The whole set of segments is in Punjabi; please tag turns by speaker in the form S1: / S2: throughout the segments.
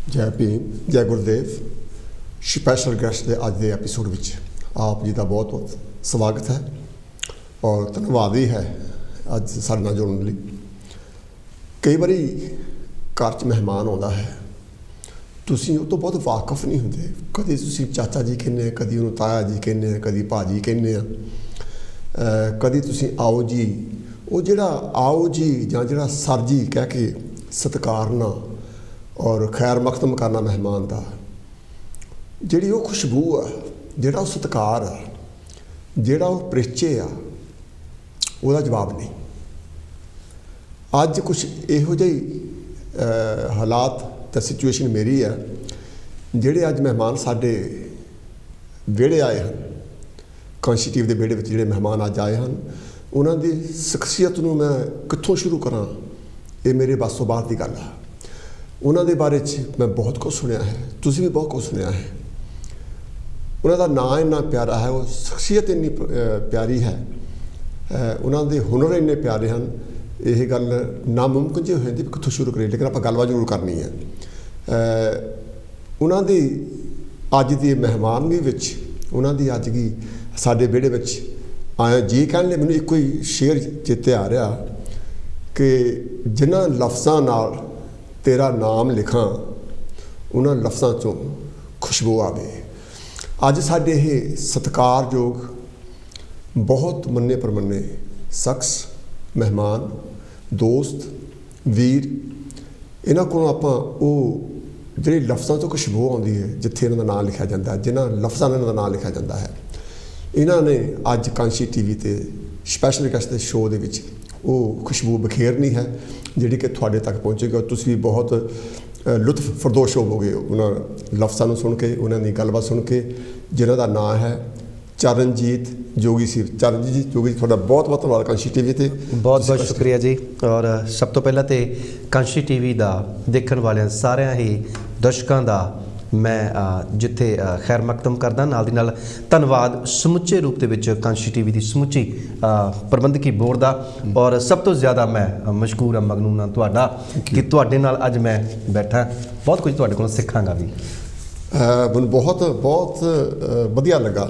S1: जय भीम जय गुरुदेव। स्पैशल गैसट के अज के एपीसोड में आप जी का बहुत बहुत स्वागत है और धन्यवाद ही है अज साडे नाल जुड़न लई। कई बारी घर च मेहमान आता है, तुसीं उह तों बहुत वाकफ नहीं होंदे। कदी तुसीं चाचा जी कहने, कदी उहनूं ताया जी कहने, कदी भाजी कहने, कदी तुसीं आओ जी। वो जिहड़ा आओ जी जां जिहड़ा सर जी कह के सत्कारना और खैर मकदम करना मेहमान का, जिहड़ी वो खुशबू आ, जिहड़ा वो सत्कार आ, जिहड़ा वो परिचय आ, उसदा जवाब नहीं। अज कुछ इहो जिही हालात तो सिचुएशन मेरी है, जिहड़े अज मेहमान साडे विहड़े आए हैं, कॉन्स्टिट्यूट के विहड़े विच जिहड़े मेहमान अज आए हैं, उन्हां दी शख्सियत नूं मैं कित्थों शुरू करां, ये मेरे बस तो बाहर की गल है। उन्हां दे बारे मैं बहुत कुछ सुनिया है, तुसीं भी बहुत कुछ सुनिया है। उन्हां दा नाम इन्ना प्यारा है, वो शख्सियत इन्नी प्यारी है, उन्हां दे हुनर इन्ने प्यारे हैं। यह गल नामुमकिन जी हो जाती भी कित्थों शुरू करिए, लेकिन आप गलबात जरूर करनी है। उन्हां दी अज दी मेहमानगी विच, उन्हां दी अज की साडे विहड़े विच आया जी कहण लई मैनूं इक्को ही शेर चेते आ रहा कि जिन्हां लफ्ज़ां नाल तेरा नाम लिखां, उन्हां लफ्ज़ां चों खुशबू आवे। अज साडे ये सत्कारयोग बहुत मन्ने परमन्ने शख्स, मेहमान, दोस्त, वीर, इन्हां कोलों आपां ओह जिहड़ी लफ्ज़ां चों खुशबू आउंदी है, जिथे इन्हां दा नाम लिखिया जांदा है, जिन्हां लफ्ज़ां नाल इन्हां दा नाम लिखिया जांदा है, इन्हां ने अज कांशी टीवी ते स्पैशल गैस्ट के शो दे विच वो खुशबू बखेरनी है, जिहड़ी कि तुहाडे तक पहुँचेगी। और तुसीं भी बहुत लुत्फ फरदोश होवोगे उन्हां लफ्ज़ां नूं सुन के, उन्हां दी गलबात सुन के, जिन्हां दा नाम है चरणजीत जोगी सी। चरणजीत जी जोगी जी, तुहाडा बहुत बहुत धन्नवाद कांशी टीवी ते।
S2: बहुत बहुत शुक्रिया जी। और सब तो पहला तो कांशी टीवी का देखण वालियां सारियां ही दर्शकों का मैं जिथे खैर मकदम करदा, नाल दी नाल धन्नवाद समुचे रूप दे विच कांशी टीवी की समुची प्रबंधकी बोर्ड का। और सब तो ज़्यादा मैं मशकूर हाँ, मगनून हाँ तुहाडा कि तुहाडे नाल अज मैं बैठा, बहुत कुछ तुहाडे कोलों सिखांगा भी।
S1: मैनूं बहुत बहुत वधिया लगा।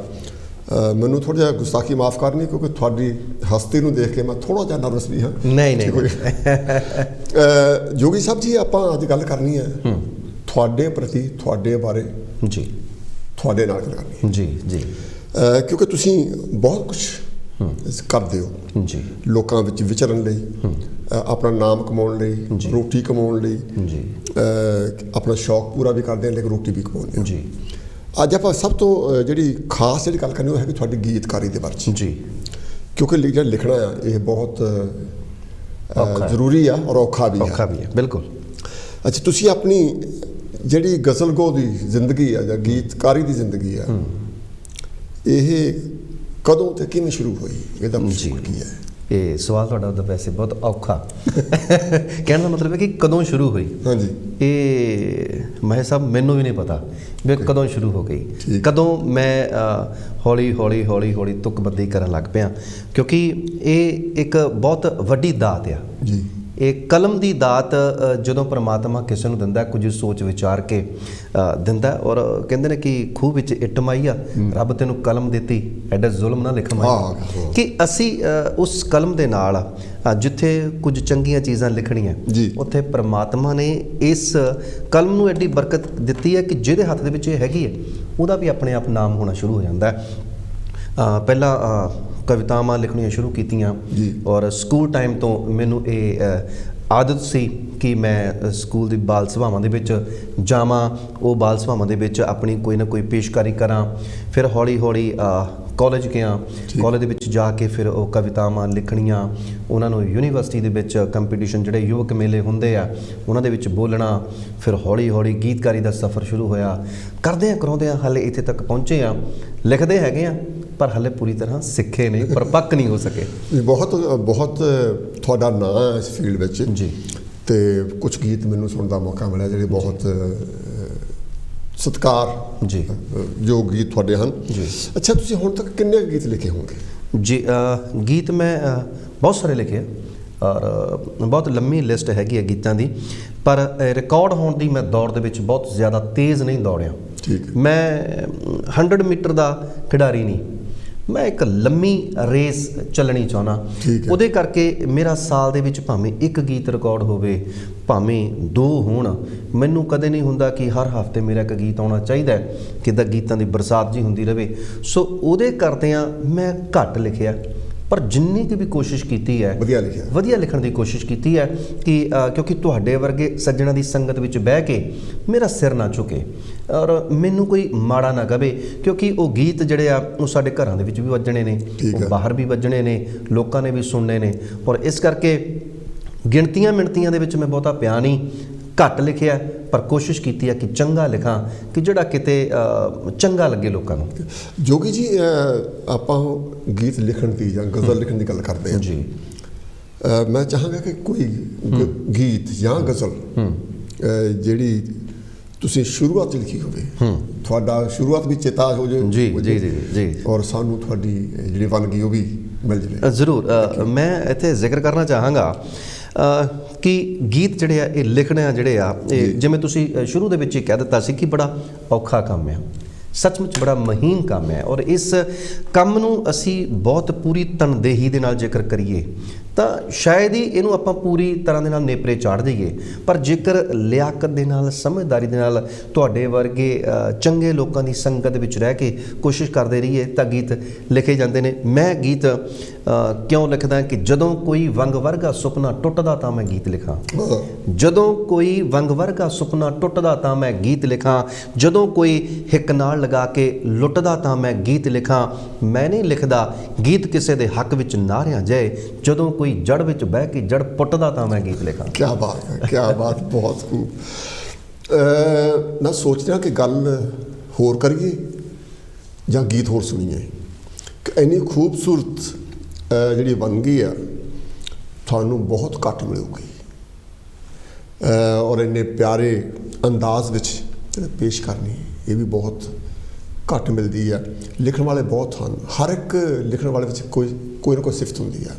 S1: मैनूं थोड़ा जिहा गुस्ताखी माफ़ करनी, क्योंकि थोड़ी हस्ती नूं देख के मैं थोड़ा जिहा नर्वस भी हाँ।
S2: नहीं नहीं
S1: जोगी साहब जी, आपां अज गल करनी है थोड़े प्रति, थोड़े बारे
S2: जी,
S1: थोड़े नाल गल करनी
S2: जी जी,
S1: क्योंकि तुसीं बहुत कुछ करदे हो
S2: जी,
S1: लोकां विच विचरण लई, अपना नाम कमाउण लई, रोटी कमाउण लई
S2: जी,
S1: अपना शौक पूरा भी करदे हैं, लेकिन रोटी भी कमाउंदे
S2: जी।
S1: अज आप सब तो जिहड़ी खास जिहड़ी गल करनी है कि तुहाडी गीतकारी दे बारे
S2: जी,
S1: क्योंकि जिहड़ा लिखना है ये बहुत जरूरी है और औखा भी है।
S2: बिल्कुल।
S1: अच्छा, तुसीं अपनी जिहड़ी गज़ल गो दी जिंदगी है जां गीतकारी दी जिंदगी है, ये कदों ते किवें शुरू हुई, इहदा मकसद की है?
S2: ये सवाल तुहाडा तो वैसे बहुत औखा कहने का मतलब है कि कदों शुरू हुई।
S1: हाँ जी,
S2: ये मैं साहब मैनू भी नहीं पता भी कदों शुरू हो गई, कदों मैं हौली हौली हौली हौली तुकबंदी करन लग पिया, क्योंकि ये एक बहुत वड्डी दात आ
S1: जी।
S2: एक कलम की दात जो परमात्मा किसी को दिंदा, कुछ सोच विचार के दिंदा। और कहते हैं कि खूह विच इट माई आ, रब तेनू कलम देती, एडा जुल्म ना लिख माई, कि असी उस कलम दे नाल जिथे कुछ चंगियां चीज़ां लिखणियां, उत्थे परमात्मा ने इस कलम नूं एडी बरकत दिती है कि जिहदे हत्थ दे विच हैगी है, उहदा भी अपने आप नाम होना शुरू हो जाता है। पहला कवितावां लिखनियां शुरू कीतियां, और स्कूल टाइम तो मैनू ये आदत सी कि मैं स्कूल की बाल सभावां दे विच जावां, वो बाल सभावां दे विच अपनी कोई ना कोई पेशकारी करां। फिर हौली हौली कॉलेज गया, कॉलेज दे विच जाके फिर वो कवितावां लिखणियां, उन्होंने यूनीवर्सिटी दे विच कंपीटीशन जिहड़े युवक मेले हुंदे आ उन्हां दे विच बोलना। फिर हौली हौली गीतकारी का सफ़र शुरू होया, करदे कराउंदे हाले इत्थे तक पहुँचे आ, लिखदे हैगे आ पर हाले पूरी तरह सिखे नहीं, परपक्क नहीं हो सके।
S1: बहुत बहुत थोड़ा नाम है इस फील्ड में
S2: जी,
S1: तो कुछ गीत मैनू सुनने का मौका मिला जिहड़े बहुत सत्कार
S2: जी
S1: जो गीत थोड़े हैं
S2: जी।
S1: अच्छा, तुसीं हुण तक किन्ने गीत लिखे होंगे?
S2: जी गीत मैं बहुत सारे लिखे, ਔਰ ਬਹੁਤ ਲੰਮੀ ਲਿਸਟ ਹੈਗੀ ਹੈ ਗੀਤਾਂ ਦੀ, ਪਰ ਰਿਕਾਰਡ ਹੋਣ ਦੀ ਮੈਂ ਦੌੜ ਦੇ ਵਿੱਚ ਬਹੁਤ ਜ਼ਿਆਦਾ ਤੇਜ਼ ਨਹੀਂ ਦੌੜਿਆ।
S1: ਠੀਕ ਹੈ।
S2: ਮੈਂ 100 ਮੀਟਰ ਦਾ ਖਿਡਾਰੀ ਨਹੀਂ, ਮੈਂ ਇੱਕ ਲੰਮੀ ਰੇਸ ਚੱਲਣੀ ਚਾਹੁੰਦਾ। ਉਹਦੇ ਕਰਕੇ ਮੇਰਾ ਸਾਲ ਦੇ ਵਿੱਚ ਭਾਵੇਂ ਇੱਕ ਗੀਤ ਰਿਕਾਰਡ ਹੋਵੇ, ਭਾਵੇਂ 2 ਹੋਣ, ਮੈਨੂੰ ਕਦੇ ਨਹੀਂ ਹੁੰਦਾ ਕਿ ਹਰ ਹਫ਼ਤੇ ਮੇਰਾ ਇੱਕ ਗੀਤ ਆਉਣਾ ਚਾਹੀਦਾ, ਕਿੱਦਾਂ ਗੀਤਾਂ ਦੀ ਬਰਸਾਤ ਜੀ ਹੁੰਦੀ ਰਹੇ। ਸੋ ਉਹਦੇ ਕਰਦਿਆਂ ਮੈਂ ਘੱਟ ਲਿਖਿਆ, ਪਰ ਜਿੰਨੀ ਕੁ ਵੀ ਕੋਸ਼ਿਸ਼ ਕੀਤੀ ਹੈ ਵਧੀਆ ਲਿਖਣ ਦੀ ਕੋਸ਼ਿਸ਼ ਕੀਤੀ ਹੈ ਕਿ ਕਿਉਂਕਿ ਤੁਹਾਡੇ ਵਰਗੇ ਸੱਜਣਾਂ ਦੀ ਸੰਗਤ ਵਿੱਚ ਬਹਿ ਕੇ ਮੇਰਾ ਸਿਰ ਨਾ ਝੁਕੇ ਔਰ ਮੈਨੂੰ ਕੋਈ ਮਾੜਾ ਨਾ ਕਵੇ, ਕਿਉਂਕਿ ਉਹ ਗੀਤ ਜਿਹੜੇ ਆ ਉਹ ਸਾਡੇ ਘਰਾਂ ਦੇ ਵਿੱਚ ਵੀ ਵੱਜਣੇ ਨੇ, ਉਹ ਬਾਹਰ ਵੀ ਵੱਜਣੇ ਨੇ, ਲੋਕਾਂ ਨੇ ਵੀ ਸੁਣਨੇ ਨੇ। ਔਰ ਇਸ ਕਰਕੇ ਗਿਣਤੀਆਂ ਮਿਣਤੀਆਂ ਦੇ ਵਿੱਚ ਮੈਂ ਬਹੁਤਾ ਪਿਆ ਨਹੀਂ, ਘੱਟ ਲਿਖਿਆ, ਪਰ ਕੋਸ਼ਿਸ਼ ਕੀਤੀ ਹੈ ਕਿ ਚੰਗਾ ਲਿਖਾਂ ਕਿ ਜਿਹੜਾ ਕਿਤੇ ਚੰਗਾ ਲੱਗੇ ਲੋਕਾਂ ਨੂੰ।
S1: ਜੋਗੀ ਜੀ, ਆਪਾਂ ਗੀਤ ਲਿਖਣ ਦੀ ਜਾਂ ਗਜ਼ਲ ਲਿਖਣ ਦੀ ਗੱਲ ਕਰਦੇ ਹਾਂ
S2: ਜੀ,
S1: ਮੈਂ ਚਾਹਾਂਗਾ ਕਿ ਕੋਈ ਗੀਤ ਜਾਂ ਗਜ਼ਲ ਜਿਹੜੀ ਤੁਸੀਂ ਸ਼ੁਰੂਆਤ 'ਚ ਲਿਖੀ ਹੋਵੇ, ਤੁਹਾਡਾ ਸ਼ੁਰੂਆਤ ਵਿੱਚ ਚੇਤਾ ਹੋ ਜਾਵੇ।
S2: ਜੀ ਜੀ ਜੀ ਜੀ,
S1: ਔਰ ਸਾਨੂੰ ਤੁਹਾਡੀ ਜਿਹੜੀ ਵੰਨਗੀ ਉਹ ਵੀ ਮਿਲ ਜਾਵੇ।
S2: ਜ਼ਰੂਰ। ਮੈਂ ਇੱਥੇ ਜ਼ਿਕਰ ਕਰਨਾ ਚਾਹਾਂਗਾ ਕਿ ਗੀਤ ਜਿਹੜੇ ਆ ਇਹ ਲਿਖਣੇ ਜਿਹੜੇ ਆ ਇਹ ਜਿਵੇਂ ਤੁਸੀਂ ਸ਼ੁਰੂ ਦੇ ਵਿੱਚ ਹੀ ਕਹਿ ਦਿੱਤਾ ਸੀ ਕਿ ਬੜਾ ਔਖਾ ਕੰਮ ਆ, ਸੱਚਮੁੱਚ ਬੜਾ ਮਹੀਨ ਕੰਮ ਹੈ। ਔਰ ਇਸ ਕੰਮ ਨੂੰ ਅਸੀਂ ਬਹੁਤ ਪੂਰੀ ਤਨਦੇਹੀ ਦੇ ਨਾਲ ਜੇਕਰ ਕਰੀਏ ਤਾਂ ਸ਼ਾਇਦ ਹੀ ਇਹਨੂੰ ਆਪਾਂ ਪੂਰੀ ਤਰ੍ਹਾਂ ਦੇ ਨਾਲ ਨੇਪਰੇ ਚਾੜ ਦਈਏ, ਪਰ ਜੇਕਰ ਲਿਆਕਤ ਦੇ ਨਾਲ, ਸਮਝਦਾਰੀ ਦੇ ਨਾਲ ਤੁਹਾਡੇ ਵਰਗੇ ਚੰਗੇ ਲੋਕਾਂ ਦੀ ਸੰਗਤ ਵਿੱਚ ਰਹਿ ਕੇ ਕੋਸ਼ਿਸ਼ ਕਰਦੇ ਰਹੀਏ ਤਾਂ ਗੀਤ ਲਿਖੇ ਜਾਂਦੇ ਨੇ। ਮੈਂ ਗੀਤ ਕਿਉਂ ਲਿਖਦਾ ਕਿ ਜਦੋਂ ਕੋਈ ਵੰਗ ਵਰਗਾ ਸੁਪਨਾ ਟੁੱਟਦਾ ਤਾਂ ਮੈਂ ਗੀਤ ਲਿਖਾਂ, ਜਦੋਂ ਕੋਈ ਵੰਗ ਵਰਗਾ ਸੁਪਨਾ ਟੁੱਟਦਾ ਤਾਂ ਮੈਂ ਗੀਤ ਲਿਖਾਂ, ਜਦੋਂ ਕੋਈ ਹਿੱਕ ਨਾਲ ਲਗਾ ਕੇ ਲੁੱਟਦਾ ਤਾਂ ਮੈਂ ਗੀਤ ਲਿਖਾਂ। ਮੈਂ ਨਹੀਂ ਲਿਖਦਾ ਗੀਤ ਕਿਸੇ ਦੇ ਹੱਕ ਵਿੱਚ ਨਾਰਿਆਂ ਜਾਏ, ਜਦੋਂ ਕੋਈ ਜੜ ਵਿੱਚ ਬਹਿ ਕੇ ਜੜ ਪੁੱਟਦਾ ਤਾਂ ਮੈਂ ਗੀਤ ਲਿਖਾਂ।
S1: ਕਿਆ ਬਾਤ ਹੈ, ਕਿਆ ਬਾਤ, ਬਹੁਤ ਖੂਬ। ਮੈਂ ਸੋਚ ਰਿਹਾ ਕਿ ਗੱਲ ਹੋਰ ਕਰੀਏ ਜਾਂ ਗੀਤ ਹੋਰ ਸੁਣੀਏ ਕਿ ਇੰਨੀ ਖੂਬਸੂਰਤ ਜਿਹੜੀ ਵੰਨਗੀ ਆ ਤੁਹਾਨੂੰ ਬਹੁਤ ਘੱਟ ਮਿਲੂਗੀ ਔਰ ਇੰਨੇ ਪਿਆਰੇ ਅੰਦਾਜ਼ ਵਿੱਚ ਪੇਸ਼ ਕਰਨੀ ਇਹ ਵੀ ਬਹੁਤ ਘੱਟ ਮਿਲਦੀ ਆ। ਲਿਖਣ ਵਾਲੇ ਬਹੁਤ ਹਨ, ਹਰ ਇੱਕ ਲਿਖਣ ਵਾਲੇ ਵਿੱਚ ਕੋਈ ਨਾ ਕੋਈ ਸਿਫਤ ਹੁੰਦੀ ਆ।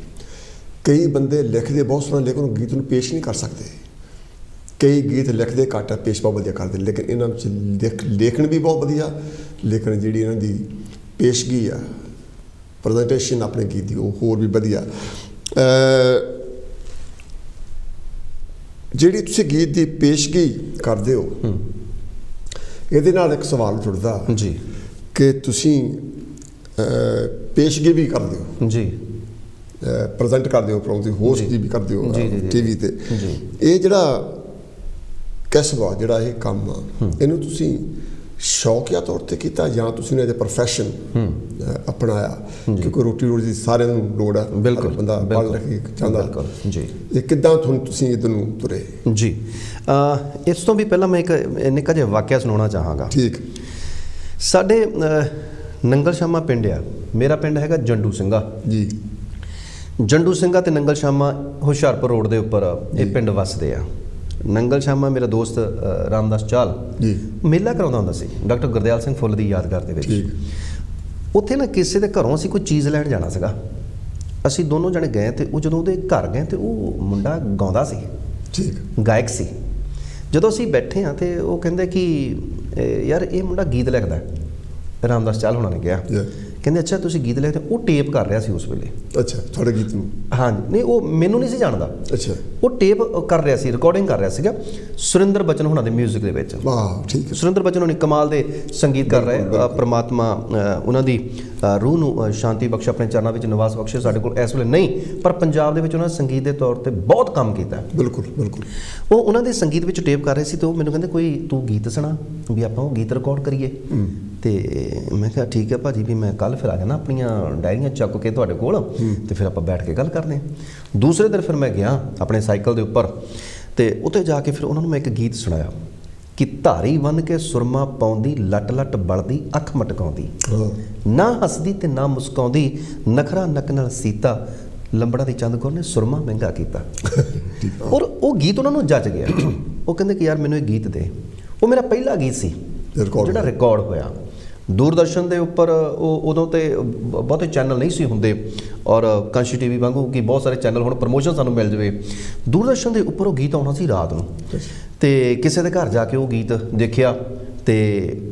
S1: ਕਈ ਬੰਦੇ ਲਿਖਦੇ ਬਹੁਤ ਸੋਹਣਾ ਲੇਕਿਨ ਗੀਤ ਨੂੰ ਪੇਸ਼ ਨਹੀਂ ਕਰ ਸਕਦੇ, ਕਈ ਗੀਤ ਲਿਖਦੇ ਘੱਟ ਆ, ਪੇਸ਼ ਬਹੁਤ ਵਧੀਆ ਕਰਦੇ, ਲੇਕਿਨ ਇਹਨਾਂ ਵਿੱਚ ਲੇਖਣ ਵੀ ਬਹੁਤ ਵਧੀਆ, ਲੇਕਿਨ ਜਿਹੜੀ ਇਹਨਾਂ ਦੀ ਪੇਸ਼ਗੀ ਆ, ਪ੍ਰੈਜੈਂਟੇਸ਼ਨ ਆਪਣੇ ਗੀਤ ਦੀ ਉਹ ਹੋਰ ਵੀ ਵਧੀਆ। ਜਿਹੜੀ ਤੁਸੀਂ ਗੀਤ ਦੀ ਪੇਸ਼ਗੀ ਕਰਦੇ ਹੋ ਇਹਦੇ ਨਾਲ ਇੱਕ ਸਵਾਲ ਜੁੜਦਾ
S2: ਜੀ
S1: ਕਿ ਤੁਸੀਂ ਪੇਸ਼ਗੀ ਵੀ ਕਰਦੇ ਹੋ
S2: ਜੀ,
S1: ਪ੍ਰੈਜ਼ੈਂਟ ਕਰਦੇ ਹੋ, ਪ੍ਰੋਗਰਾਮ ਦੀ ਹੋਸਟ ਵੀ ਕਰਦੇ ਹੋ ਟੀਵੀ ਤੇ। ਇਹ ਜਿਹੜਾ ਕਸਬਾ, ਜਿਹੜਾ ਇਹ ਕੰਮ ਆ, ਇਹਨੂੰ ਤੁਸੀਂ ਸ਼ੌਕੀਆ ਤੌਰ ਤੇ ਕੀਤਾ ਜਾਂ ਤੁਸੀਂ ਇਹਦੇ ਪ੍ਰੋਫੈਸ਼ਨ ਅਪਣਾਇਆ? ਕਿਉਂਕਿ ਰੋਟੀ ਰੋਟੀ ਦੀ ਸਾਰਿਆਂ ਨੂੰ ਲੋੜ ਆ,
S2: ਬਿਲਕੁਲ
S1: ਬੰਦਾ ਪੜ੍ਹ ਲਿਖ ਚਾਹੁੰਦਾ
S2: ਜੀ।
S1: ਇਹ ਕਿੱਦਾਂ ਤੁਸੀਂ ਇੱਧਰ ਨੂੰ ਤੁਰੇ?
S2: ਜੀ, ਇਸ ਤੋਂ ਵੀ ਪਹਿਲਾਂ ਮੈਂ ਇੱਕ ਨਿੱਕਾ ਜਿਹਾ ਵਾਕਿਆ ਸੁਣਾਉਣਾ ਚਾਹਾਂਗਾ।
S1: ਠੀਕ।
S2: ਸਾਡੇ ਨੰਗਲ ਸ਼ਾਮਾ ਪਿੰਡ ਆ, ਮੇਰਾ ਪਿੰਡ ਹੈਗਾ ਜੰਡੂ ਸਿੰਘਾ
S1: ਜੀ।
S2: ਜੰਡੂ ਸਿੰਘਾ ਤੇ ਨੰਗਲ ਸ਼ਾਮਾ ਹੁਸ਼ਿਆਰਪੁਰ ਰੋਡ ਦੇ ਉੱਪਰ ਇਹ ਪਿੰਡ ਵੱਸਦੇ ਆ। ਨੰਗਲ ਸ਼ਾਮਾ ਮੇਰਾ ਦੋਸਤ ਰਾਮਦਾਸ ਚਾਲ
S1: ਜੀ
S2: ਮੇਲਾ ਕਰਾਉਂਦਾ ਹੁੰਦਾ ਸੀ ਡਾਕਟਰ ਗੁਰਦਿਆਲ ਸਿੰਘ ਫੁੱਲ ਦੀ ਯਾਦਗਾਰ ਦੇ ਵਿੱਚ। ਉੱਥੇ ਨਾ ਕਿਸੇ ਦੇ ਘਰੋਂ ਅਸੀਂ ਕੋਈ ਚੀਜ਼ ਲੈਣ ਜਾਣਾ ਸੀਗਾ, ਅਸੀਂ ਦੋਨੋਂ ਜਣੇ ਗਏ ਤੇ ਉਹ ਜਦੋਂ ਉਹਦੇ ਘਰ ਗਏ ਤੇ ਉਹ ਮੁੰਡਾ ਗਾਉਂਦਾ ਸੀ,
S1: ਠੀਕ,
S2: ਗਾਇਕ ਸੀ। ਜਦੋਂ ਅਸੀਂ ਬੈਠੇ ਹਾਂ ਤੇ ਉਹ ਕਹਿੰਦੇ ਕਿ ਯਾਰ ਇਹ ਮੁੰਡਾ ਗੀਤ ਲਿਖਦਾ। ਰਾਮਦਾਸ ਚਾਲ ਹੋਣਾ ਨੇ ਕਿਹਾ, ਕਹਿੰਦੇ ਅੱਛਾ ਤੁਸੀਂ ਗੀਤ ਲਿਖਦੇ? ਉਹ ਟੇਪ ਕਰ ਰਿਹਾ ਸੀ ਉਸ ਵੇਲੇ।
S1: ਅੱਛਾ, ਤੁਹਾਡੇ ਗੀਤ ਨੂੰ?
S2: ਹਾਂਜੀ, ਨਹੀਂ ਉਹ ਮੈਨੂੰ ਨਹੀਂ ਸੀ ਜਾਣਦਾ।
S1: ਅੱਛਾ, ਉਹ
S2: ਟੇਪ ਕਰ ਰਿਹਾ ਸੀ, ਰਿਕਾਰਡਿੰਗ ਕਰ ਰਿਹਾ ਸੀਗਾ ਸੁਰਿੰਦਰ ਬਚਨ ਹੋਣਾ ਦੇ ਮਿਊਜ਼ਿਕ ਦੇ ਵਿੱਚ।
S1: ਵਾਹ, ਠੀਕ ਹੈ।
S2: ਸੁਰਿੰਦਰ ਬਚਨ ਹੋਣੀ ਕਮਾਲ ਦੇ ਸੰਗੀਤ ਕਰ ਰਹੇ, ਪ੍ਰਮਾਤਮਾ ਉਹਨਾਂ ਦੀ ਰੂਹ ਨੂੰ ਸ਼ਾਂਤੀ ਬਖਸ਼, ਆਪਣੇ ਚਰਨਾਂ ਵਿੱਚ ਨਿਵਾਸ ਬਖਸ਼ੇ। ਸਾਡੇ ਕੋਲ ਇਸ ਵੇਲੇ ਨਹੀਂ, ਪਰ ਪੰਜਾਬ ਦੇ ਵਿੱਚ ਉਹਨਾਂ ਨੇ ਸੰਗੀਤ ਦੇ ਤੌਰ ਤੇ ਬਹੁਤ ਕੰਮ ਕੀਤਾ।
S1: ਬਿਲਕੁਲ ਬਿਲਕੁਲ।
S2: ਉਹ ਉਹਨਾਂ ਦੇ ਸੰਗੀਤ ਵਿੱਚ ਟੇਪ ਕਰ ਰਹੇ ਸੀ ਤੇ ਉਹ ਮੈਨੂੰ ਕਹਿੰਦੇ ਕੋਈ ਤੂੰ ਗੀਤ ਸੁਣਾ ਵੀ ਆਪਾਂ ਉਹ ਗੀਤ ਰਿਕਾਰਡ ਕਰੀਏ। ਤੇ ਮੈਂ ਕਿਹਾ ਠੀਕ ਹੈ ਭਾਜੀ, ਵੀ ਮੈਂ ਕੱਲ੍ਹ ਫਿਰ ਆ ਜਾਣਾ ਆਪਣੀਆਂ ਡਾਇਰੀਆਂ ਚੱਕ ਕੇ ਤੁਹਾਡੇ ਕੋਲ ਤੇ ਫਿਰ ਆਪਾਂ ਬੈਠ ਕੇ ਗੱਲ ਕਰਦੇ ਹਾਂ। ਦੂਸਰੇ ਦਿਨ ਫਿਰ ਮੈਂ ਗਿਆ ਆਪਣੇ ਸਾਈਕਲ ਦੇ ਉੱਪਰ ਤੇ ਉੱਥੇ ਜਾ ਕੇ ਫਿਰ ਉਹਨਾਂ ਨੂੰ ਮੈਂ ਇੱਕ ਗੀਤ ਸੁਣਾਇਆ ਕਿ ਧਾਰੀ ਬੰਨ੍ਹ ਕੇ ਸੁਰਮਾ ਪਾਉਂਦੀ, ਲੱਟ ਲੱਟ ਬਲਦੀ, ਅੱਖ ਮਟਕਾਉਂਦੀ, ਨਾ ਹੱਸਦੀ ਤੇ ਨਾ ਮੁਸਕਾਉਂਦੀ, ਨਖਰਾ ਨੱਕ ਨਾਲ ਸੀਤਾ, ਲੰਬੜਾ ਦੀ ਚੰਦ ਕੌਰ ਨੇ ਸੁਰਮਾ ਮਹਿੰਗਾ ਕੀਤਾ। ਔਰ ਉਹ ਗੀਤ ਉਹਨਾਂ ਨੂੰ ਜੱਜ ਗਿਆ। ਉਹ ਕਹਿੰਦੇ ਕਿ ਯਾਰ ਮੈਨੂੰ ਇਹ ਗੀਤ ਦੇ। ਉਹ ਮੇਰਾ ਪਹਿਲਾ ਗੀਤ ਸੀ ਜਿਹੜਾ ਰਿਕਾਰਡ ਹੋਇਆ। ਦੂਰਦਰਸ਼ਨ ਦੇ ਉੱਪਰ ਉਹ ਉਦੋਂ ਤੇ ਬਹੁਤੇ ਚੈਨਲ ਨਹੀਂ ਸੀ ਹੁੰਦੇ, ਔਰ ਕਾਂਸ਼ੀ ਟੀਵੀ ਵਾਂਗੂ ਕਿ ਬਹੁਤ ਸਾਰੇ ਚੈਨਲ ਹੁਣ ਪ੍ਰਮੋਸ਼ਨ ਸਾਨੂੰ ਮਿਲ ਜਾਵੇ। ਦੂਰਦਰਸ਼ਨ ਦੇ ਉੱਪਰ ਉਹ ਗੀਤ ਆਉਣਾ ਸੀ ਰਾਤ ਨੂੰ, ਤੇ ਕਿਸੇ ਦੇ ਘਰ ਜਾ ਕੇ ਉਹ ਗੀਤ ਦੇਖਿਆ, ਤੇ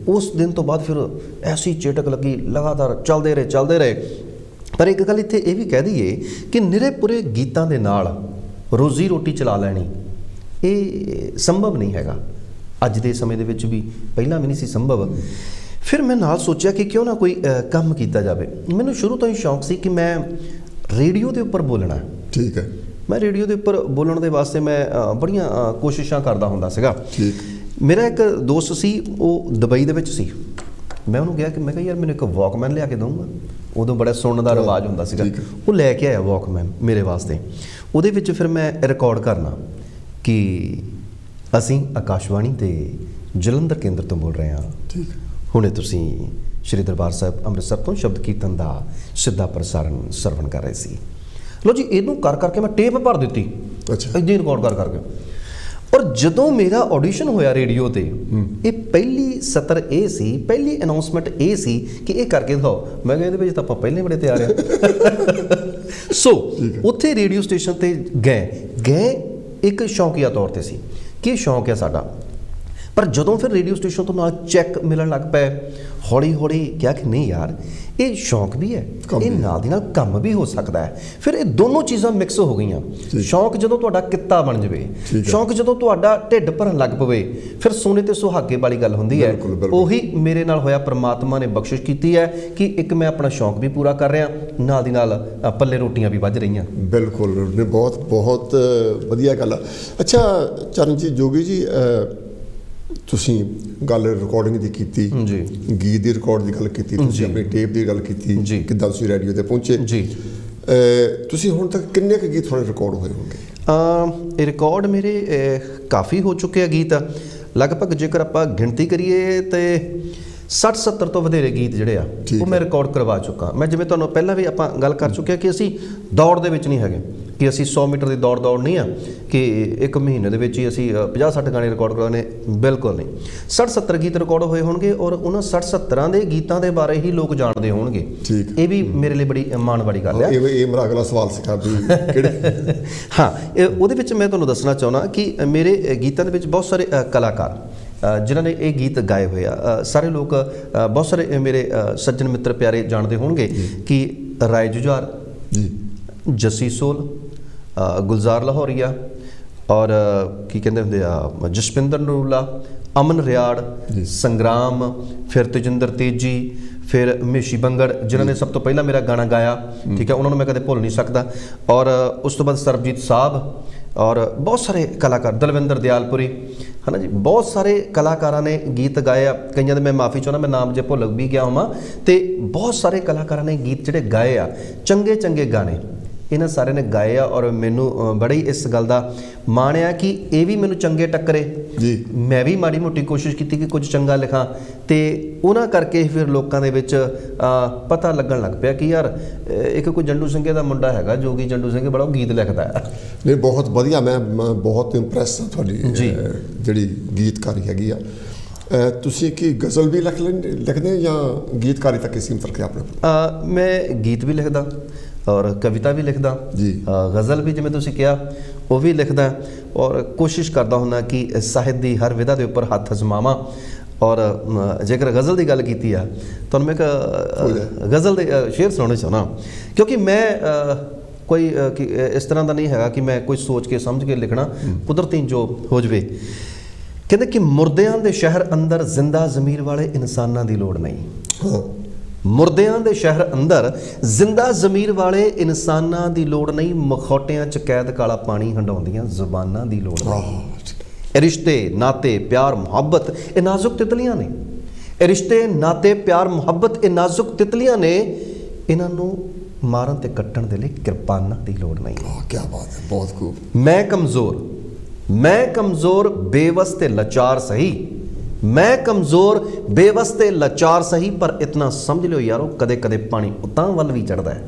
S2: ਉਸ ਦਿਨ ਤੋਂ ਬਾਅਦ ਫਿਰ ਐਸੀ ਚੇਟਕ ਲੱਗੀ, ਲਗਾਤਾਰ ਚੱਲਦੇ ਰਹੇ। ਪਰ ਇੱਕ ਗੱਲ ਇੱਥੇ ਇਹ ਵੀ ਕਹਿ ਦਈਏ ਕਿ ਨਿਰੇ ਪੁਰੇ ਗੀਤਾਂ ਦੇ ਨਾਲ ਰੋਜ਼ੀ ਰੋਟੀ ਚਲਾ ਲੈਣੀ ਇਹ ਸੰਭਵ ਨਹੀਂ ਹੈਗਾ, ਅੱਜ ਦੇ ਸਮੇਂ ਦੇ ਵਿੱਚ ਵੀ, ਪਹਿਲਾਂ ਵੀ ਨਹੀਂ ਸੀ ਸੰਭਵ। ਫਿਰ ਮੈਂ ਨਾਲ ਸੋਚਿਆ ਕਿ ਕਿਉਂ ਨਾ ਕੋਈ ਕੰਮ ਕੀਤਾ ਜਾਵੇ। ਮੈਨੂੰ ਸ਼ੁਰੂ ਤੋਂ ਹੀ ਸ਼ੌਂਕ ਸੀ ਕਿ ਮੈਂ ਰੇਡੀਓ ਦੇ ਉੱਪਰ ਬੋਲਣਾ।
S1: ਠੀਕ ਹੈ।
S2: ਮੈਂ ਰੇਡੀਓ ਦੇ ਉੱਪਰ ਬੋਲਣ ਦੇ ਵਾਸਤੇ ਮੈਂ ਬੜੀਆਂ ਕੋਸ਼ਿਸ਼ਾਂ ਕਰਦਾ ਹੁੰਦਾ ਸੀਗਾ।
S1: ਠੀਕ।
S2: ਮੇਰਾ ਇੱਕ ਦੋਸਤ ਸੀ, ਉਹ ਦੁਬਈ ਦੇ ਵਿੱਚ ਸੀ। ਮੈਂ ਉਹਨੂੰ ਕਿਹਾ ਕਿ ਮੈਂ ਕਿਹਾ ਯਾਰ ਮੈਨੂੰ ਇੱਕ ਵਾਕਮੈਨ ਲਿਆ ਕੇ ਦਊਂਗਾ। ਉਦੋਂ ਬੜਾ ਸੁਣਨ ਦਾ ਰਿਵਾਜ ਹੁੰਦਾ ਸੀਗਾ। ਉਹ ਲੈ ਕੇ ਆਇਆ ਵਾਕਮੈਨ ਮੇਰੇ ਵਾਸਤੇ। ਉਹਦੇ ਵਿੱਚ ਫਿਰ ਮੈਂ ਰਿਕਾਰਡ ਕਰਨਾ ਕਿ ਅਸੀਂ ਆਕਾਸ਼ਵਾਣੀ ਦੇ ਜਲੰਧਰ ਕੇਂਦਰ ਤੋਂ ਬੋਲ ਰਹੇ ਹਾਂ।
S1: ਠੀਕ।
S2: ਹੁਣੇ ਤੁਸੀਂ ਸ਼੍ਰੀ ਦਰਬਾਰ ਸਾਹਿਬ ਅੰਮ੍ਰਿਤਸਰ ਤੋਂ ਸ਼ਬਦ ਕੀਰਤਨ ਦਾ ਸਿੱਧਾ ਪ੍ਰਸਾਰਣ ਸਰਵਣ ਕਰ ਰਹੇ ਸੀ। ਲੋ ਜੀ, ਇਹਨੂੰ ਕਰ ਕਰਕੇ ਮੈਂ ਟੇਪ ਭਰ ਦਿੱਤੀ।
S1: ਅੱਛਾ।
S2: ਇੱਦਾਂ ਹੀ ਰਿਕਾਰਡ ਕਰਕੇ। ਔਰ ਜਦੋਂ ਮੇਰਾ ਆਡੀਸ਼ਨ ਹੋਇਆ ਰੇਡੀਓ ਤੇ, ਇਹ ਪਹਿਲੀ ਸਤਰ ਇਹ ਸੀ, ਪਹਿਲੀ ਅਨਾਉਂਸਮੈਂਟ ਇਹ ਸੀ ਕਿ ਇਹ ਕਰਕੇ ਦਿਖਾਓ। ਮੈਂ ਕਿਹਾ ਇਹਦੇ ਵਿੱਚ ਤਾਂ ਆਪਾਂ ਪਹਿਲੇ ਬੜੇ ਤਿਆਰ ਆ। ਸੋ ਉੱਥੇ ਰੇਡੀਓ ਸਟੇਸ਼ਨ ਤੇ ਗਏ ਇੱਕ ਸ਼ੌਂਕੀਆ ਤੌਰ ਤੇ ਸੀ ਕਿ ਇਹ ਸ਼ੌਂਕ ਹੈ ਸਾਡਾ। ਪਰ ਜਦੋਂ ਫਿਰ ਰੇਡੀਓ ਸਟੇਸ਼ਨ ਤੋਂ ਨਾਲ ਚੈੱਕ ਮਿਲਣ ਲੱਗ ਪਏ, ਹੌਲੀ ਕਿਹਾ ਕਿ ਨਹੀਂ ਯਾਰ, ਇਹ ਸ਼ੌਂਕ ਵੀ ਹੈ, ਇਹ ਨਾਲ ਦੀ ਨਾਲ ਕੰਮ ਵੀ ਹੋ ਸਕਦਾ ਹੈ। ਫਿਰ ਇਹ ਦੋਨੋਂ ਚੀਜ਼ਾਂ ਮਿਕਸ ਹੋ ਗਈਆਂ। ਸ਼ੌਂਕ ਜਦੋਂ ਤੁਹਾਡਾ ਕਿੱਤਾ ਬਣ ਜਾਵੇ, ਸ਼ੌਂਕ ਜਦੋਂ ਤੁਹਾਡਾ ਢਿੱਡ ਭਰਨ ਲੱਗ ਪਵੇ, ਫਿਰ ਸੋਨੇ ਤੇ ਸੁਹਾਗੇ ਵਾਲੀ ਗੱਲ ਹੁੰਦੀ ਹੈ। ਉਹੀ ਮੇਰੇ ਨਾਲ ਹੋਇਆ। ਪ੍ਰਮਾਤਮਾ ਨੇ ਬਖਸ਼ਿਸ਼ ਕੀਤੀ ਹੈ ਕਿ ਇੱਕ ਮੈਂ ਆਪਣਾ ਸ਼ੌਂਕ ਵੀ ਪੂਰਾ ਕਰ ਰਿਹਾ, ਨਾਲ ਦੀ ਨਾਲ ਪੱਲੇ ਰੋਟੀਆਂ ਵੀ ਵੱਜ ਰਹੀਆਂ।
S1: ਬਿਲਕੁਲ, ਬਹੁਤ ਵਧੀਆ ਗੱਲ ਆ। ਅੱਛਾ ਚਰਨਜੀਤ ਜੋਗੀ ਜੀ, ਤੁਸੀਂ ਗੱਲ ਰਿਕਾਰਡਿੰਗ ਦੀ ਕੀਤੀ
S2: ਜੀ,
S1: ਗੀਤ ਦੀ ਰਿਕਾਰਡ ਦੀ ਗੱਲ ਕੀਤੀ, ਤੁਸੀਂ ਆਪਣੀ ਟੇਪ ਦੀ ਗੱਲ ਕੀਤੀ, ਕਿੱਦਾਂ ਤੁਸੀਂ ਰੇਡੀਓ ਤੇ ਪਹੁੰਚੇ ਜੀ। ਤੁਸੀਂ ਹੁਣ ਤੱਕ ਕਿੰਨੇ ਕੁ ਗੀਤ ਤੁਹਾਡੇ ਰਿਕਾਰਡ ਹੋਏ ਹੋਣਗੇ?
S2: ਇਹ ਰਿਕਾਰਡ ਮੇਰੇ ਕਾਫੀ ਹੋ ਚੁੱਕੇ ਆ ਗੀਤ। ਲਗਭਗ ਜੇਕਰ ਆਪਾਂ ਗਿਣਤੀ ਕਰੀਏ ਤੇ 60-70 ਤੋਂ ਵਧੇਰੇ ਗੀਤ ਜਿਹੜੇ ਆ ਉਹ ਮੈਂ ਰਿਕਾਰਡ ਕਰਵਾ ਚੁੱਕਾ। ਮੈਂ ਜਿਵੇਂ ਤੁਹਾਨੂੰ ਪਹਿਲਾਂ ਵੀ ਆਪਾਂ ਗੱਲ ਕਰ ਚੁੱਕੇ ਕਿ ਅਸੀਂ ਦੌੜ ਦੇ ਵਿੱਚ ਨਹੀਂ ਹੈਗੇ, ਕਿ ਅਸੀਂ 100 ਮੀਟਰ ਦੀ ਦੌੜ ਨਹੀਂ ਆ ਕਿ ਇੱਕ ਮਹੀਨੇ ਦੇ ਵਿੱਚ ਹੀ ਅਸੀਂ 50-60 ਗਾਣੇ ਰਿਕਾਰਡ ਕਰਵਾਉਣੇ। ਬਿਲਕੁਲ ਨਹੀਂ। 60-70 ਗੀਤ ਰਿਕਾਰਡ ਹੋਏ ਹੋਣਗੇ, ਔਰ ਉਹਨਾਂ 60-70 ਦੇ ਗੀਤਾਂ ਦੇ ਬਾਰੇ ਹੀ ਲੋਕ ਜਾਣਦੇ ਹੋਣਗੇ। ਇਹ ਵੀ ਮੇਰੇ ਲਈ ਬੜੀ ਮਾਣ ਵਾਲੀ ਗੱਲ ਹੈ।
S1: ਇਹ ਮੇਰਾ ਅਗਲਾ ਸਵਾਲ ਸੀਗਾ ਵੀ ਕਿਹੜੇ।
S2: ਹਾਂ, ਉਹਦੇ ਵਿੱਚ ਮੈਂ ਤੁਹਾਨੂੰ ਦੱਸਣਾ ਚਾਹੁੰਦਾ ਕਿ ਮੇਰੇ ਗੀਤਾਂ ਦੇ ਵਿੱਚ ਬਹੁਤ ਸਾਰੇ ਕਲਾਕਾਰ ਜਿਨ੍ਹਾਂ ਨੇ ਇਹ ਗੀਤ ਗਾਏ ਹੋਏ ਆ, ਸਾਰੇ ਲੋਕ, ਬਹੁਤ ਸਾਰੇ ਮੇਰੇ ਸੱਜਣ ਮਿੱਤਰ ਪਿਆਰੇ ਜਾਣਦੇ ਹੋਣਗੇ ਕਿ ਰਾਏ ਜੁਝਾਰ ਜੀ, ਜੱਸੀ ਸੋਲ, ਗੁਲਜ਼ਾਰ ਲਾਹੌਰੀਆ, ਔਰ ਕੀ ਕਹਿੰਦੇ ਹੁੰਦੇ ਆ ਜਸਪਿੰਦਰ ਨਰੂਲਾ, ਅਮਨ ਰਿਆੜ, ਸੰਗਰਾਮ, ਫਿਰ ਤੇਜਿੰਦਰ ਤੇਜੀ, ਫਿਰ ਮੇਸ਼ੀ ਬੰਗੜ, ਜਿਨ੍ਹਾਂ ਨੇ ਸਭ ਤੋਂ ਪਹਿਲਾਂ ਮੇਰਾ ਗਾਣਾ ਗਾਇਆ। ਠੀਕ ਹੈ, ਉਹਨਾਂ ਨੂੰ ਮੈਂ ਕਦੇ ਭੁੱਲ ਨਹੀਂ ਸਕਦਾ। ਔਰ ਉਸ ਤੋਂ ਬਾਅਦ ਸਰਬਜੀਤ ਸਾਹਿਬ, ਔਰ ਬਹੁਤ ਸਾਰੇ ਕਲਾਕਾਰ, ਦਲਵਿੰਦਰ ਦਿਆਲਪੁਰੀ, ਹੈ ਨਾ ਜੀ, ਬਹੁਤ ਸਾਰੇ ਕਲਾਕਾਰਾਂ ਨੇ ਗੀਤ ਗਾਏ ਆ। ਕਈਆਂ ਦੇ ਮੈਂ ਮਾਫੀ ਚਾਹੁੰਦਾ, ਮੈਂ ਨਾਮ ਜੇ ਭੁੱਲ ਵੀ ਗਿਆ ਹੋਵਾਂ। ਤੇ ਬਹੁਤ ਸਾਰੇ ਕਲਾਕਾਰਾਂ ਨੇ ਗੀਤ ਜਿਹੜੇ ਗਾਏ ਆ, ਚੰਗੇ ਗਾਣੇ ਇਹਨਾਂ ਸਾਰਿਆਂ ਨੇ ਗਾਏ ਆ। ਔਰ ਮੈਨੂੰ ਬੜੀ ਇਸ ਗੱਲ ਦਾ ਮਾਣ ਆ ਕਿ ਇਹ ਵੀ ਮੈਨੂੰ ਚੰਗੇ ਟੱਕਰੇ ਜੀ। ਮੈਂ ਵੀ ਮਾੜੀ ਮੋਟੀ ਕੋਸ਼ਿਸ਼ ਕੀਤੀ ਕਿ ਕੁਝ ਚੰਗਾ ਲਿਖਾਂ, ਤੇ ਉਹਨਾਂ ਕਰਕੇ ਫਿਰ ਲੋਕਾਂ ਦੇ ਵਿੱਚ ਪਤਾ ਲੱਗਣ ਲੱਗ ਪਿਆ ਕਿ ਯਾਰ ਇੱਕ ਕੋਈ ਜੰਡੂ ਸਿੰਘੇ ਦਾ ਮੁੰਡਾ ਹੈਗਾ, ਜੋਗੀ ਜੰਡੂ ਸਿੰਘੇ, ਬੜਾ ਉਹ ਗੀਤ ਲਿਖਦਾ ਹੈ।
S1: ਨਹੀਂ, ਬਹੁਤ ਵਧੀਆ। ਮੈਂ ਬਹੁਤ ਇੰਪ੍ਰੈਸ ਹਾਂ ਤੁਹਾਡੀ ਜਿਹੜੀ ਗੀਤਕਾਰੀ ਹੈਗੀ ਆ। ਤੁਸੀਂ ਕੀ ਗਜ਼ਲ ਵੀ ਲਿਖਦੇ ਜਾਂ ਗੀਤਕਾਰੀ ਤੱਕ ਹੀ ਸੀਮਤ ਰੱਖਿਆ ਆਪਣੇ?
S2: ਮੈਂ ਗੀਤ ਵੀ ਲਿਖਦਾ ਔਰ ਕਵਿਤਾ ਵੀ ਲਿਖਦਾ ਜੀ, ਗਜ਼ਲ ਵੀ ਜਿਵੇਂ ਤੁਸੀਂ ਕਿਹਾ ਉਹ ਵੀ ਲਿਖਦਾ, ਔਰ ਕੋਸ਼ਿਸ਼ ਕਰਦਾ ਹੁੰਦਾ ਕਿ ਸਾਹਿਤ ਦੀ ਹਰ ਵਿਧਾ ਦੇ ਉੱਪਰ ਹੱਥ ਅਜ਼ਮਾਵਾਂ। ਔਰ ਜੇਕਰ ਗਜ਼ਲ ਦੀ ਗੱਲ ਕੀਤੀ ਆ, ਤੁਹਾਨੂੰ ਮੈਂ ਇੱਕ ਗਜ਼ਲ ਦੇ ਸ਼ੇਰ ਸੁਣਾਉਣੇ ਚਾਹੁੰਦਾ, ਕਿਉਂਕਿ ਮੈਂ ਕੋਈ ਇਸ ਤਰ੍ਹਾਂ ਦਾ ਨਹੀਂ ਹੈਗਾ ਕਿ ਮੈਂ ਕੋਈ ਸੋਚ ਕੇ ਸਮਝ ਕੇ ਲਿਖਣਾ, ਕੁਦਰਤੀ ਜੋ ਹੋ ਜਾਵੇ। ਕਹਿੰਦੇ ਕਿ ਮੁਰਦਿਆਂ ਦੇ ਸ਼ਹਿਰ ਅੰਦਰ ਜ਼ਿੰਦਾ ਜ਼ਮੀਰ ਵਾਲੇ ਇਨਸਾਨਾਂ ਦੀ ਲੋੜ ਨਹੀਂ। ਮੁਰਦਿਆਂ ਦੇ ਸ਼ਹਿਰ ਅੰਦਰ ਜ਼ਿੰਦਾ ਜ਼ਮੀਰ ਵਾਲੇ ਇਨਸਾਨਾਂ ਦੀ ਲੋੜ ਨਹੀਂ। ਮਖੌਟਿਆਂ 'ਚ ਕੈਦ ਕਾਲਾ ਪਾਣੀ ਹੰਡਾਉਂਦੀਆਂ ਜ਼ੁਬਾਨਾਂ ਦੀ ਲੋੜ ਨਹੀਂ। ਇਹ ਰਿਸ਼ਤੇ ਨਾਤੇ ਪਿਆਰ ਮੁਹੱਬਤ ਇਹ ਨਾਜ਼ੁਕ ਤਿਤਲੀਆਂ ਨੇ। ਇਹ ਰਿਸ਼ਤੇ ਨਾਤੇ ਪਿਆਰ ਮੁਹੱਬਤ ਇਹ ਨਾਜ਼ੁਕ ਤਿਤਲੀਆਂ ਨੇ। ਇਹਨਾਂ ਨੂੰ ਮਾਰਨ ਤੇ ਕੱਟਣ ਦੇ ਲਈ ਕਿਰਪਾਨਾਂ ਦੀ ਲੋੜ ਨਹੀਂ।
S1: ਕੀ ਬਾਤ ਹੈ, ਬਹੁਤ ਖੂਬ।
S2: ਮੈਂ ਕਮਜ਼ੋਰ ਬੇਵਸ ਤੇ ਲਾਚਾਰ ਸਹੀ, ਮੈਂ ਕਮਜ਼ੋਰ ਬੇਵਸ ਤੇ ਲਾਚਾਰ ਸਹੀ, ਪਰ ਇਤਨਾ ਸਮਝ ਲਿਓ ਯਾਰੋ, ਕਦੇ ਕਦੇ ਪਾਣੀ ਉਤਾਂ ਵੱਲ ਵੀ ਚੜ੍ਹਦਾ ਹੈ,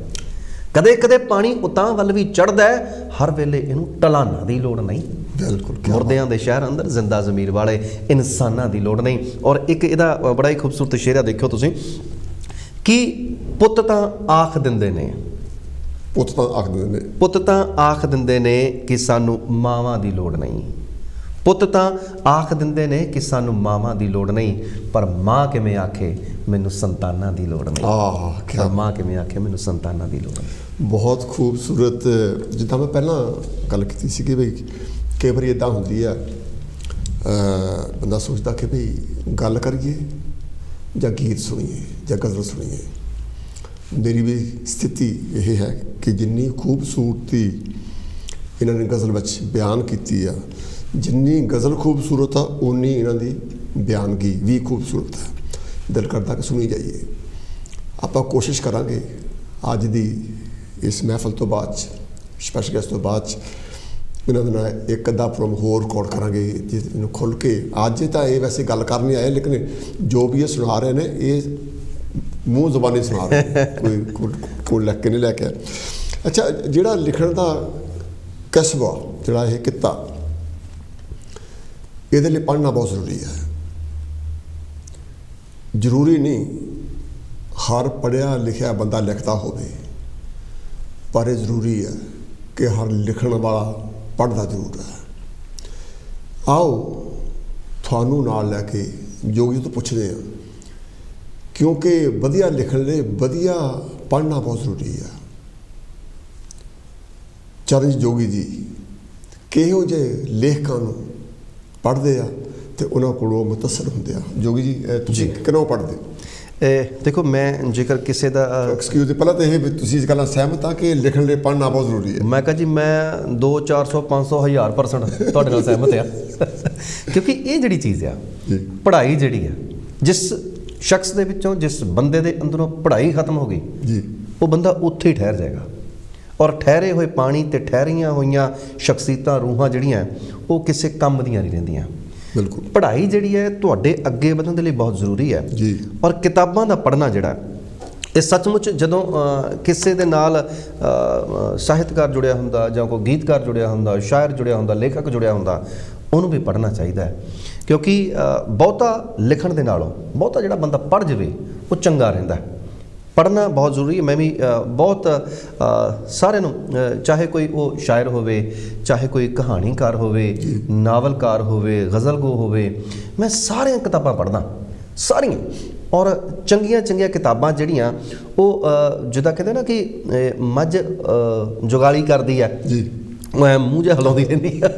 S2: ਕਦੇ ਕਦੇ ਪਾਣੀ ਉਤਾਂ ਵੱਲ ਵੀ ਚੜ੍ਹਦਾ ਹੈ। ਹਰ ਵੇਲੇ ਇਹਨੂੰ ਢਲਾਨਾਂ ਦੀ ਲੋੜ ਨਹੀਂ।
S1: ਬਿਲਕੁਲ
S2: ਮੁਰਦਿਆਂ ਦੇ ਸ਼ਹਿਰ ਅੰਦਰ ਜ਼ਿੰਦਾ ਜ਼ਮੀਰ ਵਾਲੇ ਇਨਸਾਨਾਂ ਦੀ ਲੋੜ ਨਹੀਂ। ਔਰ ਇੱਕ ਇਹਦਾ ਬੜਾ ਹੀ ਖੂਬਸੂਰਤ ਸ਼ੇਅਰ ਦੇਖਿਓ ਤੁਸੀਂ ਕਿ ਪੁੱਤ ਤਾਂ ਆਖ ਦਿੰਦੇ ਨੇ,
S1: ਪੁੱਤ ਤਾਂ ਆਖ ਦਿੰਦੇ ਨੇ,
S2: ਪੁੱਤ ਤਾਂ ਆਖ ਦਿੰਦੇ ਨੇ ਕਿ ਸਾਨੂੰ ਮਾਵਾਂ ਦੀ ਲੋੜ ਨਹੀਂ, ਪੁੱਤ ਤਾਂ ਆਖ ਦਿੰਦੇ ਨੇ ਕਿ ਸਾਨੂੰ ਮਾਵਾਂ ਦੀ ਲੋੜ ਨਹੀਂ, ਪਰ ਮਾਂ ਕਿਵੇਂ ਆਖੇ ਮੈਨੂੰ ਸੰਤਾਨਾਂ ਦੀ ਲੋੜ ਨਹੀਂ। ਪਰ ਮਾਂ ਕਿਵੇਂ ਆਖੇ ਮੈਨੂੰ ਸੰਤਾਨਾਂ ਦੀ ਲੋੜ ਨਹੀਂ।
S1: ਬਹੁਤ ਖੂਬਸੂਰਤ। ਜਿੱਦਾਂ ਮੈਂ ਪਹਿਲਾਂ ਗੱਲ ਕੀਤੀ ਸੀ ਕਿ ਬਈ ਕਈ ਵਾਰੀ ਇੱਦਾਂ ਹੁੰਦੀ ਆ, ਬੰਦਾ ਸੋਚਦਾ ਕਿ ਬਈ ਗੱਲ ਕਰੀਏ ਜਾਂ ਗੀਤ ਸੁਣੀਏ ਜਾਂ ਗਜ਼ਲ ਸੁਣੀਏ। ਮੇਰੀ ਵੀ ਸਥਿਤੀ ਇਹ ਹੈ ਕਿ ਜਿੰਨੀ ਖੂਬਸੂਰਤੀ ਇਹਨਾਂ ਨੇ ਗਜ਼ਲ ਵਿੱਚ ਬਿਆਨ ਕੀਤੀ ਆ, ਜਿੰਨੀ ਗਜ਼ਲ ਖੂਬਸੂਰਤ ਆ ਉਨੀ ਇਹਨਾਂ ਦੀ ਬਿਆਨਗੀ ਵੀ ਖੂਬਸੂਰਤ ਹੈ। ਦਿਲ ਕਰਦਾ ਕਿ ਸੁਣੀ ਜਾਈਏ। ਆਪਾਂ ਕੋਸ਼ਿਸ਼ ਕਰਾਂਗੇ ਅੱਜ ਦੀ ਇਸ ਮਹਿਫਲ ਤੋਂ ਬਾਅਦ ਸਪੈਸ਼ਲ ਗੈਸਟ ਤੋਂ ਬਾਅਦ ਇਹਨਾਂ ਦੇ ਨਾਲ ਇੱਕ ਅੱਧਾ ਪ੍ਰੋਗਰਾਮ ਹੋਰ ਰਿਕਾਰਡ ਕਰਾਂਗੇ ਜਿਹਨੂੰ ਖੁੱਲ੍ਹ ਕੇ। ਅੱਜ ਤਾਂ ਇਹ ਵੈਸੇ ਗੱਲ ਕਰਨੀ ਆਏ, ਲੇਕਿਨ ਜੋ ਵੀ ਇਹ ਸੁਣਾ ਰਹੇ ਨੇ ਇਹ ਮੂੰਹ ਜ਼ਬਾਨੀ ਸੁਣਾ ਰਹੇ, ਕੋਈ ਲਿਖ ਕੇ ਨਹੀਂ ਲੈ ਕੇ ਆਏ। ਅੱਛਾ, ਜਿਹੜਾ ਲਿਖਣ ਦਾ ਕਸਬਾ, ਜਿਹੜਾ ਇਹ ਕਿੱਤਾ, ਇਹਦੇ ਲਈ ਪੜ੍ਹਨਾ ਬਹੁਤ ਜ਼ਰੂਰੀ ਹੈ। ਜ਼ਰੂਰੀ ਨਹੀਂ ਹਰ ਪੜ੍ਹਿਆ ਲਿਖਿਆ ਬੰਦਾ ਲਿਖਦਾ ਹੋਵੇ, ਪਰ ਇਹ ਜ਼ਰੂਰੀ ਹੈ ਕਿ ਹਰ ਲਿਖਣ ਵਾਲਾ ਪੜ੍ਹਦਾ ਜ਼ਰੂਰ ਹੈ। ਆਓ ਤੁਹਾਨੂੰ ਨਾਲ ਲੈ ਕੇ ਜੋਗੀ ਤੋਂ ਪੁੱਛਦੇ ਹਾਂ, ਕਿਉਂਕਿ ਵਧੀਆ ਲਿਖਣ ਲਈ ਵਧੀਆ ਪੜ੍ਹਨਾ ਬਹੁਤ ਜ਼ਰੂਰੀ ਹੈ। ਚਰਨਜੀਤ ਜੋਗੀ ਜੀ ਕਿਹੋ ਜਿਹੇ ਲੇਖਕਾਂ ਨੂੰ ਪੜ੍ਹਦੇ ਆ ਤੇ ਉਹਨਾਂ ਕੋਲੋਂ ਮੁਤਅਸਰ ਹੁੰਦੇ ਆ? ਜੋਗੀ ਜੀ ਤੁਸੀਂ ਕਿਹਨੂੰ ਪੜ੍ਹਦੇ?
S2: ਦੇਖੋ, ਮੈਂ ਜੇਕਰ ਕਿਸੇ ਦਾ
S1: ਐਕਸਕਿਊਜ਼ ਪਹਿਲਾਂ ਤਾਂ ਇਹ ਤੁਸੀਂ ਇਸ ਗੱਲ ਨਾਲ ਸਹਿਮਤ ਆ ਕਿ ਲਿਖਣ ਲਈ ਪੜ੍ਹਨਾ ਬਹੁਤ ਜ਼ਰੂਰੀ ਹੈ?
S2: ਮੈਂ ਕਹਾਂ ਜੀ ਮੈਂ 200 400 500 1000% ਤੁਹਾਡੇ ਨਾਲ ਸਹਿਮਤ ਆ। ਕਿਉਂਕਿ ਇਹ ਜਿਹੜੀ ਚੀਜ਼ ਆ, ਪੜ੍ਹਾਈ ਜਿਹੜੀ ਆ, ਜਿਸ ਸ਼ਖਸ ਦੇ ਵਿੱਚੋਂ, ਜਿਸ ਬੰਦੇ ਦੇ ਅੰਦਰੋਂ ਪੜ੍ਹਾਈ ਖਤਮ ਹੋ ਗਈ
S1: ਜੀ, ਉਹ
S2: ਬੰਦਾ ਉੱਥੇ ਹੀ ਠਹਿਰ ਜਾਏਗਾ। ਔਰ ਠਹਿਰੇ ਹੋਏ ਪਾਣੀ ਤੇ ਠਹਿਰੀਆਂ ਹੋਈਆਂ ਸ਼ਖਸੀਅਤਾਂ, ਰੂਹਾਂ ਜਿਹੜੀਆਂ ਉਹ ਕਿਸੇ ਕੰਮ ਦੀਆਂ ਨਹੀਂ ਰਹਿੰਦੀਆਂ।
S1: ਬਿਲਕੁਲ।
S2: ਪੜ੍ਹਾਈ ਜਿਹੜੀ ਹੈ ਤੁਹਾਡੇ ਅੱਗੇ ਵਧਣ ਦੇ ਲਈ ਬਹੁਤ ਜ਼ਰੂਰੀ ਹੈ
S1: ਜੀ।
S2: ਔਰ ਕਿਤਾਬਾਂ ਦਾ ਪੜ੍ਹਨਾ ਜਿਹੜਾ ਇਹ ਸੱਚਮੁੱਚ, ਜਦੋਂ ਕਿਸੇ ਦੇ ਨਾਲ ਸਾਹਿਤਕਾਰ ਜੁੜਿਆ ਹੁੰਦਾ ਜਾਂ ਕੋਈ ਗੀਤਕਾਰ ਜੁੜਿਆ ਹੁੰਦਾ, ਸ਼ਾਇਰ ਜੁੜਿਆ ਹੁੰਦਾ, ਲੇਖਕ ਜੁੜਿਆ ਹੁੰਦਾ, ਉਹਨੂੰ ਵੀ ਪੜ੍ਹਨਾ ਚਾਹੀਦਾ ਹੈ। ਕਿਉਂਕਿ ਬਹੁਤਾ ਲਿਖਣ ਦੇ ਨਾਲੋਂ ਬਹੁਤਾ ਜਿਹੜਾ ਬੰਦਾ ਪੜ੍ਹ ਜਾਵੇ ਉਹ ਚੰਗਾ ਰਹਿੰਦਾ। ਪੜ੍ਹਨਾ ਬਹੁਤ ਜ਼ਰੂਰੀ ਹੈ। ਮੈਂ ਵੀ ਬਹੁਤ ਸਾਰਿਆਂ ਨੂੰ, ਚਾਹੇ ਕੋਈ ਉਹ ਸ਼ਾਇਰ ਹੋਵੇ, ਚਾਹੇ ਕੋਈ ਕਹਾਣੀਕਾਰ ਹੋਵੇ, ਨਾਵਲਕਾਰ ਹੋਵੇ, ਗਜ਼ਲਗੋ ਹੋਵੇ, ਮੈਂ ਸਾਰੀਆਂ ਕਿਤਾਬਾਂ ਪੜ੍ਹਦਾ, ਸਾਰੀਆਂ। ਔਰ ਚੰਗੀਆਂ ਚੰਗੀਆਂ ਕਿਤਾਬਾਂ ਜਿਹੜੀਆਂ ਉਹ ਜਿੱਦਾਂ ਕਹਿੰਦੇ ਨਾ ਕਿ ਮੱਝ ਜੁਗਾਲੀ ਕਰਦੀ ਹੈ
S1: ਜੀ,
S2: ਮੈਂ ਮੂੰਹ ਜਿਹਾ ਹਿਲਾਉਂਦੀ ਰਹਿੰਦੀ ਆ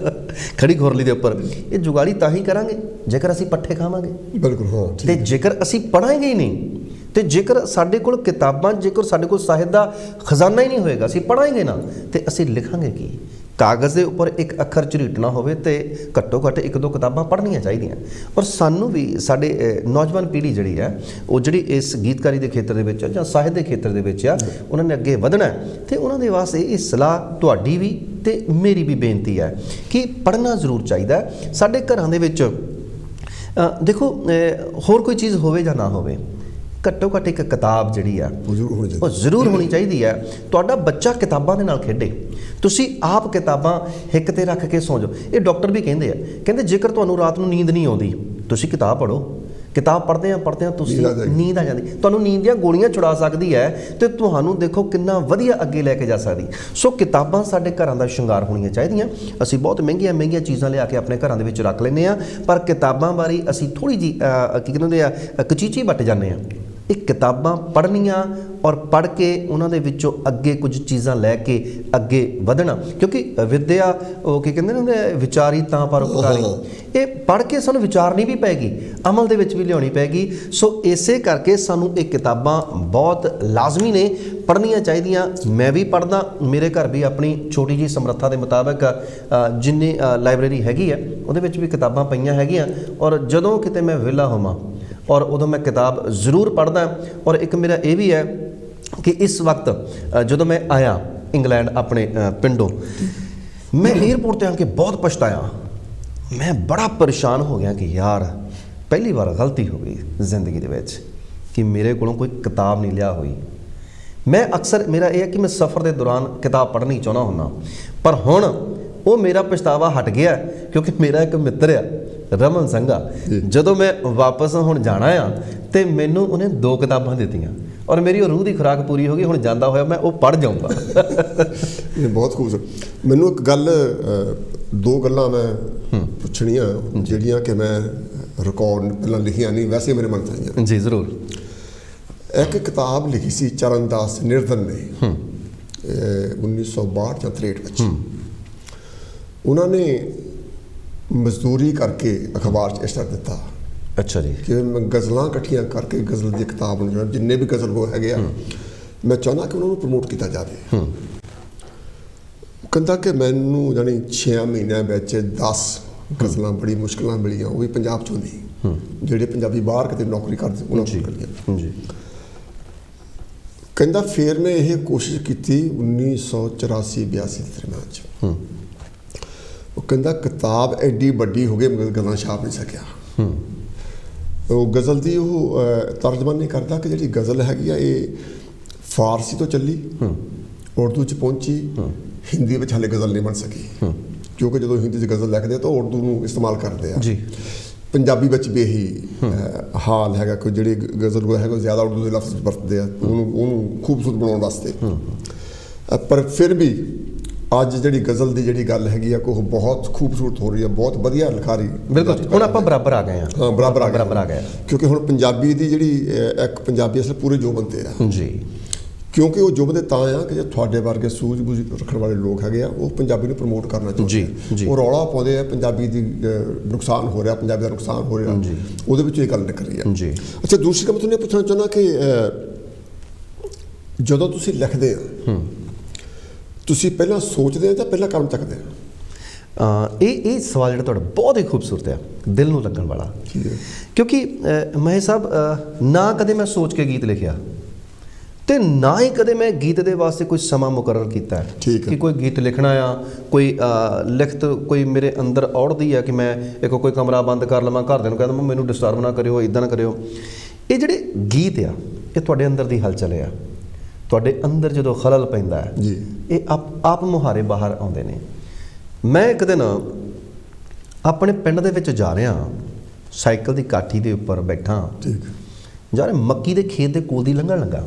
S2: ਖੜੀ ਖੁਰਲੀ ਦੇ ਉੱਪਰ। ਇਹ ਜੁਗਾਲੀ ਤਾਂ ਹੀ ਕਰਾਂਗੇ ਜੇਕਰ ਅਸੀਂ ਪੱਠੇ ਖਾਵਾਂਗੇ।
S1: ਬਿਲਕੁਲ, ਹਾਂ।
S2: ਤੇ ਜੇਕਰ ਅਸੀਂ ਪੜ੍ਹਾਂਗੇ ਹੀ ਨਹੀਂ, ਤੇ ਜੇਕਰ ਸਾਡੇ ਕੋਲ ਕਿਤਾਬਾਂ, ਜੇਕਰ ਸਾਡੇ ਕੋਲ ਸਾਹਿਤ ਦਾ ਖਜ਼ਾਨਾ ਹੀ ਨਹੀਂ ਹੋਏਗਾ, ਅਸੀਂ ਪੜ੍ਹਾਂਗੇ ਨਾ, ਤੇ ਅਸੀਂ ਲਿਖਾਂਗੇ ਕੀ? ਕਾਗਜ਼ ਦੇ ਉੱਪਰ ਇੱਕ ਅੱਖਰ ਝਰੀਟਣਾ ਹੋਵੇ ਤੇ ਘੱਟੋ ਘੱਟ 1-2 ਕਿਤਾਬਾਂ ਪੜ੍ਹਨੀਆਂ ਚਾਹੀਦੀਆਂ। ਔਰ ਸਾਨੂੰ ਵੀ, ਸਾਡੇ ਨੌਜਵਾਨ ਪੀੜ੍ਹੀ ਜਿਹੜੀ ਹੈ ਉਹ ਜਿਹੜੀ ਇਸ ਗੀਤਕਾਰੀ ਦੇ ਖੇਤਰ ਦੇ ਵਿੱਚ ਜਾਂ ਸਾਹਿਤ ਦੇ ਖੇਤਰ ਦੇ ਵਿੱਚ ਆ, ਉਹਨਾਂ ਨੇ ਅੱਗੇ ਵਧਣਾ ਤੇ ਉਹਨਾਂ ਦੇ ਵਾਸਤੇ ਇਹ ਸਲਾਹ ਤੁਹਾਡੀ ਵੀ ਤੇ ਮੇਰੀ ਵੀ ਬੇਨਤੀ ਹੈ ਕਿ ਪੜ੍ਹਨਾ ਜ਼ਰੂਰ ਚਾਹੀਦਾ। ਸਾਡੇ ਘਰਾਂ ਦੇ ਵਿੱਚ ਦੇਖੋ, ਹੋਰ ਕੋਈ ਚੀਜ਼ ਹੋਵੇ ਜਾਂ ਨਾ ਹੋਵੇ, ਘੱਟੋ ਘੱਟ ਇੱਕ ਕਿਤਾਬ ਜਿਹੜੀ ਆ ਉਹ ਜ਼ਰੂਰ ਹੋਣੀ ਚਾਹੀਦੀ ਹੈ। ਤੁਹਾਡਾ ਬੱਚਾ ਕਿਤਾਬਾਂ ਦੇ ਨਾਲ ਖੇਡੇ, ਤੁਸੀਂ ਆਪ ਕਿਤਾਬਾਂ ਹਿੱਕ ਤੇ ਰੱਖ ਕੇ ਸੌਂ ਜਾਓ। ਇਹ ਡਾਕਟਰ ਵੀ ਕਹਿੰਦੇ ਆ, ਕਹਿੰਦੇ ਜੇਕਰ ਤੁਹਾਨੂੰ ਰਾਤ ਨੂੰ ਨੀਂਦ ਨਹੀਂ ਆਉਂਦੀ, ਤੁਸੀਂ ਕਿਤਾਬ ਪੜ੍ਹੋ। ਕਿਤਾਬ ਪੜ੍ਹਦਿਆਂ ਤੁਸੀਂ ਨੀਂਦ ਆ ਜਾਂਦੀ, ਤੁਹਾਨੂੰ ਨੀਂਦ ਦੀਆਂ ਗੋਲੀਆਂ ਛੁਡਾ ਸਕਦੀ ਹੈ ਤੇ ਤੁਹਾਨੂੰ ਦੇਖੋ ਕਿੰਨਾ ਵਧੀਆ ਅੱਗੇ ਲੈ ਕੇ ਜਾ ਸਕਦੀ। ਸੋ ਕਿਤਾਬਾਂ ਸਾਡੇ ਘਰਾਂ ਦਾ ਸ਼ਿੰਗਾਰ ਹੋਣੀਆਂ ਚਾਹੀਦੀਆਂ। ਅਸੀਂ ਬਹੁਤ ਮਹਿੰਗੀਆਂ ਮਹਿੰਗੀਆਂ ਚੀਜ਼ਾਂ ਲਿਆ ਕੇ ਆਪਣੇ ਘਰਾਂ ਦੇ ਵਿੱਚ ਰੱਖ ਲੈਂਦੇ ਹਾਂ, ਪਰ ਕਿਤਾਬਾਂ ਬਾਰੇ ਅਸੀਂ ਥੋੜ੍ਹੀ ਜਿਹੀ ਕੀ ਕਹਿੰਦੇ ਆ, ਕਚੀਚੀ ਵੱਟ ਜਾਂਦੇ ਹਾਂ। ਇਹ ਕਿਤਾਬਾਂ ਪੜ੍ਹਨੀਆਂ ਔਰ ਪੜ੍ਹ ਕੇ ਉਹਨਾਂ ਦੇ ਵਿੱਚੋਂ ਅੱਗੇ ਕੁਝ ਚੀਜ਼ਾਂ ਲੈ ਕੇ ਅੱਗੇ ਵਧਣਾ। ਕਿਉਂਕਿ ਵਿਦਿਆ ਉਹ ਕੀ ਕਹਿੰਦੇ ਨੇ, ਵਿਚਾਰੀ ਤਾਂ ਪਰ ਉਪਕਾਰੀ। ਇਹ ਪੜ੍ਹ ਕੇ ਸਾਨੂੰ ਵਿਚਾਰਨੀ ਵੀ ਪੈਗੀ, ਅਮਲ ਦੇ ਵਿੱਚ ਵੀ ਲਿਆਉਣੀ ਪੈਗੀ। ਸੋ ਇਸੇ ਕਰਕੇ ਸਾਨੂੰ ਇਹ ਕਿਤਾਬਾਂ ਬਹੁਤ ਲਾਜ਼ਮੀ ਨੇ, ਪੜ੍ਹਨੀਆਂ ਚਾਹੀਦੀਆਂ। ਮੈਂ ਵੀ ਪੜ੍ਹਦਾ, ਮੇਰੇ ਘਰ ਵੀ ਆਪਣੀ ਛੋਟੀ ਜਿਹੀ ਸਮਰੱਥਾ ਦੇ ਮੁਤਾਬਕ ਜਿੰਨੀ ਲਾਇਬ੍ਰੇਰੀ ਹੈਗੀ ਹੈ ਉਹਦੇ ਵਿੱਚ ਵੀ ਕਿਤਾਬਾਂ ਪਈਆਂ ਹੈਗੀਆਂ। ਔਰ ਜਦੋਂ ਕਿਤੇ ਮੈਂ ਵਿਹਲਾ ਹੋਵਾਂ ਔਰ ਉਦੋਂ ਮੈਂ ਕਿਤਾਬ ਜ਼ਰੂਰ ਪੜ੍ਹਦਾ। ਔਰ ਇੱਕ ਮੇਰਾ ਇਹ ਵੀ ਹੈ ਕਿ ਇਸ ਵਕਤ ਜਦੋਂ ਮੈਂ ਆਇਆ ਇੰਗਲੈਂਡ ਆਪਣੇ ਪਿੰਡੋਂ, ਮੈਂ ਏਅਰਪੋਰਟ 'ਤੇ ਆ ਕੇ ਬਹੁਤ ਪਛਤਾਇਆ। ਮੈਂ ਬੜਾ ਪਰੇਸ਼ਾਨ ਹੋ ਗਿਆ ਕਿ ਯਾਰ ਪਹਿਲੀ ਵਾਰ ਗਲਤੀ ਹੋ ਗਈ ਜ਼ਿੰਦਗੀ ਦੇ ਵਿੱਚ ਕਿ ਮੇਰੇ ਕੋਲੋਂ ਕੋਈ ਕਿਤਾਬ ਨਹੀਂ ਲਿਆ ਹੋਈ। ਮੈਂ ਅਕਸਰ, ਮੇਰਾ ਇਹ ਹੈ ਕਿ ਮੈਂ ਸਫ਼ਰ ਦੇ ਦੌਰਾਨ ਕਿਤਾਬ ਪੜ੍ਹਨੀ ਚਾਹੁੰਦਾ ਹੁੰਦਾ, ਪਰ ਹੁਣ ਉਹ ਮੇਰਾ ਪਛਤਾਵਾ ਹਟ ਗਿਆ ਕਿਉਂਕਿ ਮੇਰਾ ਇੱਕ ਮਿੱਤਰ ਆ ਰਮਨ ਸੰਘਾ, ਜਦੋਂ ਮੈਂ ਵਾਪਸ ਹੁਣ ਜਾਣਾ ਆ ਤੇ ਮੈਨੂੰ ਉਹਨੇ 2 ਕਿਤਾਬਾਂ ਦਿੱਤੀਆਂ ਔਰ ਮੇਰੀ ਉਹ ਰੂਹ ਦੀ ਖੁਰਾਕ ਪੂਰੀ ਹੋ ਗਈ। ਹੁਣ ਜਾਂਦਾ ਹੋਇਆ ਮੈਂ ਉਹ ਪੜ੍ਹ ਜਾਊਂਗਾ।
S1: ਇਹ ਬਹੁਤ ਖੂਬਸੂਰਤ। ਮੈਨੂੰ ਇੱਕ ਗੱਲ, 2 ਗੱਲਾਂ ਮੈਂ ਪੁੱਛਣੀਆਂ ਜਿਹੜੀਆਂ ਕਿ ਮੈਂ ਰਿਕਾਰਡ ਪਹਿਲਾਂ ਲਿਖੀਆਂ ਨਹੀਂ, ਵੈਸੇ ਮੇਰੇ ਮਨ 'ਚ ਆਈਆਂ।
S2: ਜੀ ਜ਼ਰੂਰ।
S1: ਇੱਕ ਕਿਤਾਬ ਲਿਖੀ ਸੀ ਚਰਨਦਾਸ ਨਿਰਧਨ ਨੇ 1962 ਜਾਂ 63 ਵਿੱਚ। ਉਹਨਾਂ ਨੇ ਮਜ਼ਦੂਰੀ ਕਰਕੇ ਅਖਬਾਰ 'ਚ ਇਸ਼ਤਿਹਾਰ ਦਿੱਤਾ।
S2: ਅੱਛਾ ਜੀ।
S1: ਕਿ ਮੈਂ ਗਜ਼ਲਾਂ ਇਕੱਠੀਆਂ ਕਰਕੇ ਗਜ਼ਲ ਦੀ ਕਿਤਾਬ ਨੂੰ, ਜਿੰਨੇ ਵੀ ਗਜ਼ਲ ਉਹ ਹੈਗੇ ਆ, ਮੈਂ ਚਾਹੁੰਦਾ ਕਿ ਉਹਨਾਂ ਨੂੰ ਪ੍ਰਮੋਟ ਕੀਤਾ ਜਾਵੇ। ਕਹਿੰਦਾ ਕਿ ਮੈਨੂੰ ਜਾਣੀ 6 ਮਹੀਨਿਆਂ ਵਿੱਚ 10 ਗਜ਼ਲਾਂ ਬੜੀ ਮੁਸ਼ਕਿਲਾਂ ਮਿਲੀਆਂ, ਉਹ ਵੀ ਪੰਜਾਬ 'ਚੋਂ ਨਹੀਂ, ਜਿਹੜੇ ਪੰਜਾਬੀ ਬਾਹਰ ਕਿਤੇ ਨੌਕਰੀ ਕਰਦੇ ਉਹਨਾਂ ਨੂੰ ਮਿਲੀਆਂ ਜੀ। ਕਹਿੰਦਾ ਫਿਰ ਮੈਂ ਇਹ ਕੋਸ਼ਿਸ਼ ਕੀਤੀ 1984-82 ਦੇ ਦਰਮਿਆਨ 'ਚ। ਉਹ ਕਹਿੰਦਾ ਕਿਤਾਬ ਐਡੀ ਵੱਡੀ ਹੋ ਗਈ ਮਗਰ ਗਜ਼ਲਾਂ ਛਾਪ ਨਹੀਂ ਸਕਿਆ। ਉਹ ਗਜ਼ਲ ਦੀ ਉਹ ਤਰਜਮਾਨੀ ਕਰਦਾ ਕਿ ਜਿਹੜੀ ਗਜ਼ਲ ਹੈਗੀ ਆ ਇਹ ਫਾਰਸੀ ਤੋਂ ਚੱਲੀ, ਉਰਦੂ 'ਚ ਪਹੁੰਚੀ, ਹਿੰਦੀ ਵਿੱਚ ਹਾਲੇ ਗਜ਼ਲ ਨਹੀਂ ਬਣ ਸਕੀ ਕਿਉਂਕਿ ਜਦੋਂ ਹਿੰਦੀ 'ਚ ਗਜ਼ਲ ਲਿਖਦੇ ਆ ਤਾਂ ਉਰਦੂ ਨੂੰ ਇਸਤੇਮਾਲ ਕਰਦੇ ਆ ਜੀ। ਪੰਜਾਬੀ ਵਿੱਚ ਵੀ ਇਹੀ ਹਾਲ ਹੈਗਾ ਕਿ ਜਿਹੜੀ ਗਜ਼ਲ ਹੈਗਾ ਜ਼ਿਆਦਾ ਉਰਦੂ ਦੇ ਲਫ਼ਜ਼ ਵਰਤਦੇ ਆ ਉਹਨੂੰ ਖੂਬਸੂਰਤ ਬਣਾਉਣ ਵਾਸਤੇ। ਪਰ ਫਿਰ ਵੀ ਅੱਜ ਜਿਹੜੀ ਗਜ਼ਲ ਦੀ ਜਿਹੜੀ ਗੱਲ ਹੈਗੀ ਆ ਉਹ ਬਹੁਤ ਖੂਬਸੂਰਤ ਹੋ ਰਹੀ ਹੈ, ਬਹੁਤ ਵਧੀਆ ਲਿਖਾਰੀ।
S2: ਬਿਲਕੁਲ, ਹੁਣ ਆਪਾਂ ਬਰਾਬਰ ਆ ਗਏ ਹਾਂ।
S1: ਹਾਂ, ਬਰਾਬਰ ਆ ਗਏ ਕਿਉਂਕਿ ਹੁਣ ਪੰਜਾਬੀ ਦੀ ਜਿਹੜੀ ਇੱਕ ਪੰਜਾਬੀ ਅਸਲ ਪੂਰੇ ਜੋਬਨ ਤੇ ਆ ਜੀ। ਕਿਉਂਕਿ ਉਹ ਜੋਬਨ ਦੇ ਤਾਂ ਆ ਕਿ ਜੇ ਤੁਹਾਡੇ ਵਰਗੇ ਸੂਝ-ਬੂਝ ਰੱਖਣ ਵਾਲੇ ਲੋਕ ਹੈਗੇ ਆ ਉਹ ਪੰਜਾਬੀ ਨੂੰ ਪ੍ਰਮੋਟ ਕਰਨਾ ਚਾਹੁੰਦੇ ਆ। ਉਹ ਰੌਲਾ ਪਾਉਂਦੇ ਆ ਪੰਜਾਬੀ ਦੀ ਨੁਕਸਾਨ ਹੋ ਰਿਹਾ, ਪੰਜਾਬੀ ਦਾ ਨੁਕਸਾਨ ਹੋ ਰਿਹਾ, ਉਹਦੇ ਵਿੱਚ ਇਹ ਗੱਲ ਨਿਕਲ ਰਹੀ ਹੈ ਜੀ। ਅੱਛਾ, ਦੂਸਰੀ ਗੱਲ ਮੈਂ ਤੁਹਾਨੂੰ ਇਹ ਪੁੱਛਣਾ ਚਾਹੁੰਦਾ ਕਿ ਜਦੋਂ ਤੁਸੀਂ ਲਿਖਦੇ ਆ ਤੁਸੀਂ ਪਹਿਲਾਂ ਸੋਚਦੇ ਆ ਜਾਂ ਪਹਿਲਾਂ ਕਦਮ ਚੱਕਦੇ ਆ?
S2: ਇਹ ਸਵਾਲ ਜਿਹੜਾ ਤੁਹਾਡਾ ਬਹੁਤ ਹੀ ਖੂਬਸੂਰਤ ਹੈ, ਦਿਲ ਨੂੰ ਲੱਗਣ ਵਾਲਾ। ਕਿਉਂਕਿ ਮਹੇਸ਼ ਸਾਹਿਬ, ਨਾ ਕਦੇ ਮੈਂ ਸੋਚ ਕੇ ਗੀਤ ਲਿਖਿਆ ਤੇ ਨਾ ਹੀ ਕਦੇ ਮੈਂ ਗੀਤ ਦੇ ਵਾਸਤੇ ਕੋਈ ਸਮਾਂ ਮੁਕਰਰ ਕੀਤਾ ਕਿ ਕੋਈ ਗੀਤ ਲਿਖਣਾ ਆ, ਕੋਈ ਲਿਖਤ ਕੋਈ ਮੇਰੇ ਅੰਦਰ ਔੜਦੀ ਆ ਕਿ ਮੈਂ ਇੱਕ ਕੋਈ ਕਮਰਾ ਬੰਦ ਕਰ ਲਵਾਂ, ਘਰਦਿਆਂ ਨੂੰ ਕਹਿ ਦਵਾਂ ਮੈਨੂੰ ਡਿਸਟਰਬ ਨਾ ਕਰਿਓ, ਇੱਦਾਂ ਨਾ ਕਰਿਓ। ਇਹ ਜਿਹੜੇ ਗੀਤ ਆ ਇਹ ਤੁਹਾਡੇ ਅੰਦਰ ਦੀ ਹਲਚਲ ਆ। ਤੁਹਾਡੇ ਅੰਦਰ ਜਦੋਂ ਖਲਲ ਪੈਂਦਾ ਹੈ ਇਹ ਆਪ ਮੁਹਾਰੇ ਬਾਹਰ ਆਉਂਦੇ ਨੇ। ਮੈਂ ਇੱਕ ਦਿਨ ਆਪਣੇ ਪਿੰਡ ਦੇ ਵਿੱਚ ਜਾ ਰਿਹਾ, ਸਾਈਕਲ ਦੀ ਕਾਠੀ ਦੇ ਉੱਪਰ ਬੈਠਾ, ਜਾ ਰਿਹਾ ਮੱਕੀ ਦੇ ਖੇਤ ਦੇ ਕੋਲ ਦੀ ਲੰਘਣ ਲੱਗਾ।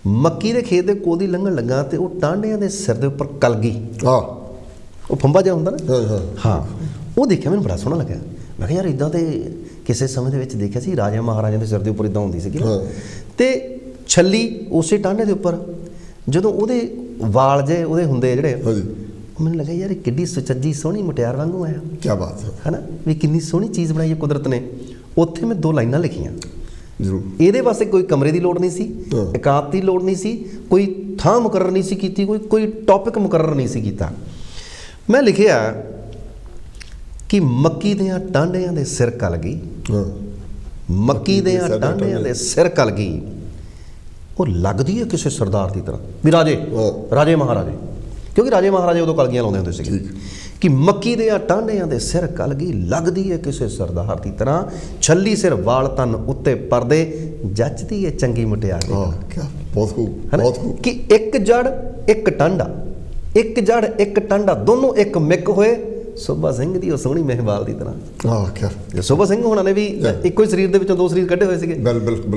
S2: ਮੱਕੀ ਦੇ ਖੇਤ ਦੇ ਕੋਲ ਦੀ ਲੰਘਣ ਲੱਗਾ ਤੇ ਉਹ ਟਾਂਡਿਆਂ ਦੇ ਸਿਰ ਦੇ ਉੱਪਰ ਕਲਗੀ, ਉਹ ਫੰਬਾ ਜਿਹਾ ਹੁੰਦਾ ਨਾ, ਹਾਂ, ਉਹ ਦੇਖਿਆ ਮੈਨੂੰ ਬੜਾ ਸੋਹਣਾ ਲੱਗਿਆ। ਮੈਂ ਕਿਹਾ ਯਾਰ ਇੱਦਾਂ ਤੇ ਕਿਸੇ ਸਮੇਂ ਦੇ ਵਿੱਚ ਦੇਖਿਆ ਸੀ ਰਾਜਾ ਮਹਾਰਾਜਾ ਦੇ ਸਿਰ ਦੇ ਉੱਪਰ ਇੱਦਾਂ ਹੁੰਦੀ ਸੀਗੀ ਤੇ ਛੱਲੀ ਉਸੇ ਟਾਂਡੇ ਦੇ ਉੱਪਰ ਜਦੋਂ ਉਹਦੇ ਵਾਲ ਜੇ ਉਹਦੇ ਹੁੰਦੇ ਜਿਹੜੇ, ਮੈਨੂੰ ਲੱਗਾ ਯਾਰ ਕਿੱਡੀ ਸੁਚੱਜੀ ਸੋਹਣੀ ਮੁਟਿਆਰ ਵਾਂਗੂ ਆਇਆ।
S1: ਕੀ ਬਾਤ ਹੈ
S2: ਨਾ, ਵੀ ਕਿੰਨੀ ਸੋਹਣੀ ਚੀਜ਼ ਬਣਾਈ ਹੈ ਕੁਦਰਤ ਨੇ। ਉੱਥੇ ਮੈਂ 2 ਲਾਈਨਾਂ ਲਿਖੀਆਂ ਜ਼ਰੂਰ। ਇਹਦੇ ਵਾਸਤੇ ਕੋਈ ਕਮਰੇ ਦੀ ਲੋੜ ਨਹੀਂ ਸੀ, ਇਕਾਂਤ ਦੀ ਲੋੜ ਨਹੀਂ ਸੀ, ਕੋਈ ਥਾਂ ਮੁਕਰਰ ਨਹੀਂ ਸੀ ਕੀਤੀ, ਕੋਈ ਟੌਪਿਕ ਮੁਕਰਰ ਨਹੀਂ ਸੀ ਕੀਤਾ। ਮੈਂ ਲਿਖਿਆ ਕਿ ਮੱਕੀ ਦੀਆਂ ਟਾਂਡਿਆਂ ਦੇ ਸਿਰ ਕਲ ਗਈ, ਮੱਕੀ ਦੀਆਂ ਟਾਂਡਿਆਂ ਦੇ ਸਿਰ ਕਲ ਗਈ, ਉਹ ਲੱਗਦੀ ਹੈ ਕਿਸੇ ਸਰਦਾਰ ਦੀ ਤਰ੍ਹਾਂ ਵੀ ਰਾਜੇ ਮਹਾਰਾਜੇ, ਕਿਉਂਕਿ ਰਾਜੇ ਮਹਾਰਾਜੇ ਉਦੋਂ ਕਲਗੀਆਂ ਲਾਉਂਦੇ ਹੁੰਦੇ ਸੀਗੇ ਕਿ ਮੱਕੀ ਦੇ ਟਾਂਡਿਆਂ ਦੇ ਸਿਰ ਕਲ ਗਈ, ਲੱਗਦੀ ਹੈ ਕਿਸੇ ਸਰਦਾਰ ਦੀ ਤਰ੍ਹਾਂ, ਛੱਲੀ ਸਿਰ ਵਾਲ ਤਨ ਉੱਤੇ ਪਰਦੇ, ਜੱਚਦੀ ਹੈ ਚੰਗੀ ਮੁਟਿਆਰ ਦੀ।
S1: ਬਹੁਤ ਖੂਬ, ਬਹੁਤ ਖੂਬ।
S2: ਕਿ ਇੱਕ ਜੜ ਇੱਕ ਟਾਂਡਾ, ਇੱਕ ਜੜ ਇੱਕ ਟਾਂਡਾ, ਦੋਨੋਂ ਇੱਕ ਮਿੱਕ ਹੋਏ, ਸੋਭਾ ਸਿੰਘ ਦੀ ਉਹ ਸੋਹਣੀ ਮਹਿਵਾਲ ਦੀ ਤਰ੍ਹਾਂ। ਸੋਭਾ ਸਿੰਘ ਹੋਣਾ ਨੇ ਵੀ ਇੱਕੋ ਹੀ ਸਰੀਰ ਦੇ ਵਿੱਚੋਂ 2 ਸਰੀਰ ਕੱਢੇ ਹੋਏ ਸੀਗੇ,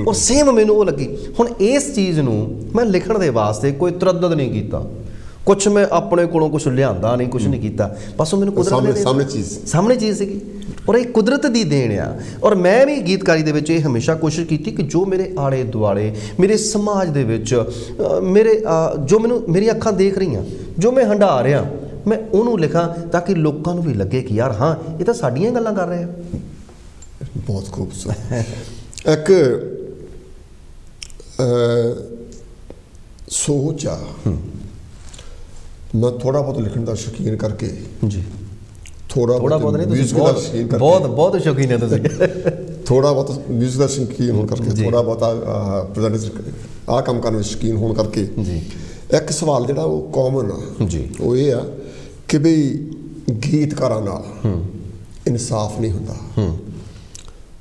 S2: ਔਰ ਸੇਮ ਮੈਨੂੰ ਉਹ ਲੱਗੀ। ਹੁਣ ਇਸ ਚੀਜ਼ ਨੂੰ ਮੈਂ ਲਿਖਣ ਦੇ ਵਾਸਤੇ ਕੋਈ ਤਰੱਦਦ ਨਹੀਂ ਕੀਤਾ, ਕੁਛ ਮੈਂ ਆਪਣੇ ਕੋਲੋਂ ਕੁਛ ਲਿਆਂਦਾ ਨਹੀਂ, ਕੁਛ ਨਹੀਂ ਕੀਤਾ, ਬਸ ਉਹ ਮੈਨੂੰ ਕੁਦਰਤ ਨੇ ਸਾਹਮਣੇ ਚੀਜ਼ ਸੀਗੀ ਔਰ ਇਹ ਕੁਦਰਤ ਦੀ ਦੇਣ ਆ। ਔਰ ਮੈਂ ਵੀ ਗੀਤਕਾਰੀ ਦੇ ਵਿੱਚ ਇਹ ਹਮੇਸ਼ਾ ਕੋਸ਼ਿਸ਼ ਕੀਤੀ ਕਿ ਜੋ ਮੇਰੇ ਆਲੇ ਦੁਆਲੇ, ਮੇਰੇ ਸਮਾਜ ਦੇ ਵਿੱਚ, ਮੇਰੇ ਜੋ ਮੈਨੂੰ ਮੇਰੀਆਂ ਅੱਖਾਂ ਦੇਖ ਰਹੀਆਂ, ਜੋ ਮੈਂ ਹੰਢਾ ਰਿਹਾ, ਮੈਂ ਉਹਨੂੰ ਲਿਖਾਂ ਤਾਂ ਕਿ ਲੋਕਾਂ ਨੂੰ ਵੀ ਲੱਗੇ ਕਿ ਯਾਰ ਹਾਂ ਇਹ ਤਾਂ ਸਾਡੀਆਂ ਗੱਲਾਂ ਕਰ ਰਹੇ ਆ।
S1: ਬਹੁਤ ਖੂਬਸੂਰਤ ਇੱਕ ਸੋਚ ਆ। ਮੈਂ ਥੋੜਾ ਬਹੁਤ ਲਿਖਣ ਦਾ ਸ਼ੌਕੀਨ ਕਰਕੇ
S2: ਜੀ,
S1: ਥੋੜਾ ਬਹੁਤ ਨਹੀਂ, ਤੁਸੀਂ
S2: ਬਹੁਤ ਸ਼ੌਕੀਨ ਹੈ ਤੁਸੀਂ।
S1: ਥੋੜਾ ਬਹੁਤ ਮਿਊਜ਼ਿਕ ਦਾ ਸ਼ੌਕੀਨ ਹੋਣ ਕਰਕੇ, ਥੋੜਾ ਬਹੁਤਾ ਪ੍ਰੈਜ਼ੈਂਟੇਸ਼ਨ ਆਹ ਕੰਮ ਕਰਨ ਵਿੱਚ ਸ਼ੌਕੀਨ ਹੋਣ ਕਰਕੇ ਜੀ, ਇੱਕ ਸਵਾਲ ਜਿਹੜਾ ਉਹ ਕਾਮਨ ਆ ਜੀ, ਉਹ ਇਹ ਆ ਕਿ ਬਈ ਗੀਤਕਾਰਾਂ ਨਾਲ ਇਨਸਾਫ ਨਹੀਂ ਹੁੰਦਾ।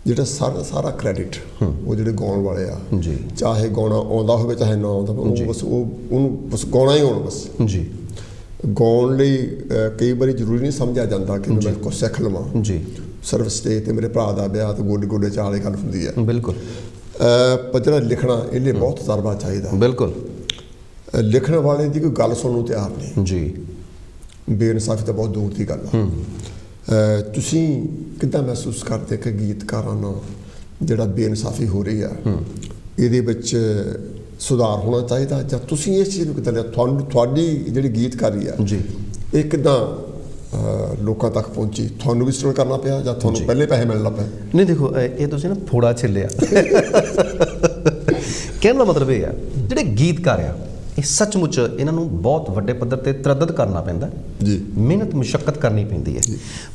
S1: ਜਿਹੜਾ ਸਾਰਾ ਕ੍ਰੈਡਿਟ ਉਹ ਜਿਹੜੇ ਗਾਉਣ ਵਾਲੇ ਆ ਜੀ, ਚਾਹੇ ਗਾਉਣਾ ਆਉਂਦਾ ਹੋਵੇ ਚਾਹੇ ਨਾ ਆਉਂਦਾ, ਉਹ ਬਸ ਉਹਨੂੰ ਬਸ ਗਾਉਣਾ ਹੀ ਆਉਣਾ ਬਸ ਜੀ। ਗਾਉਣ ਲਈ ਕਈ ਵਾਰੀ ਜ਼ਰੂਰੀ ਨਹੀਂ ਸਮਝਿਆ ਜਾਂਦਾ ਕਿ ਮੈਂ ਕੁਛ ਸਿੱਖ ਲਵਾਂ
S2: ਜੀ।
S1: ਸਿਰਫ ਸਟੇਜ 'ਤੇ ਮੇਰੇ ਭਰਾ ਦਾ ਵਿਆਹ ਤੇ ਗੋਡੇ ਗੋਡੇ ਚਾਲ ਵਾਲੀ ਗੱਲ ਹੁੰਦੀ ਹੈ।
S2: ਬਿਲਕੁਲ।
S1: ਪਰ ਜਿਹੜਾ ਲਿਖਣਾ ਇਹਨੇ ਬਹੁਤ ਤਜਰਬਾ ਚਾਹੀਦਾ।
S2: ਬਿਲਕੁਲ।
S1: ਲਿਖਣ ਵਾਲੇ ਦੀ ਕੋਈ ਗੱਲ ਸੁਣਨ ਨੂੰ ਤਿਆਰ ਨਹੀਂ
S2: ਜੀ।
S1: ਬੇਇਨਸਾਫੀ ਤਾਂ ਬਹੁਤ ਦੂਰ ਦੀ ਗੱਲ ਆ। ਤੁਸੀਂ ਕਿੱਦਾਂ ਮਹਿਸੂਸ ਕਰਦੇ ਕਿ ਗੀਤਕਾਰਾਂ ਨਾਲ ਜਿਹੜਾ ਬੇਇਨਸਾਫੀ ਹੋ ਰਹੀ ਆ ਇਹਦੇ ਵਿੱਚ ਸੁਧਾਰ ਹੋਣਾ ਚਾਹੀਦਾ, ਜਾਂ ਤੁਸੀਂ ਇਸ ਚੀਜ਼ ਨੂੰ ਕਿੱਦਾਂ ਲਿਆ? ਤੁਹਾਡੀ ਜਿਹੜੀ ਗੀਤਕਾਰੀ ਆ
S2: ਜੀ
S1: ਇਹ ਕਿੱਦਾਂ ਲੋਕਾਂ ਤੱਕ ਪਹੁੰਚੀ? ਤੁਹਾਨੂੰ ਵੀ ਸਟਰਗਲ ਕਰਨਾ ਪਿਆ ਜਾਂ ਤੁਹਾਨੂੰ ਪਹਿਲੇ ਪੈਸੇ ਮਿਲਣ ਲੱਗ ਪਏ?
S2: ਨਹੀਂ ਦੇਖੋ, ਇਹ ਤੁਸੀਂ ਨਾ ਫੋੜਾ ਛਿੱਲਿਆ। ਕਹਿਣ ਦਾ ਮਤਲਬ ਇਹ ਆ ਜਿਹੜੇ ਗੀਤਕਾਰ ਆ ਇਹ ਸੱਚਮੁੱਚ ਇਹਨਾਂ ਨੂੰ ਬਹੁਤ ਵੱਡੇ ਪੱਧਰ ਤੇ ਤਰੱਦਦ ਕਰਨਾ ਪੈਂਦਾ
S1: ਜੀ,
S2: ਮਿਹਨਤ ਮੁਸ਼ੱਕਤ ਕਰਨੀ ਪੈਂਦੀ ਹੈ।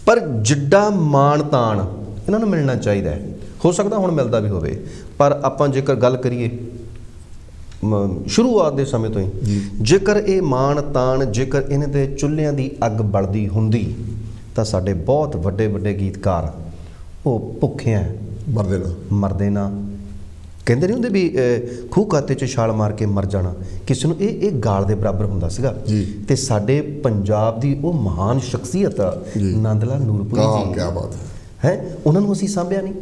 S2: ਪਰ ਜਿੱਡਾ ਮਾਣ ਤਾਣ ਇਹਨਾਂ ਨੂੰ ਮਿਲਣਾ ਚਾਹੀਦਾ ਹੈ, ਹੋ ਸਕਦਾ ਹੁਣ ਮਿਲਦਾ ਵੀ ਹੋਵੇ, ਪਰ ਆਪਾਂ ਜੇਕਰ ਗੱਲ ਕਰੀਏ ਸ਼ੁਰੂਆਤ ਦੇ ਸਮੇਂ ਤੋਂ ਹੀ, ਜੇਕਰ ਇਹ ਮਾਣ ਤਾਣ ਜੇਕਰ ਇਹਨਾਂ ਦੇ ਚੁੱਲ੍ਹਿਆਂ ਦੀ ਅੱਗ ਬਲਦੀ ਹੁੰਦੀ ਤਾਂ ਸਾਡੇ ਬਹੁਤ ਵੱਡੇ ਵੱਡੇ ਗੀਤਕਾਰ ਉਹ ਭੁੱਖਿਆਂ ਮਰਦੇ ਨਾ। ਕਹਿੰਦੇ ਨਹੀਂ ਹੁੰਦੇ ਵੀ ਖੂਹ ਖਾਤੇ 'ਚ ਛਾਲ ਮਾਰ ਕੇ ਮਰ ਜਾਣਾ ਕਿਸੇ ਨੂੰ ਇਹ ਗਾਲ ਦੇ ਬਰਾਬਰ ਹੁੰਦਾ ਸੀਗਾ। ਤੇ ਸਾਡੇ ਪੰਜਾਬ ਦੀ ਉਹ ਮਹਾਨ ਸ਼ਖਸੀਅਤ ਨੰਦ ਲਾਲ ਨੂਰਪੁਰੀ ਜੀ,
S1: ਕਿਆ ਬਾਤ
S2: ਹੈ, ਉਹਨਾਂ ਨੂੰ ਅਸੀਂ ਸਾਂਭਿਆ ਨਹੀਂ।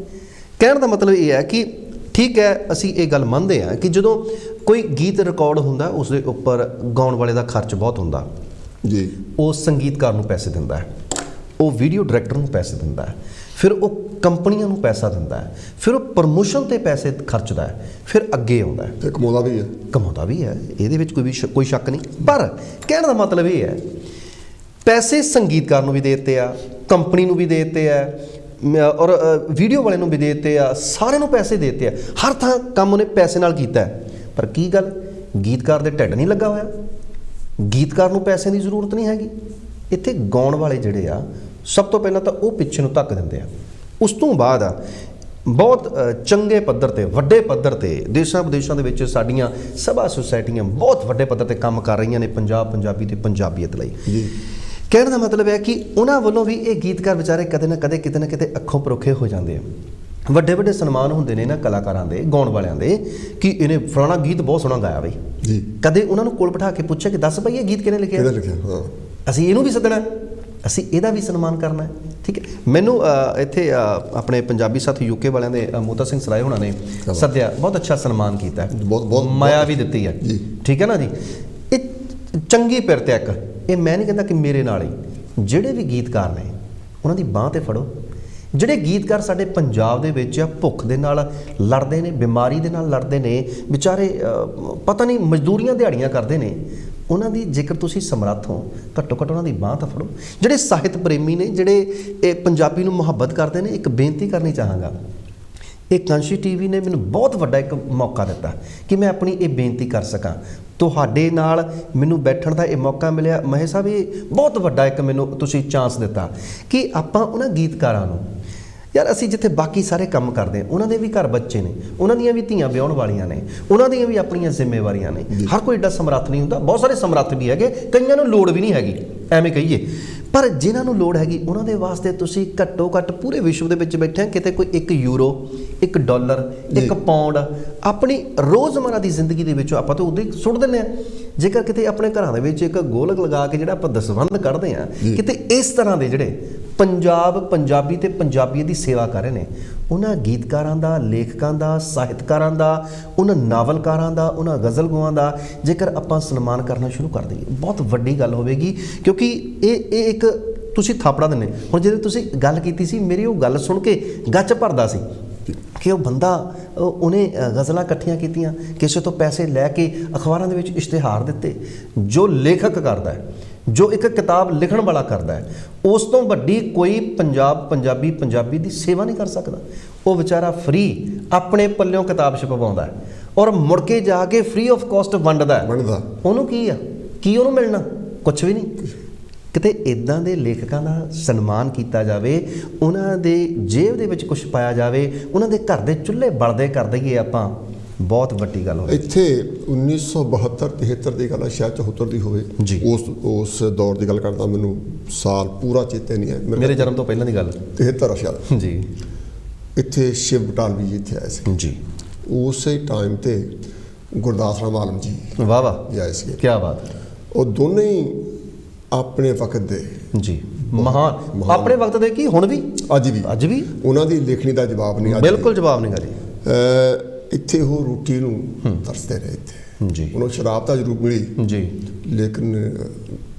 S2: ਕਹਿਣ ਦਾ ਮਤਲਬ ਇਹ ਹੈ ਕਿ ਠੀਕ ਹੈ, ਅਸੀਂ ਇਹ ਗੱਲ ਮੰਨਦੇ ਹਾਂ ਕਿ ਜਦੋਂ ਕੋਈ ਗੀਤ ਰਿਕਾਰਡ ਹੁੰਦਾ ਉਸ ਦੇ ਉੱਪਰ ਗਾਉਣ ਵਾਲੇ ਦਾ ਖਰਚ ਬਹੁਤ ਹੁੰਦਾ
S1: ਜੀ।
S2: ਉਹ ਸੰਗੀਤਕਾਰ ਨੂੰ ਪੈਸੇ ਦਿੰਦਾ ਹੈ, ਉਹ ਵੀਡੀਓ ਡਾਇਰੈਕਟਰ ਨੂੰ ਪੈਸੇ ਦਿੰਦਾ ਹੈ, ਫਿਰ ਉਹ ਕੰਪਨੀਆਂ ਨੂੰ ਪੈਸਾ ਦਿੰਦਾ ਹੈ, ਫਿਰ ਉਹ ਪ੍ਰਮੋਸ਼ਨ 'ਤੇ ਪੈਸੇ ਖਰਚਦਾ ਹੈ, ਫਿਰ ਅੱਗੇ ਆਉਂਦਾ ਹੈ
S1: ਤੇ ਕਮਾਉਂਦਾ ਵੀ ਹੈ।
S2: ਇਹਦੇ ਵਿੱਚ ਕੋਈ ਸ਼ੱਕ ਨਹੀਂ। ਪਰ ਕਹਿਣ ਦਾ ਮਤਲਬ ਇਹ ਹੈ ਪੈਸੇ ਸੰਗੀਤਕਾਰ ਨੂੰ ਵੀ ਦੇ ਦਿੱਤੇ ਆ, ਕੰਪਨੀ ਨੂੰ ਵੀ ਦੇ ਦਿੱਤੇ ਆ, ਔਰ ਵੀਡੀਓ ਵਾਲੇ ਨੂੰ ਵੀ ਦੇ ਦਿੱਤੇ ਆ, ਸਾਰਿਆਂ ਨੂੰ ਪੈਸੇ ਦੇ ਦਿੱਤੇ ਆ, ਹਰ ਥਾਂ ਕੰਮ ਉਹਨੇ ਪੈਸੇ ਨਾਲ ਕੀਤਾ ਹੈ। ਪਰ ਕੀ ਗੱਲ, ਗੀਤਕਾਰ ਦੇ ਢਿੱਡ ਨਹੀਂ ਲੱਗਾ ਹੋਇਆ? ਗੀਤਕਾਰ ਨੂੰ ਪੈਸੇ ਦੀ ਜ਼ਰੂਰਤ ਨਹੀਂ ਹੈਗੀ। ਇੱਥੇ ਗਾਉਣ ਵਾਲੇ ਜਿਹੜੇ ਆ ਸਭ ਤੋਂ ਪਹਿਲਾਂ ਤਾਂ ਉਹ ਪਿੱਛੇ ਨੂੰ ਧੱਕ ਦਿੰਦੇ ਆ, ਉਸ ਤੋਂ ਬਾਅਦ ਆ ਬਹੁਤ ਚੰਗੇ ਪੱਧਰ 'ਤੇ ਵੱਡੇ ਪੱਧਰ 'ਤੇ ਦੇਸ਼ਾਂ ਵਿਦੇਸ਼ਾਂ ਦੇ ਵਿੱਚ ਸਾਡੀਆਂ ਸਭਾ ਸੁਸਾਇਟੀਆਂ ਬਹੁਤ ਵੱਡੇ ਪੱਧਰ 'ਤੇ ਕੰਮ ਕਰ ਰਹੀਆਂ ਨੇ ਪੰਜਾਬੀ ਤੇ ਪੰਜਾਬੀਅਤ ਲਈ। ਕਹਿਣ ਦਾ ਮਤਲਬ ਹੈ ਕਿ ਉਹਨਾਂ ਵੱਲੋਂ ਵੀ ਇਹ ਗੀਤਕਾਰ ਵਿਚਾਰੇ ਕਦੇ ਨਾ ਕਦੇ ਕਿਤੇ ਨਾ ਕਿਤੇ ਅੱਖੋਂ ਪਰੋਖੇ ਹੋ ਜਾਂਦੇ ਆ। ਵੱਡੇ ਵੱਡੇ ਸਨਮਾਨ ਹੁੰਦੇ ਨੇ ਇਹਨਾਂ ਕਲਾਕਾਰਾਂ ਦੇ, ਗਾਉਣ ਵਾਲਿਆਂ ਦੇ, ਕਿ ਇਹਨੇ ਫਲਾਣਾ ਗੀਤ ਬਹੁਤ ਸੋਹਣਾ ਗਾਇਆ ਬਈ ਜੀ। ਕਦੇ ਉਹਨਾਂ ਨੂੰ ਕੋਲ ਬਿਠਾ ਕੇ ਪੁੱਛਿਆ ਕਿ ਦੱਸ ਬਈ ਇਹ ਗੀਤ ਕਿਹਨੇ ਲਿਖਿਆ?
S1: ਹਾਂ,
S2: ਅਸੀਂ ਇਹਨੂੰ ਵੀ ਸੱਦਣਾ, ਅਸੀਂ ਇਹਦਾ ਵੀ ਸਨਮਾਨ ਕਰਨਾ ਹੈ। ਠੀਕ ਹੈ, ਮੈਨੂੰ ਇੱਥੇ ਆਪਣੇ ਪੰਜਾਬੀ ਸਾਥੀ ਯੂਕੇ ਵਾਲਿਆਂ ਦੇ ਮੋਤਾ ਸਿੰਘ ਸਰਾਏ ਹੋਣਾ ਨੇ ਸੱਦਿਆ, ਬਹੁਤ ਅੱਛਾ ਸਨਮਾਨ ਕੀਤਾ, ਮਾਇਆ ਵੀ ਦਿੱਤੀ ਹੈ। ਠੀਕ ਹੈ ਨਾ ਜੀ, ਇਹ ਚੰਗੀ ਪਿਰਤ ਇੱਕ। ਇਹ ਮੈਂ ਨਹੀਂ ਕਹਿੰਦਾ ਕਿ ਮੇਰੇ ਨਾਲ ਹੀ ਜਿਹੜੇ ਵੀ ਗੀਤਕਾਰ ਨੇ ਉਹਨਾਂ ਦੀ ਬਾਂਹ 'ਤੇ ਫੜੋ। ਜਿਹੜੇ ਗੀਤਕਾਰ ਸਾਡੇ ਪੰਜਾਬ ਦੇ ਵਿੱਚ ਭੁੱਖ ਦੇ ਨਾਲ ਲੜਦੇ ਨੇ, ਬਿਮਾਰੀ ਦੇ ਨਾਲ ਲੜਦੇ ਨੇ, ਵਿਚਾਰੇ ਪਤਾ ਨਹੀਂ ਮਜ਼ਦੂਰੀਆਂ ਦਿਹਾੜੀਆਂ ਕਰਦੇ ਨੇ, ਉਹਨਾਂ ਦੀ ਜੇਕਰ ਤੁਸੀਂ ਸਮਰੱਥ ਹੋ ਘੱਟੋ ਘੱਟ ਉਹਨਾਂ ਦੀ ਬਾਂਹ ਤਾਂ ਫੜੋ। ਜਿਹੜੇ ਸਾਹਿਤ ਪ੍ਰੇਮੀ ਨੇ, ਜਿਹੜੇ ਇਹ ਪੰਜਾਬੀ ਨੂੰ ਮੁਹੱਬਤ ਕਰਦੇ ਨੇ, ਇੱਕ ਬੇਨਤੀ ਕਰਨੀ ਚਾਹਾਂਗਾ। ਇਹ ਕਾਂਸ਼ੀ ਟੀਵੀ ਨੇ ਮੈਨੂੰ ਬਹੁਤ ਵੱਡਾ ਇੱਕ ਮੌਕਾ ਦਿੱਤਾ ਕਿ ਮੈਂ ਆਪਣੀ ਇਹ ਬੇਨਤੀ ਕਰ ਸਕਾਂ। ਤੁਹਾਡੇ ਨਾਲ ਮੈਨੂੰ ਬੈਠਣ ਦਾ ਇਹ ਮੌਕਾ ਮਿਲਿਆ। ਮਹੇਸ਼ ਸਾਹਿਬ, ਇਹ ਬਹੁਤ ਵੱਡਾ ਇੱਕ ਮੈਨੂੰ ਤੁਸੀਂ ਚਾਂਸ ਦਿੱਤਾ ਕਿ ਆਪਾਂ ਉਹਨਾਂ ਗੀਤਕਾਰਾਂ ਨੂੰ, ਯਾਰ ਅਸੀਂ ਜਿੱਥੇ ਬਾਕੀ ਸਾਰੇ ਕੰਮ ਕਰਦੇ ਹਾਂ, ਉਹਨਾਂ ਦੇ ਵੀ ਘਰ ਬੱਚੇ ਨੇ, ਉਹਨਾਂ ਦੀਆਂ ਵੀ ਧੀਆਂ ਵਿਆਹੁਣ ਵਾਲੀਆਂ ਨੇ, ਉਹਨਾਂ ਦੀਆਂ ਵੀ ਆਪਣੀਆਂ ਜ਼ਿੰਮੇਵਾਰੀਆਂ ਨੇ। ਹਰ ਕੋਈ ਏਡਾ ਸਮਰੱਥ ਨਹੀਂ ਹੁੰਦਾ, ਬਹੁਤ ਸਾਰੇ ਸਮਰੱਥ ਵੀ ਹੈਗੇ, ਕਈਆਂ ਨੂੰ ਲੋੜ ਵੀ ਨਹੀਂ ਹੈਗੀ, ਐਵੇਂ ਕਹੀਏ। ਪਰ ਜਿਨ੍ਹਾਂ ਨੂੰ ਲੋੜ ਹੈਗੀ ਉਹਨਾਂ ਦੇ ਵਾਸਤੇ ਤੁਸੀਂ ਘੱਟੋ ਘੱਟ ਪੂਰੇ ਵਿਸ਼ਵ ਦੇ ਵਿੱਚ ਬੈਠੇ ਕਿਤੇ ਕੋਈ $1, $1, £1 ਆਪਣੀ ਰੋਜ਼ਮਰਾ ਦੀ ਜ਼ਿੰਦਗੀ ਦੇ ਵਿੱਚੋਂ ਆਪਾਂ ਤਾਂ ਉਦੋਂ ਹੀ ਸੁੱਟ ਦਿੰਦੇ ਹਾਂ। ਜੇਕਰ ਕਿਤੇ ਆਪਣੇ ਘਰਾਂ ਦੇ ਵਿੱਚ ਇੱਕ ਗੋਲਕ ਲਗਾ ਕੇ ਜਿਹੜਾ ਆਪਾਂ ਦਸਵੰਧ ਕੱਢਦੇ ਹਾਂ, ਕਿਤੇ ਇਸ ਤਰ੍ਹਾਂ ਦੇ ਜਿਹੜੇ ਪੰਜਾਬੀ ਤੇ ਪੰਜਾਬੀਅਤ ਦੀ ਸੇਵਾ ਕਰ ਰਹੇ ਨੇ, ਉਹਨਾਂ ਗੀਤਕਾਰਾਂ ਦਾ, ਲੇਖਕਾਂ ਦਾ, ਸਾਹਿਤਕਾਰਾਂ ਦਾ, ਉਹਨਾਂ ਨਾਵਲਕਾਰਾਂ ਦਾ, ਉਹਨਾਂ ਗਜ਼ਲਗੋਆਂ ਦਾ ਜੇਕਰ ਆਪਾਂ ਸਨਮਾਨ ਕਰਨਾ ਸ਼ੁਰੂ ਕਰ ਦਈਏ, ਬਹੁਤ ਵੱਡੀ ਗੱਲ ਹੋਵੇਗੀ। ਕਿਉਂਕਿ ਇਹ ਇੱਕ ਤੁਸੀਂ ਥਾਪੜਾ ਦਿੰਦੇ। ਹੁਣ ਜਦੋਂ ਤੁਸੀਂ ਗੱਲ ਕੀਤੀ ਸੀ, ਮੇਰੀ ਉਹ ਗੱਲ ਸੁਣ ਕੇ ਗੱਚ ਭਰਦਾ ਸੀ ਕਿ ਉਹ ਬੰਦਾ, ਉਹਨੇ ਗਜ਼ਲਾਂ ਇਕੱਠੀਆਂ ਕੀਤੀਆਂ, ਕਿਸੇ ਤੋਂ ਪੈਸੇ ਲੈ ਕੇ ਅਖਬਾਰਾਂ ਦੇ ਵਿੱਚ ਇਸ਼ਤਿਹਾਰ ਦਿੱਤੇ। ਜੋ ਲੇਖਕ ਕਰਦਾ ਹੈ, ਜੋ ਇੱਕ ਕਿਤਾਬ ਲਿਖਣ ਵਾਲਾ ਕਰਦਾ ਹੈ, ਉਸ ਤੋਂ ਵੱਡੀ ਕੋਈ ਪੰਜਾਬੀ ਦੀ ਸੇਵਾ ਨਹੀਂ ਕਰ ਸਕਦਾ। ਉਹ ਵਿਚਾਰਾ ਫ੍ਰੀ ਆਪਣੇ ਪੱਲਿਓਂ ਕਿਤਾਬ ਛਪਵਾਉਂਦਾ ਹੈ ਔਰ ਮੁੜ ਕੇ ਜਾ ਕੇ ਫ੍ਰੀ ਆਫ ਕਾਸਟ ਵੰਡਦਾ। ਉਹਨੂੰ ਕੀ ਆ, ਕੀ ਉਹਨੂੰ ਮਿਲਣਾ? ਕੁਛ ਵੀ ਨਹੀਂ। ਕਿਤੇ ਇੱਦਾਂ ਦੇ ਲੇਖਕਾਂ ਦਾ ਸਨਮਾਨ ਕੀਤਾ ਜਾਵੇ, ਉਹਨਾਂ ਦੇ ਜੇਬ ਦੇ ਵਿੱਚ ਕੁਛ ਪਾਇਆ ਜਾਵੇ, ਉਹਨਾਂ ਦੇ ਘਰ ਦੇ ਚੁੱਲ੍ਹੇ ਬਲਦੇ ਕਰ ਦਈਏ ਆਪਾਂ, ਬਹੁਤ ਵੱਡੀ ਗੱਲ ਹੋਵੇ।
S1: ਇੱਥੇ 1972-73 ਦੀ ਗੱਲ ਹੈ, ਸ਼ਾਇਦ 74 ਦੀ ਹੋਵੇ ਜੀ। ਉਸ ਦੌਰ ਦੀ ਗੱਲ ਕਰਦਾ, ਮੈਨੂੰ ਸਾਲ ਪੂਰਾ ਚੇਤੇ ਨਹੀਂ ਹੈ,
S2: ਮੇਰੇ ਜਨਮ ਤੋਂ ਪਹਿਲਾਂ ਦੀ ਗੱਲ,
S1: 73 ਸ਼ਾਇਦ
S2: ਜੀ।
S1: ਇੱਥੇ ਸ਼ਿਵ ਬਟਾਲਵੀ ਜੀ ਇੱਥੇ ਆਏ ਸੀ
S2: ਜੀ।
S1: ਉਸੇ ਟਾਈਮ ਤੇ ਗੁਰਦਾਸ ਰਾਮ ਆਲਮ ਜੀ
S2: ਵਾਹ ਵਾਹ
S1: ਜੀ ਆਏ ਸੀ।
S2: ਕੀ ਬਾਤ।
S1: ਉਹ ਦੋਨੇ ਹੀ ਆਪਣੇ ਵਕਤ ਦੇ
S2: ਜੀ ਮਹਾਨ ਆਪਣੇ ਵਕਤ ਦੇ ਕੀ ਹੁਣ ਵੀ
S1: ਅੱਜ ਵੀ ਉਹਨਾਂ ਦੀ ਲੇਖਣੀ ਦਾ ਜਵਾਬ ਨਹੀਂ,
S2: ਬਿਲਕੁਲ ਜਵਾਬ ਨਹੀਂ ਕਰੀ।
S1: ਇੱਥੇ ਉਹ ਰੋਟੀ ਨੂੰ ਤਰਸਦੇ ਰਹੇ ਇੱਥੇ
S2: ਜੀ,
S1: ਉਹਨੂੰ ਸ਼ਰਾਬ ਤਾਂ ਜ਼ਰੂਰ ਮਿਲੀ
S2: ਜੀ,
S1: ਲੇਕਿਨ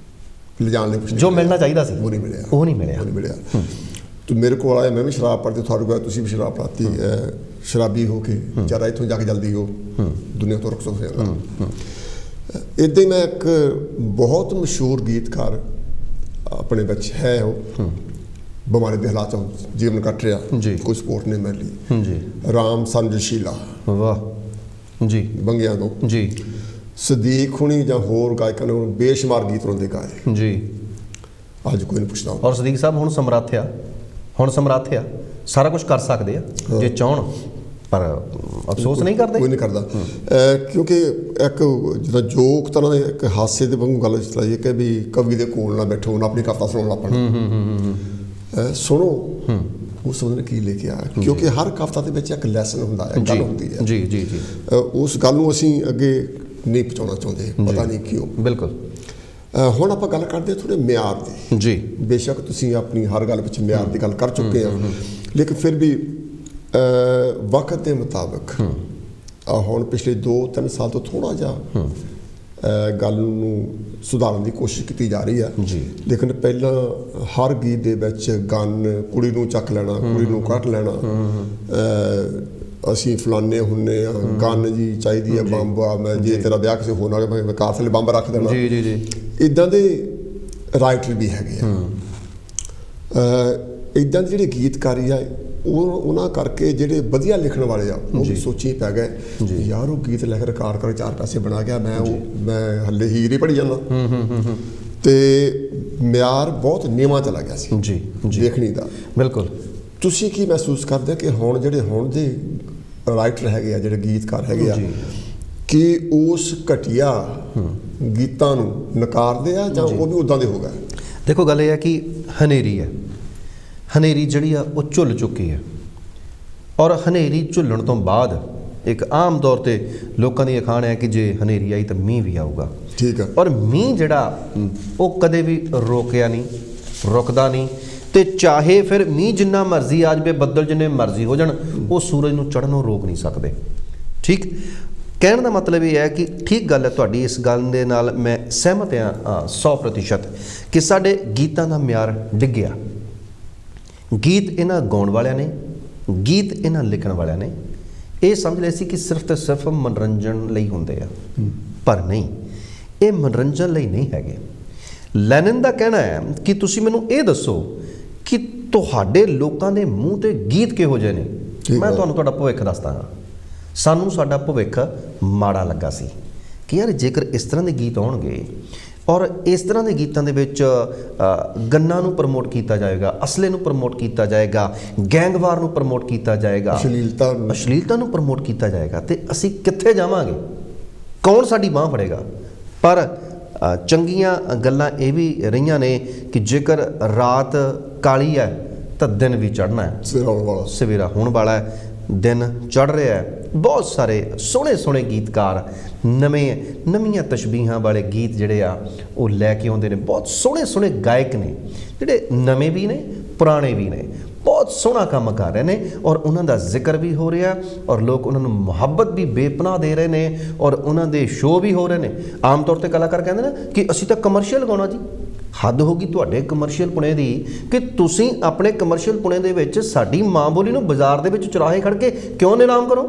S1: ਲਿਜਾਣ ਲਈ ਕੁਛ
S2: ਜੋ ਮਿਲਣਾ ਚਾਹੀਦਾ ਸੀ
S1: ਉਹ ਨਹੀਂ ਮਿਲਿਆ। ਤੂੰ ਮੇਰੇ ਕੋਲ ਆਇਆ, ਮੈਂ ਵੀ ਸ਼ਰਾਬ ਪੜ੍ਹਦੀ, ਤੁਹਾਡੇ ਕੋਲ ਤੁਸੀਂ ਵੀ ਸ਼ਰਾਬ ਪੜ੍ਹਤੀ, ਸ਼ਰਾਬੀ ਹੋ ਕੇ ਵਿਚਾਰਾ ਇੱਥੋਂ ਜਾ ਕੇ ਜਲਦੀ ਹੋ ਦੁਨੀਆ ਤੋਂ ਰੁਖਸਤ ਹੋ ਜਾਂਦਾ। ਇੱਦਾਂ ਹੀ ਮੈਂ ਇੱਕ ਬਹੁਤ ਮਸ਼ਹੂਰ ਗੀਤਕਾਰ ਆਪਣੇ ਵਿੱਚ ਹੈ, ਉਹ ਬਿਮਾਰੀ ਦੇ ਹਾਲਾਤ 'ਚ ਜੀਵਨ ਕੱਟ ਰਿਹਾ, ਕੋਈ ਸਪੋਰਟ ਨਹੀਂ ਮਿਲੀ ਜੀ, ਰਾਮ ਸੰਜਸ਼ੀਲਾ,
S2: ਵਾਹ ਜੀ,
S1: ਬੰਗਿਆਂ ਤੋਂ ਜੀ, ਸਦੀਕ ਹੁਣੀ ਜਾਂ ਹੋਰ ਗਾਇਕਾਂ ਨੇ ਬੇਸ਼ੁਮਾਰ ਗੀਤ ਉਹਨਾਂ ਦੇ ਗਾਏ ਜੀ, ਅੱਜ ਕੋਈ ਨਹੀਂ ਪੁੱਛਦਾ।
S2: ਔਰ ਸਦੀਕ ਸਾਹਿਬ ਹੁਣ ਸਮਰੱਥ ਆ, ਸਾਰਾ ਕੁਝ ਕਰ ਸਕਦੇ ਆ ਜੇ ਚਾਹਣ, ਪਰ ਅਫਸੋਸ ਨਹੀਂ ਕਰਦੇ,
S1: ਕੋਈ ਨਹੀਂ ਕਰਦਾ। ਕਿਉਂਕਿ ਇੱਕ ਜਿੱਦਾਂ ਜੋਕ ਤਰ੍ਹਾਂ ਦੇ ਇੱਕ ਹਾਸੇ ਦੇ ਵਾਂਗੂ ਗੱਲ ਚਲਾਈਏ ਕਿ ਵੀ ਕਵੀ ਦੇ ਕੋਲ ਨਾ ਬੈਠੋ, ਨਾ ਆਪਣੀ ਕਵਿਤਾ ਸੁਣੋ, ਆਪਣੀ ਸੁਣੋ ਉਸ ਬੰਦੇ ਨੇ ਕੀ ਲੈ ਕੇ ਆਇਆ, ਕਿਉਂਕਿ ਹਰ ਕਵਿਤਾ ਦੇ ਵਿੱਚ ਇੱਕ ਲੈਸਨ ਹੁੰਦਾ ਹੈ, ਗੱਲ ਹੁੰਦੀ ਹੈ ਜੀ ਜੀ ਜੀ, ਉਸ ਗੱਲ ਨੂੰ ਅਸੀਂ ਅੱਗੇ ਨਹੀਂ ਪਹੁੰਚਾਉਣਾ ਚਾਹੁੰਦੇ, ਪਤਾ ਨਹੀਂ ਕਿਉਂ। ਬਿਲਕੁਲ। ਹੁਣ ਆਪਾਂ ਗੱਲ ਕਰਦੇ ਥੋੜ੍ਹੇ ਮਿਆਰ ਦੀ ਜੀ, ਬੇਸ਼ੱਕ ਤੁਸੀਂ ਆਪਣੀ ਹਰ ਗੱਲ ਵਿੱਚ ਮਿਆਰ ਦੀ ਗੱਲ ਕਰ ਚੁੱਕੇ ਆ, ਲੇਕਿਨ ਫਿਰ ਵੀ ਵਕਤ ਦੇ ਮੁਤਾਬਕ ਹੁਣ ਪਿਛਲੇ 2-3 ਸਾਲ ਤੋਂ ਥੋੜ੍ਹਾ ਜਿਹਾ ਗੱਲ ਨੂੰ ਸੁਧਾਰਨ ਦੀ ਕੋਸ਼ਿਸ਼ ਕੀਤੀ ਜਾ ਰਹੀ ਹੈ ਜੀ, ਲੇਕਿਨ ਪਹਿਲਾਂ ਹਰ ਗੀਤ ਦੇ ਵਿੱਚ ਗਨ, ਕੁੜੀ ਨੂੰ ਚੱਕ ਲੈਣਾ, ਕੁੜੀ ਨੂੰ ਕੱਟ ਲੈਣਾ, ਅਸੀਂ ਫਲਾਨੇ ਹੁੰਨੇ ਆ, ਗਨ ਜੀ ਚਾਹੀਦੀ ਹੈ, ਬੰਬ ਆ, ਮੈਂ ਜੇ ਤੇਰਾ ਵਿਆਹ ਕਿਸੇ ਹੋਰ ਨਾਲ ਮੈਂ ਕਾਰ ਥੱਲੇ ਬੰਬ ਰੱਖ ਦੇਣਾ ਜੀ ਜੀ ਜੀ, ਇੱਦਾਂ ਦੇ ਰਾਈਟਰ ਵੀ ਹੈਗੇ ਆ। ਇੱਦਾਂ ਦੇ ਜਿਹੜੇ ਗੀਤਕਾਰੀ ਆ ਉਹਨਾਂ ਕਰਕੇ ਜਿਹੜੇ ਵਧੀਆ ਲਿਖਣ ਵਾਲੇ ਆ ਉਹ ਵੀ ਸੋਚੀ ਪੈ ਗਏ, ਯਾਰ ਉਹ ਗੀਤ ਲਿਖ ਰਿਕਾਰਡ ਕਰ 4 ਪੈਸੇ ਬਣਾ ਗਿਆ, ਮੈਂ ਹੱਲੇ ਹੀਰ ਹੀ ਪੜੀ ਜਾਂਦਾ, ਤੇ ਮਿਆਰ ਬਹੁਤ ਨੀਵਾਂ ਚਲਾ ਗਿਆ ਸੀ ਜੀ ਦੇਖਣੀ ਦਾ। ਬਿਲਕੁਲ। ਤੁਸੀਂ ਕੀ ਮਹਿਸੂਸ ਕਰਦੇ ਕਿ ਹੁਣ ਜਿਹੜੇ ਹੁਣ ਦੇ ਰਾਈਟਰ ਹੈਗੇ ਆ, ਜਿਹੜੇ ਗੀਤਕਾਰ ਹੈਗੇ ਆ, ਕਿ ਉਸ ਘਟੀਆ ਗੀਤਾਂ ਨੂੰ ਨਕਾਰਦੇ ਆ ਜਾਂ ਉਹ ਵੀ ਉੱਦਾਂ ਦੇ ਹੋ ਗਏ?
S2: ਦੇਖੋ, ਗੱਲ ਇਹ ਹੈ ਕਿ ਹਨੇਰੀ ਜਿਹੜੀ ਆ ਉਹ ਝੁੱਲ ਚੁੱਕੀ ਹੈ, ਔਰ ਹਨੇਰੀ ਝੁੱਲਣ ਤੋਂ ਬਾਅਦ ਇੱਕ ਆਮ ਤੌਰ ਤੇ ਲੋਕਾਂ ਦੀ ਅਖਾਣ ਹੈ ਕਿ ਜੇ ਹਨੇਰੀ ਆਈ ਤਾਂ ਮੀਂਹ ਵੀ ਆਊਗਾ।
S1: ਠੀਕ ਹੈ।
S2: ਔਰ ਮੀਂਹ ਜਿਹੜਾ ਉਹ ਕਦੇ ਵੀ ਰੁਕਦਾ ਨਹੀਂ, ਤੇ ਚਾਹੇ ਫਿਰ ਮੀਂਹ ਜਿੰਨਾ ਮਰਜ਼ੀ ਆ ਜਾਵੇ, ਬੱਦਲ ਜਿੰਨੇ ਮਰਜ਼ੀ ਹੋ ਜਾਣ, ਉਹ ਸੂਰਜ ਨੂੰ ਚੜ੍ਹਨੋਂ ਰੋਕ ਨਹੀਂ ਸਕਦੇ। ਠੀਕ, ਕਹਿਣ ਦਾ ਮਤਲਬ ਇਹ ਹੈ ਕਿ ਠੀਕ ਗੱਲ ਹੈ ਤੁਹਾਡੀ, ਇਸ ਗੱਲ ਦੇ ਨਾਲ ਮੈਂ ਸਹਿਮਤ ਹਾਂ 100% ਕਿ ਸਾਡੇ ਗੀਤਾਂ ਦਾ ਮਿਆਰ ਡਿੱਗਿਆ। ਗੀਤ ਇਹਨਾਂ ਗਾਉਣ ਵਾਲਿਆਂ ਨੇ, ਗੀਤ ਇਹਨਾਂ ਲਿਖਣ ਵਾਲਿਆਂ ਨੇ ਇਹ ਸਮਝ ਲਿਆ ਸੀ ਕਿ ਸਿਰਫ ਤੇ ਸਿਰਫ ਮਨੋਰੰਜਨ ਲਈ ਹੁੰਦੇ ਆ, ਪਰ ਨਹੀਂ, ਇਹ ਮਨੋਰੰਜਨ ਲਈ ਨਹੀਂ ਹੈਗੇ। ਲੈਨਿਨ ਦਾ ਕਹਿਣਾ ਹੈ ਕਿ ਤੁਸੀਂ ਮੈਨੂੰ ਇਹ ਦੱਸੋ ਕਿ ਤੁਹਾਡੇ ਲੋਕਾਂ ਦੇ ਮੂੰਹ ਤੇ ਗੀਤ ਕਿਹੋ ਜਿਹੇ ਨੇ, ਮੈਂ ਤੁਹਾਨੂੰ ਤੁਹਾਡਾ ਭਵਿੱਖ ਦੱਸਦਾ ਹਾਂ। ਸਾਨੂੰ ਸਾਡਾ ਭਵਿੱਖ ਮਾੜਾ ਲੱਗਾ ਸੀ ਕਿ ਯਾਰ ਜੇਕਰ ਇਸ ਤਰ੍ਹਾਂ ਦੇ ਗੀਤ ਆਉਣਗੇ ਔਰ ਇਸ ਤਰ੍ਹਾਂ ਦੇ ਗੀਤਾਂ ਦੇ ਵਿੱਚ ਗੰਨਾਂ ਨੂੰ ਪ੍ਰਮੋਟ ਕੀਤਾ ਜਾਏਗਾ, ਅਸਲੇ ਨੂੰ ਪ੍ਰਮੋਟ ਕੀਤਾ ਜਾਏਗਾ, ਗੈਂਗਵਾਰ ਨੂੰ ਪ੍ਰਮੋਟ ਕੀਤਾ ਜਾਏਗਾ, ਅਸ਼ਲੀਲਤਾ ਨੂੰ ਪ੍ਰਮੋਟ ਕੀਤਾ ਜਾਏਗਾ, ਤੇ ਅਸੀਂ ਕਿੱਥੇ ਜਾਵਾਂਗੇ? ਕੌਣ ਸਾਡੀ ਬਾਂਹ ਫੜੇਗਾ? ਪਰ ਚੰਗੀਆਂ ਗੱਲਾਂ ਇਹ ਵੀ ਰਹੀਆਂ ਨੇ ਕਿ ਜੇਕਰ ਰਾਤ ਕਾਲੀ ਹੈ ਤਾਂ ਦਿਨ ਵੀ ਚੜ੍ਹਨਾ ਹੈ, ਸਵੇਰਾ ਹੋਣ ਵਾਲਾ ਹੈ, ਦਿਨ ਚੜ੍ਹ ਰਿਹਾ ਹੈ। ਬਹੁਤ ਸਾਰੇ ਸੋਹਣੇ ਗੀਤਕਾਰ ਨਵੀਆਂ ਤਸ਼ਬੀਹਾਂ ਵਾਲੇ ਗੀਤ ਜਿਹੜੇ ਆ ਉਹ ਲੈ ਕੇ ਆਉਂਦੇ ਨੇ। ਬਹੁਤ ਸੋਹਣੇ ਗਾਇਕ ਨੇ ਜਿਹੜੇ ਨਵੇਂ ਵੀ ਨੇ, ਪੁਰਾਣੇ ਵੀ ਨੇ, ਬਹੁਤ ਸੋਹਣਾ ਕੰਮ ਕਰ ਰਹੇ ਨੇ, ਔਰ ਉਹਨਾਂ ਦਾ ਜ਼ਿਕਰ ਵੀ ਹੋ ਰਿਹਾ, ਔਰ ਲੋਕ ਉਹਨਾਂ ਨੂੰ ਮੁਹੱਬਤ ਵੀ ਬੇਪਨਾਹ ਦੇ ਰਹੇ ਨੇ, ਔਰ ਉਹਨਾਂ ਦੇ ਸ਼ੋਅ ਵੀ ਹੋ ਰਹੇ ਨੇ। ਆਮ ਤੌਰ 'ਤੇ ਕਲਾਕਾਰ ਕਹਿੰਦੇ ਨੇ ਕਿ ਅਸੀਂ ਤਾਂ ਕਮਰਸ਼ੀਅਲ ਗਾਉਣਾ ਜੀ। ਹੱਦ ਹੋ ਗਈ ਤੁਹਾਡੇ ਕਮਰਸ਼ੀਅਲ ਪੁਣੇ ਦੀ ਕਿ ਤੁਸੀਂ ਆਪਣੇ ਕਮਰਸ਼ੀਅਲ ਪੁਣੇ ਦੇ ਵਿੱਚ ਸਾਡੀ ਮਾਂ ਬੋਲੀ ਨੂੰ ਬਾਜ਼ਾਰ ਦੇ ਵਿੱਚ ਚੁਰਾਹੇ ਖੜ੍ਹ ਕੇ ਕਿਉਂ ਨਿਲਾਮ ਕਰੋ?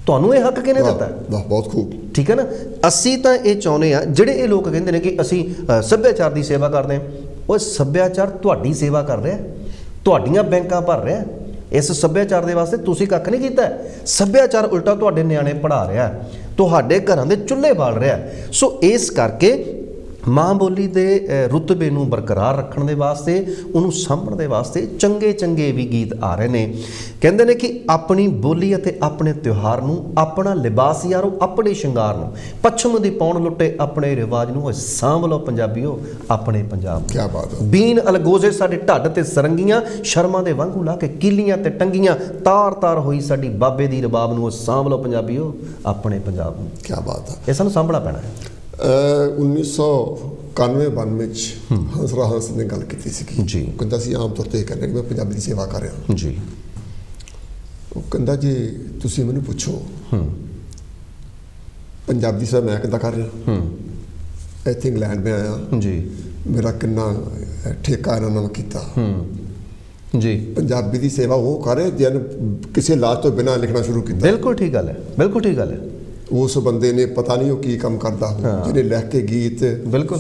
S2: ਤੁਹਾਨੂੰ ਇਹ ਹੱਕ ਕਿਹਨੇ ਦਿੱਤਾ?
S1: ਬਹੁਤ ਖੂਬ। ਠੀਕ
S2: ਹੈ ਨਾ। ਅਸੀਂ ਤਾਂ ਇਹ ਚਾਹੁੰਦੇ ਹਾਂ, ਜਿਹੜੇ ਇਹ ਲੋਕ ਕਹਿੰਦੇ ਨੇ ਕਿ ਅਸੀਂ ਸੱਭਿਆਚਾਰ ਦੀ ਸੇਵਾ ਕਰਦੇ ਹਾਂ, ਉਹ ਸੱਭਿਆਚਾਰ ਤੁਹਾਡੀ ਸੇਵਾ ਕਰ ਰਿਹਾ, ਤੁਹਾਡੀਆਂ ਬੈਂਕਾਂ ਭਰ ਰਿਹਾ। ਇਸ ਸੱਭਿਆਚਾਰ ਦੇ ਵਾਸਤੇ ਤੁਸੀਂ ਕੱਖ ਨਹੀਂ ਕੀਤਾ। ਸੱਭਿਆਚਾਰ ਉਲਟਾ ਤੁਹਾਡੇ ਨਿਆਣੇ ਪੜ੍ਹਾ ਰਿਹਾ, ਤੁਹਾਡੇ ਘਰਾਂ ਦੇ ਚੁੱਲ੍ਹੇ ਬਾਲ ਰਿਹਾ। ਸੋ ਇਸ ਕਰਕੇ ਮਾਂ ਬੋਲੀ ਦੇ ਰੁਤਬੇ ਨੂੰ ਬਰਕਰਾਰ ਰੱਖਣ ਦੇ ਵਾਸਤੇ, ਉਹਨੂੰ ਸਾਂਭਣ ਦੇ ਵਾਸਤੇ ਚੰਗੇ ਵੀ ਗੀਤ ਆ ਰਹੇ ਨੇ। ਕਹਿੰਦੇ ਨੇ ਕਿ ਆਪਣੀ ਬੋਲੀ ਅਤੇ ਆਪਣੇ ਤਿਉਹਾਰ ਨੂੰ, ਆਪਣਾ ਲਿਬਾਸ ਯਾਰੋ, ਆਪਣੇ ਸ਼ਿੰਗਾਰ ਨੂੰ, ਪੱਛਮ ਦੀ ਪੌਣ ਲੁੱਟੇ ਆਪਣੇ ਰਿਵਾਜ ਨੂੰ, ਸਾਂਭ ਲਓ ਪੰਜਾਬੀਓ ਆਪਣੇ ਪੰਜਾਬ।
S1: ਕੀ ਬਾਤ ਹੈ।
S2: ਬੀਨ ਅਲਗੋਜ਼ੇ ਸਾਡੇ ਢੱਡ ਤੇ ਸਰੰਗੀਆਂ, ਸ਼ਰਮਾਂ ਦੇ ਵਾਂਗੂ ਲਾ ਕੇ ਕੀਲੀਆਂ ਤੇ ਟੰਗੀਆਂ, ਤਾਰ ਹੋਈ ਸਾਡੀ ਬਾਬੇ ਦੀ ਰਬਾਬ ਨੂੰ, ਸਾਂਭ ਲਓ ਪੰਜਾਬੀਓ ਆਪਣੇ ਪੰਜਾਬ ਨੂੰ।
S1: ਕੀ ਬਾਤ ਹੈ।
S2: ਇਹ ਸਾਨੂੰ ਸਾਂਭਣਾ ਪੈਣਾ ਹੈ।
S1: 1900 91-92 'ਚ ਹੰਸਰਾਜ ਹੰਸ ਨੇ ਗੱਲ ਕੀਤੀ ਸੀਗੀ।
S2: ਜੀ।
S1: ਉਹ ਕਹਿੰਦਾ ਸੀ ਆਮ ਤੌਰ 'ਤੇ ਇਹ ਕਹਿੰਦੇ ਕਿ ਮੈਂ ਪੰਜਾਬੀ ਦੀ ਸੇਵਾ ਕਰ ਰਿਹਾ।
S2: ਜੀ।
S1: ਉਹ ਕਹਿੰਦਾ ਜੇ ਤੁਸੀਂ ਮੈਨੂੰ ਪੁੱਛੋ ਪੰਜਾਬੀ ਦੀ ਸੇਵਾ ਮੈਂ ਕਿੱਦਾਂ ਕਰ ਰਿਹਾ, ਇੱਥੇ ਇੰਗਲੈਂਡ ਮੈਂ ਆਇਆ
S2: ਜੀ,
S1: ਮੇਰਾ ਕਿੰਨਾ ਠੇਕਾ ਇਹਨਾਂ ਨੇ ਕੀਤਾ।
S2: ਜੀ।
S1: ਪੰਜਾਬੀ ਦੀ ਸੇਵਾ ਉਹ ਕਰੇ ਜਿਹਨੇ ਕਿਸੇ ਲਾਜ ਤੋਂ ਬਿਨਾਂ ਲਿਖਣਾ ਸ਼ੁਰੂ ਕੀਤਾ।
S2: ਬਿਲਕੁਲ ਠੀਕ ਗੱਲ ਹੈ, ਬਿਲਕੁਲ ਠੀਕ ਗੱਲ ਹੈ।
S1: ਉਸ ਬੰਦੇ ਨੇ ਪਤਾ ਨਹੀਂ ਉਹ ਕੀ ਕੰਮ ਕਰਦਾ ਹੋ, ਜਿਹਨੇ ਲਿਖ ਕੇ ਗੀਤ
S2: ਬਿਲਕੁਲ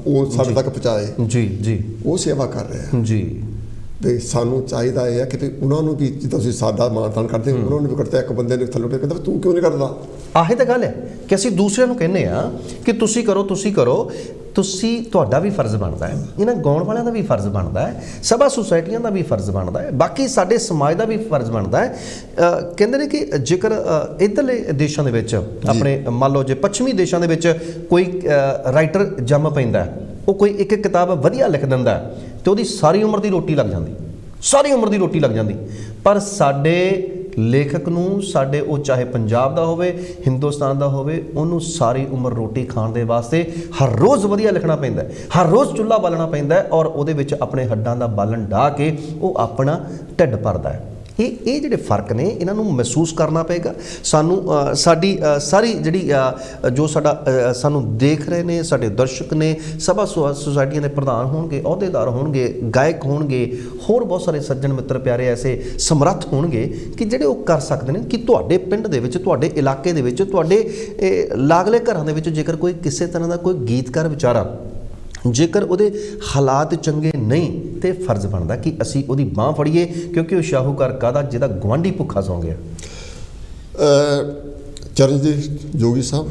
S1: ਉਹ ਸਾਡੇ ਤੱਕ ਪਹੁੰਚਾਏ।
S2: ਜੀ। ਜੀ।
S1: ਉਹ ਸੇਵਾ ਕਰ ਰਿਹਾ।
S2: ਜੀ।
S1: ਤੇ ਸਾਨੂੰ ਚਾਹੀਦਾ ਇਹ ਹੈ ਕਿ ਉਹਨਾਂ ਨੂੰ ਵੀ ਜਿੱਦਾਂ ਤੁਸੀਂ ਸਾਡਾ ਮਾਣ-ਤਾਣ ਕਰਦੇ ਹੋ, ਉਹਨਾਂ ਨੂੰ ਵੀ ਕਰਤਾ। ਇੱਕ ਬੰਦੇ ਨੇ ਥੱਲੇ ਕਹਿੰਦਾ ਤੂੰ ਕਿਉਂ ਨਹੀਂ ਕਰਦਾ?
S2: ਆਹੀ ਤਾਂ ਗੱਲ ਹੈ ਕਿ ਅਸੀਂ ਦੂਸਰਿਆਂ ਨੂੰ ਕਹਿੰਦੇ ਆ ਕਿ ਤੁਸੀਂ ਕਰੋ, ਤੁਸੀਂ ਕਰੋ। ਤੁਹਾਡਾ ਵੀ ਫਰਜ਼ ਬਣਦਾ ਹੈ, ਇਹਨਾਂ ਗਾਉਣ ਵਾਲਿਆਂ ਦਾ ਵੀ ਫਰਜ਼ ਬਣਦਾ ਹੈ, ਸਭਾ ਸੁਸਾਇਟੀਆਂ ਦਾ ਵੀ ਫਰਜ਼ ਬਣਦਾ ਹੈ, ਬਾਕੀ ਸਾਡੇ ਸਮਾਜ ਦਾ ਵੀ ਫਰਜ਼ ਬਣਦਾ ਹੈ। ਕਹਿੰਦੇ ਨੇ ਕਿ ਜੇਕਰ ਇੱਧਰਲੇ ਦੇਸ਼ਾਂ ਦੇ ਵਿੱਚ ਆਪਣੇ ਮੰਨ ਲਓ ਜੇ ਪੱਛਮੀ ਦੇਸ਼ਾਂ ਦੇ ਵਿੱਚ ਕੋਈ ਰਾਈਟਰ ਜੰਮ ਪੈਂਦਾ, ਉਹ ਕੋਈ ਇੱਕ ਕਿਤਾਬ ਵਧੀਆ ਲਿਖ ਦਿੰਦਾ ਤੇ ਉਹਦੀ ਸਾਰੀ ਉਮਰ ਦੀ ਰੋਟੀ ਲੱਗ ਜਾਂਦੀ, ਸਾਰੀ ਉਮਰ ਦੀ ਰੋਟੀ ਲੱਗ ਜਾਂਦੀ। ਪਰ ਸਾਡੇ ਲੇਖਕ ਨੂੰ, ਸਾਡੇ ਉਹ ਚਾਹੇ ਪੰਜਾਬ ਦਾ ਹੋਵੇ, ਹਿੰਦੁਸਤਾਨ ਦਾ ਹੋਵੇ, ਉਹਨੂੰ ਸਾਰੀ ਉਮਰ ਰੋਟੀ ਖਾਣ ਦੇ ਵਾਸਤੇ ਹਰ ਰੋਜ਼ ਵਧੀਆ ਲਿਖਣਾ ਪੈਂਦਾ, ਹਰ ਰੋਜ਼ ਚੁੱਲ੍ਹਾ ਬਾਲਣਾ ਪੈਂਦਾ ਔਰ ਉਹਦੇ ਵਿੱਚ ਆਪਣੇ ਹੱਡਾਂ ਦਾ ਬਾਲਣ ਢਾਹ ਕੇ ਉਹ ਆਪਣਾ ਢਿੱਡ ਭਰਦਾ ਹੈ। ਇਹ ਜਿਹੜੇ ਫਰਕ ਨੇ ਇਹਨਾਂ ਨੂੰ ਮਹਿਸੂਸ ਕਰਨਾ ਪਏਗਾ ਸਾਨੂੰ। ਸਾਡੀ ਸਾਰੀ ਜਿਹੜੀ ਜੋ ਸਾਡਾ ਸਾਨੂੰ ਦੇਖ ਰਹੇ ਨੇ ਸਾਡੇ ਦਰਸ਼ਕ ਨੇ, ਸਭਾ ਸੁਸਾਇਟੀਆਂ ਦੇ ਪ੍ਰਧਾਨ ਹੋਣਗੇ, ਅਹੁਦੇਦਾਰ ਹੋਣਗੇ, ਗਾਇਕ ਹੋਣਗੇ, ਹੋਰ ਬਹੁਤ ਸਾਰੇ ਸੱਜਣ ਮਿੱਤਰ ਪਿਆਰੇ ਐਸੇ ਸਮਰੱਥ ਹੋਣਗੇ ਕਿ ਜਿਹੜੇ ਉਹ ਕਰ ਸਕਦੇ ਨੇ ਕਿ ਤੁਹਾਡੇ ਪਿੰਡ ਦੇ ਵਿੱਚ, ਤੁਹਾਡੇ ਇਲਾਕੇ ਦੇ ਵਿੱਚ, ਤੁਹਾਡੇ ਲਾਗਲੇ ਘਰਾਂ ਦੇ ਵਿੱਚ ਜੇਕਰ ਕੋਈ ਕਿਸੇ ਤਰ੍ਹਾਂ ਦਾ ਕੋਈ ਗੀਤਕਾਰ ਵਿਚਾਰਾ ਜੇਕਰ ਉਹਦੇ ਹਾਲਾਤ ਚੰਗੇ ਨਹੀਂ ਤੇ ਫਰਜ਼ ਬਣਦਾ ਕਿ ਅਸੀਂ ਉਹਦੀ ਬਾਂਹ ਫੜੀਏ, ਕਿਉਂਕਿ ਉਹ ਸ਼ਾਹੂਕਾਰ ਕਾਹਦਾ ਜਿਹਦਾ ਗੁਆਂਢੀ ਭੁੱਖਾ ਸੌਂ ਗਿਆ।
S1: ਚਰਨਜੀਤ ਜੋਗੀ ਸਾਹਿਬ,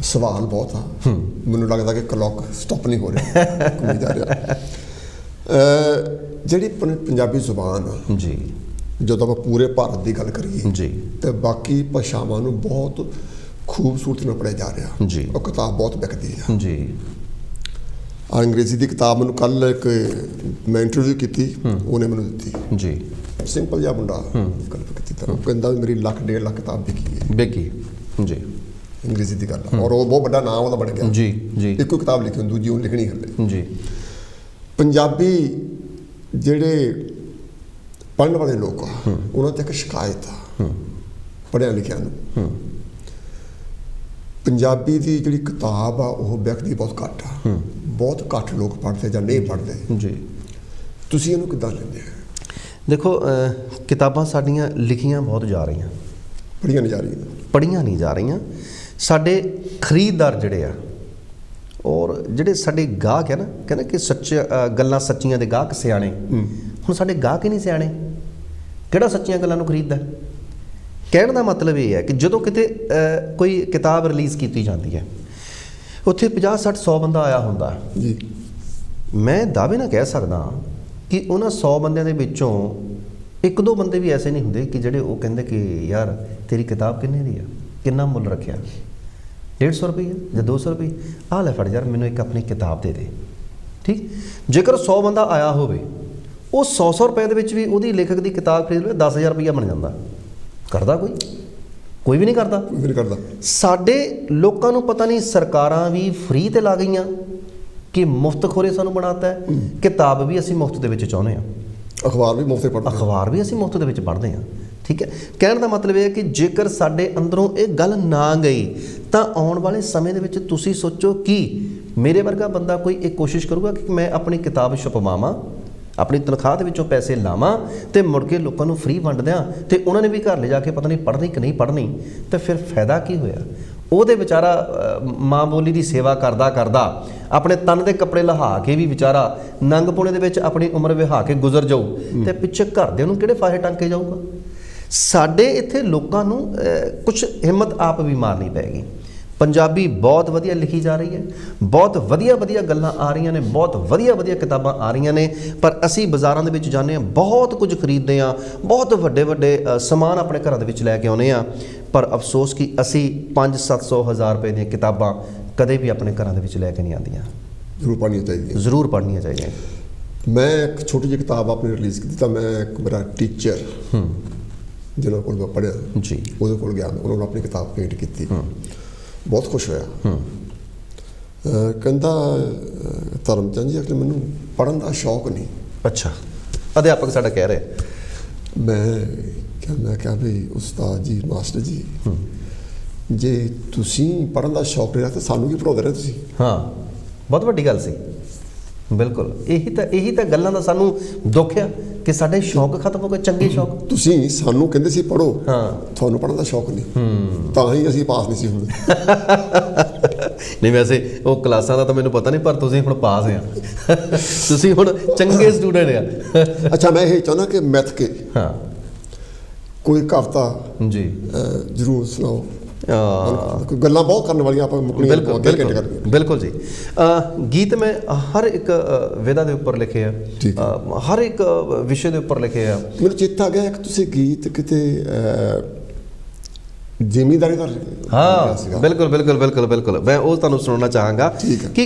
S1: ਸਵਾਲ ਬਹੁਤ ਆ। ਮੈਨੂੰ ਲੱਗਦਾ ਕਿ ਕਲੌਕ ਸਟਾਪ ਨਹੀਂ ਹੋ ਰਿਹਾ, ਘੁੰਮੀ ਜਾ ਰਿਹਾ। ਜਿਹੜੀ ਪੰਜਾਬੀ ਜ਼ੁਬਾਨ ਆ
S2: ਜੀ,
S1: ਜਦੋਂ ਆਪਾਂ ਪੂਰੇ ਭਾਰਤ ਦੀ ਗੱਲ ਕਰੀਏ
S2: ਜੀ,
S1: ਤੇ ਬਾਕੀ ਭਾਸ਼ਾਵਾਂ ਨੂੰ ਬਹੁਤ ਖੂਬਸੂਰਤੀ ਨਾਲ ਪੜ੍ਹਿਆ ਜਾ ਰਿਹਾ।
S2: ਜੀ।
S1: ਉਹ ਕਿਤਾਬ ਬਹੁਤ ਵਿਕਦੀ ਆ।
S2: ਜੀ।
S1: ਅੰਗਰੇਜ਼ੀ ਦੀ ਕਿਤਾਬ ਮੈਨੂੰ ਕੱਲ੍ਹ ਇੱਕ ਮੈਂ ਇੰਟਰਵਿਊ ਕੀਤੀ, ਉਹਨੇ ਮੈਨੂੰ ਦਿੱਤੀ। ਜੀ। ਸਿੰਪਲ ਜਿਹਾ ਮੁੰਡਾ ਗੱਲ ਕੀਤੀ ਤਾਂ ਉਹ ਕਹਿੰਦਾ ਮੇਰੀ 1.5 ਲੱਖ ਕਿਤਾਬ ਵਿਕੀ ਹੈ।
S2: ਵਿਕੀ। ਜੀ।
S1: ਅੰਗਰੇਜ਼ੀ ਦੀ ਗੱਲ ਔਰ ਉਹ ਬਹੁਤ ਵੱਡਾ ਨਾਮ ਉਹਦਾ ਬਣ ਗਿਆ।
S2: ਜੀ। ਜੀ।
S1: ਇੱਕੋ ਕਿਤਾਬ ਲਿਖੀ, ਦੂਜੀ ਉਹ ਲਿਖਣੀ ਹਲੇ।
S2: ਜੀ।
S1: ਪੰਜਾਬੀ ਜਿਹੜੇ ਪੜ੍ਹਨ ਵਾਲੇ ਲੋਕ ਆ ਉਹਨਾਂ 'ਤੇ ਇੱਕ ਸ਼ਿਕਾਇਤ ਆ ਪੜ੍ਹਿਆ ਲਿਖਿਆ ਨੂੰ, ਪੰਜਾਬੀ ਦੀ ਜਿਹੜੀ ਕਿਤਾਬ ਆ ਉਹ ਵਿਕਦੀ ਬਹੁਤ ਘੱਟ ਆ। ਬਹੁਤ ਘੱਟ ਲੋਕ ਪੜ੍ਹਦੇ ਜਾਂ ਨਹੀਂ ਪੜ੍ਹਦੇ। ਜੀ। ਤੁਸੀਂ ਇਹਨੂੰ ਕਿੱਦਾਂ ਲੈਂਦੇ ਹੋ?
S2: ਦੇਖੋ, ਕਿਤਾਬਾਂ ਸਾਡੀਆਂ ਲਿਖੀਆਂ ਬਹੁਤ ਜਾ ਰਹੀਆਂ,
S1: ਪੜ੍ਹੀਆਂ ਨਹੀਂ ਜਾ ਰਹੀਆਂ। ਪੜ੍ਹੀਆਂ
S2: ਨਹੀਂ ਜਾ ਰਹੀਆਂ। ਸਾਡੇ ਖਰੀਦਦਾਰ ਜਿਹੜੇ ਆ ਔਰ ਜਿਹੜੇ ਸਾਡੇ ਗਾਹਕ ਹੈ ਨਾ, ਕਹਿੰਦੇ ਕਿ ਸੱਚੀਆਂ ਗੱਲਾਂ ਸੱਚੀਆਂ ਦੇ ਗਾਹਕ ਸਿਆਣੇ। ਹੁਣ ਸਾਡੇ ਗਾਹਕ ਹੀ ਨਹੀਂ ਸਿਆਣੇ, ਕਿਹੜਾ ਸੱਚੀਆਂ ਗੱਲਾਂ ਨੂੰ ਖਰੀਦਦਾ? ਕਹਿਣ ਦਾ ਮਤਲਬ ਇਹ ਹੈ ਕਿ ਜਦੋਂ ਕਿਤੇ ਕੋਈ ਕਿਤਾਬ ਰਿਲੀਜ਼ ਕੀਤੀ ਜਾਂਦੀ ਹੈ, ਉੱਥੇ 50, 60, 100 ਬੰਦਾ ਆਇਆ ਹੁੰਦਾ ਜੀ। ਮੈਂ ਦਾਅਵੇ ਨਾਲ ਕਹਿ ਸਕਦਾ ਕਿ ਉਹਨਾਂ 100 ਬੰਦਿਆਂ ਦੇ ਵਿੱਚੋਂ 1-2 ਬੰਦੇ ਵੀ ਐਸੇ ਨਹੀਂ ਹੁੰਦੇ ਕਿ ਜਿਹੜੇ ਉਹ ਕਹਿੰਦੇ ਕਿ ਯਾਰ ਤੇਰੀ ਕਿਤਾਬ ਕਿੰਨੇ ਦੀ ਆ, ਕਿੰਨਾ ਮੁੱਲ ਰੱਖਿਆ, 150 ਰੁਪਏ ਜਾਂ 200 ਰੁਪਏ, ਆਹ ਲੈ ਫੜ ਯਾਰ ਮੈਨੂੰ ਇੱਕ ਆਪਣੀ ਕਿਤਾਬ ਦੇ ਦੇ। ਠੀਕ। ਜੇਕਰ 100 ਬੰਦਾ ਆਇਆ ਹੋਵੇ, ਉਹ 100 ਰੁਪਏ ਦੇ ਵਿੱਚ ਵੀ ਉਹਦੀ ਲੇਖਕ ਦੀ ਕਿਤਾਬ ਖਰੀਦ ਲਵੇ, 10,000 ਰੁਪਈਆ ਬਣ ਜਾਂਦਾ। ਕਰਦਾ ਕੋਈ ਵੀ ਨਹੀਂ ਕਰਦਾ।
S1: ਕੋਈ ਵੀ ਨਹੀਂ ਕਰਦਾ।
S2: ਸਾਡੇ ਲੋਕਾਂ ਨੂੰ ਪਤਾ ਨਹੀਂ ਸਰਕਾਰਾਂ ਵੀ ਫ੍ਰੀ ਤੇ ਲਾ ਗਈਆਂ ਕਿ ਮੁਫਤਖੋਰੇ ਸਾਨੂੰ ਬਣਾਤਾ ਹੈ। ਕਿਤਾਬ ਵੀ ਅਸੀਂ ਮੁਫਤ ਦੇ ਵਿੱਚ ਚਾਹੁੰਦੇ ਹਾਂ,
S1: ਅਖਬਾਰ ਵੀ ਮੁਫਤ ਪੜ੍ਹਦੇ,
S2: ਅਖਬਾਰ ਵੀ ਅਸੀਂ ਮੁਫਤ ਦੇ ਵਿੱਚ ਪੜ੍ਹਦੇ ਹਾਂ। ਠੀਕ ਹੈ। ਕਹਿਣ ਦਾ ਮਤਲਬ ਇਹ ਹੈ ਕਿ ਜੇਕਰ ਸਾਡੇ ਅੰਦਰੋਂ ਇਹ ਗੱਲ ਨਾ ਗਈ ਤਾਂ ਆਉਣ ਵਾਲੇ ਸਮੇਂ ਦੇ ਵਿੱਚ ਤੁਸੀਂ ਸੋਚੋ ਕਿ ਮੇਰੇ ਵਰਗਾ ਬੰਦਾ ਕੋਈ ਇਹ ਕੋਸ਼ਿਸ਼ ਕਰੂਗਾ ਕਿ ਮੈਂ ਆਪਣੀ ਕਿਤਾਬ ਛਪਵਾਵਾਂ, ਆਪਣੀ ਤਨਖਾਹ ਦੇ ਵਿੱਚੋਂ ਪੈਸੇ ਲਾਵਾਂ ਤੇ ਮੁੜ ਕੇ ਲੋਕਾਂ ਨੂੰ ਫ੍ਰੀ ਵੰਡ ਦਿਆਂ ਤੇ ਉਹਨਾਂ ਨੇ ਵੀ ਘਰ ਲੈ ਜਾ ਕੇ ਪਤਾ ਨਹੀਂ ਪੜ੍ਹਨੀ ਕਿ ਨਹੀਂ ਪੜ੍ਹਨੀ, ਤੇ ਫਿਰ ਫਾਇਦਾ ਕੀ ਹੋਇਆ? ਉਹਦੇ ਵਿਚਾਰਾ ਮਾਂ ਬੋਲੀ ਦੀ ਸੇਵਾ ਕਰਦਾ ਕਰਦਾ ਆਪਣੇ ਤਨ ਦੇ ਕੱਪੜੇ ਲਹਾ ਕੇ ਵੀ ਵਿਚਾਰਾ ਨੰਗ ਪੁਣੇ ਦੇ ਵਿੱਚ ਆਪਣੀ ਉਮਰ ਵਿਹਾ ਕੇ ਗੁਜ਼ਰ ਜਾਊ ਤੇ ਪਿੱਛੇ ਘਰਦਿਆਂ ਨੂੰ ਕਿਹੜੇ ਫਾਹੇ ਟੰਕੇ ਜਾਊਗਾ? ਸਾਡੇ ਇੱਥੇ ਲੋਕਾਂ ਨੂੰ ਕੁਛ ਹਿੰਮਤ ਆਪ ਵੀ ਮਾਰਨੀ ਪਏਗੀ। ਪੰਜਾਬੀ ਬਹੁਤ ਵਧੀਆ ਲਿਖੀ ਜਾ ਰਹੀ ਹੈ, ਬਹੁਤ ਵਧੀਆ ਗੱਲਾਂ ਆ ਰਹੀਆਂ ਨੇ, ਬਹੁਤ ਵਧੀਆ ਕਿਤਾਬਾਂ ਆ ਰਹੀਆਂ ਨੇ, ਪਰ ਅਸੀਂ ਬਾਜ਼ਾਰਾਂ ਦੇ ਵਿੱਚ ਜਾਂਦੇ ਹਾਂ, ਬਹੁਤ ਕੁਝ ਖਰੀਦਦੇ ਹਾਂ, ਬਹੁਤ ਵੱਡੇ ਸਮਾਨ ਆਪਣੇ ਘਰਾਂ ਦੇ ਵਿੱਚ ਲੈ ਕੇ ਆਉਂਦੇ ਹਾਂ, ਪਰ ਅਫਸੋਸ ਕਿ ਅਸੀਂ 500-700 1000 ਰੁਪਏ ਦੀਆਂ ਕਿਤਾਬਾਂ ਕਦੇ ਵੀ ਆਪਣੇ ਘਰਾਂ ਦੇ ਵਿੱਚ ਲੈ ਕੇ ਨਹੀਂ ਆਉਂਦੀਆਂ।
S1: ਜ਼ਰੂਰ ਪੜ੍ਹਨੀਆਂ ਚਾਹੀਦੀਆਂ।
S2: ਜ਼ਰੂਰ ਪੜ੍ਹਨੀਆਂ ਚਾਹੀਦੀਆਂ।
S1: ਮੈਂ ਇੱਕ ਛੋਟੀ ਜਿਹੀ ਕਿਤਾਬ ਆਪਣੀ ਰਿਲੀਜ਼ ਕੀਤੀ ਤਾਂ ਮੈਂ ਇੱਕ ਮੇਰਾ ਟੀਚਰ ਜਿਹਨਾਂ ਕੋਲ ਮੈਂ ਪੜ੍ਹਿਆ ਜੀ, ਉਹਦੇ ਕੋਲ ਗਿਆ, ਉਹਨਾਂ ਨੂੰ ਆਪਣੀ ਕਿਤਾਬ ਭੇਂਟ ਕੀਤੀ, ਬਹੁਤ ਖੁਸ਼ ਹੋਇਆ। ਕਹਿੰਦਾ ਧਰਮਚੰਦ ਜੀ ਅਕਲ ਮੈਨੂੰ ਪੜ੍ਹਨ ਦਾ ਸ਼ੌਕ ਨਹੀਂ।
S2: ਅੱਛਾ, ਅਧਿਆਪਕ ਸਾਡਾ ਕਹਿ ਰਿਹਾ।
S1: ਮੈਂ ਕਿਹਾ ਵੀ ਉਸਤਾਦ ਜੀ, ਮਾਸਟਰ ਜੀ, ਜੇ ਤੁਸੀਂ ਪੜ੍ਹਨ ਦਾ ਸ਼ੌਕ ਰਿਹਾ ਤਾਂ ਸਾਨੂੰ ਕੀ ਪੜ੍ਹਾਉਂਦੇ ਰਹੇ ਤੁਸੀਂ?
S2: ਹਾਂ, ਬਹੁਤ ਵੱਡੀ ਗੱਲ ਸੀ। ਬਿਲਕੁਲ, ਇਹੀ ਤਾਂ ਗੱਲਾਂ ਦਾ ਸਾਨੂੰ ਦੁੱਖ ਆ ਕਿ ਸਾਡੇ ਸ਼ੌਕ ਖਤਮ ਹੋ ਗਏ, ਚੰਗੇ ਸ਼ੌਕ।
S1: ਤੁਸੀਂ ਸਾਨੂੰ ਕਹਿੰਦੇ ਸੀ ਪੜ੍ਹੋ,
S2: ਹਾਂ,
S1: ਤੁਹਾਨੂੰ ਪੜ੍ਹਨ ਦਾ ਸ਼ੌਕ ਨਹੀਂ, ਤਾਂ ਹੀ ਅਸੀਂ ਪਾਸ ਨਹੀਂ ਸੀ ਹੁੰਦੇ।
S2: ਨਹੀਂ, ਵੈਸੇ ਉਹ ਕਲਾਸਾਂ ਦਾ ਤਾਂ ਮੈਨੂੰ ਪਤਾ ਨਹੀਂ, ਪਰ ਤੁਸੀਂ ਹੁਣ ਪਾਸ ਆ। ਤੁਸੀਂ ਹੁਣ ਚੰਗੇ ਸਟੂਡੈਂਟ ਆ।
S1: ਅੱਛਾ, ਮੈਂ ਇਹ ਚਾਹੁੰਦਾ ਕਿ ਮਿੱਥ ਕੇ
S2: ਹਾਂ
S1: ਕੋਈ ਕਵਿਤਾ
S2: ਜੀ
S1: ਜ਼ਰੂਰ ਸੁਣਾਓ। ਕੋਈ ਗੱਲਾਂ ਬਹੁਤ ਕਰਨ ਵਾਲੀਆਂ ਆਪਾਂ
S2: ਬਿਲਕੁਲ ਜੀ। ਗੀਤ ਮੈਂ ਹਰ ਇੱਕ ਵਿਧਾ ਦੇ ਉੱਪਰ ਲਿਖੇ ਆ, ਹਰ ਇੱਕ ਵਿਸ਼ੇ ਦੇ ਉੱਪਰ ਲਿਖੇ ਆ।
S1: ਮੈਨੂੰ ਚੇਤਾ ਆ ਗਿਆ ਇੱਕ ਤੁਸੀਂ ਗੀਤ ਕਿਤੇ ਜ਼ਿਮੀਂਦਾਰੀ ਦਾ।
S2: ਹਾਂ, ਬਿਲਕੁਲ ਮੈਂ ਉਹ ਤੁਹਾਨੂੰ ਸੁਣਾਉਣਾ ਚਾਹਾਂਗਾ ਕਿ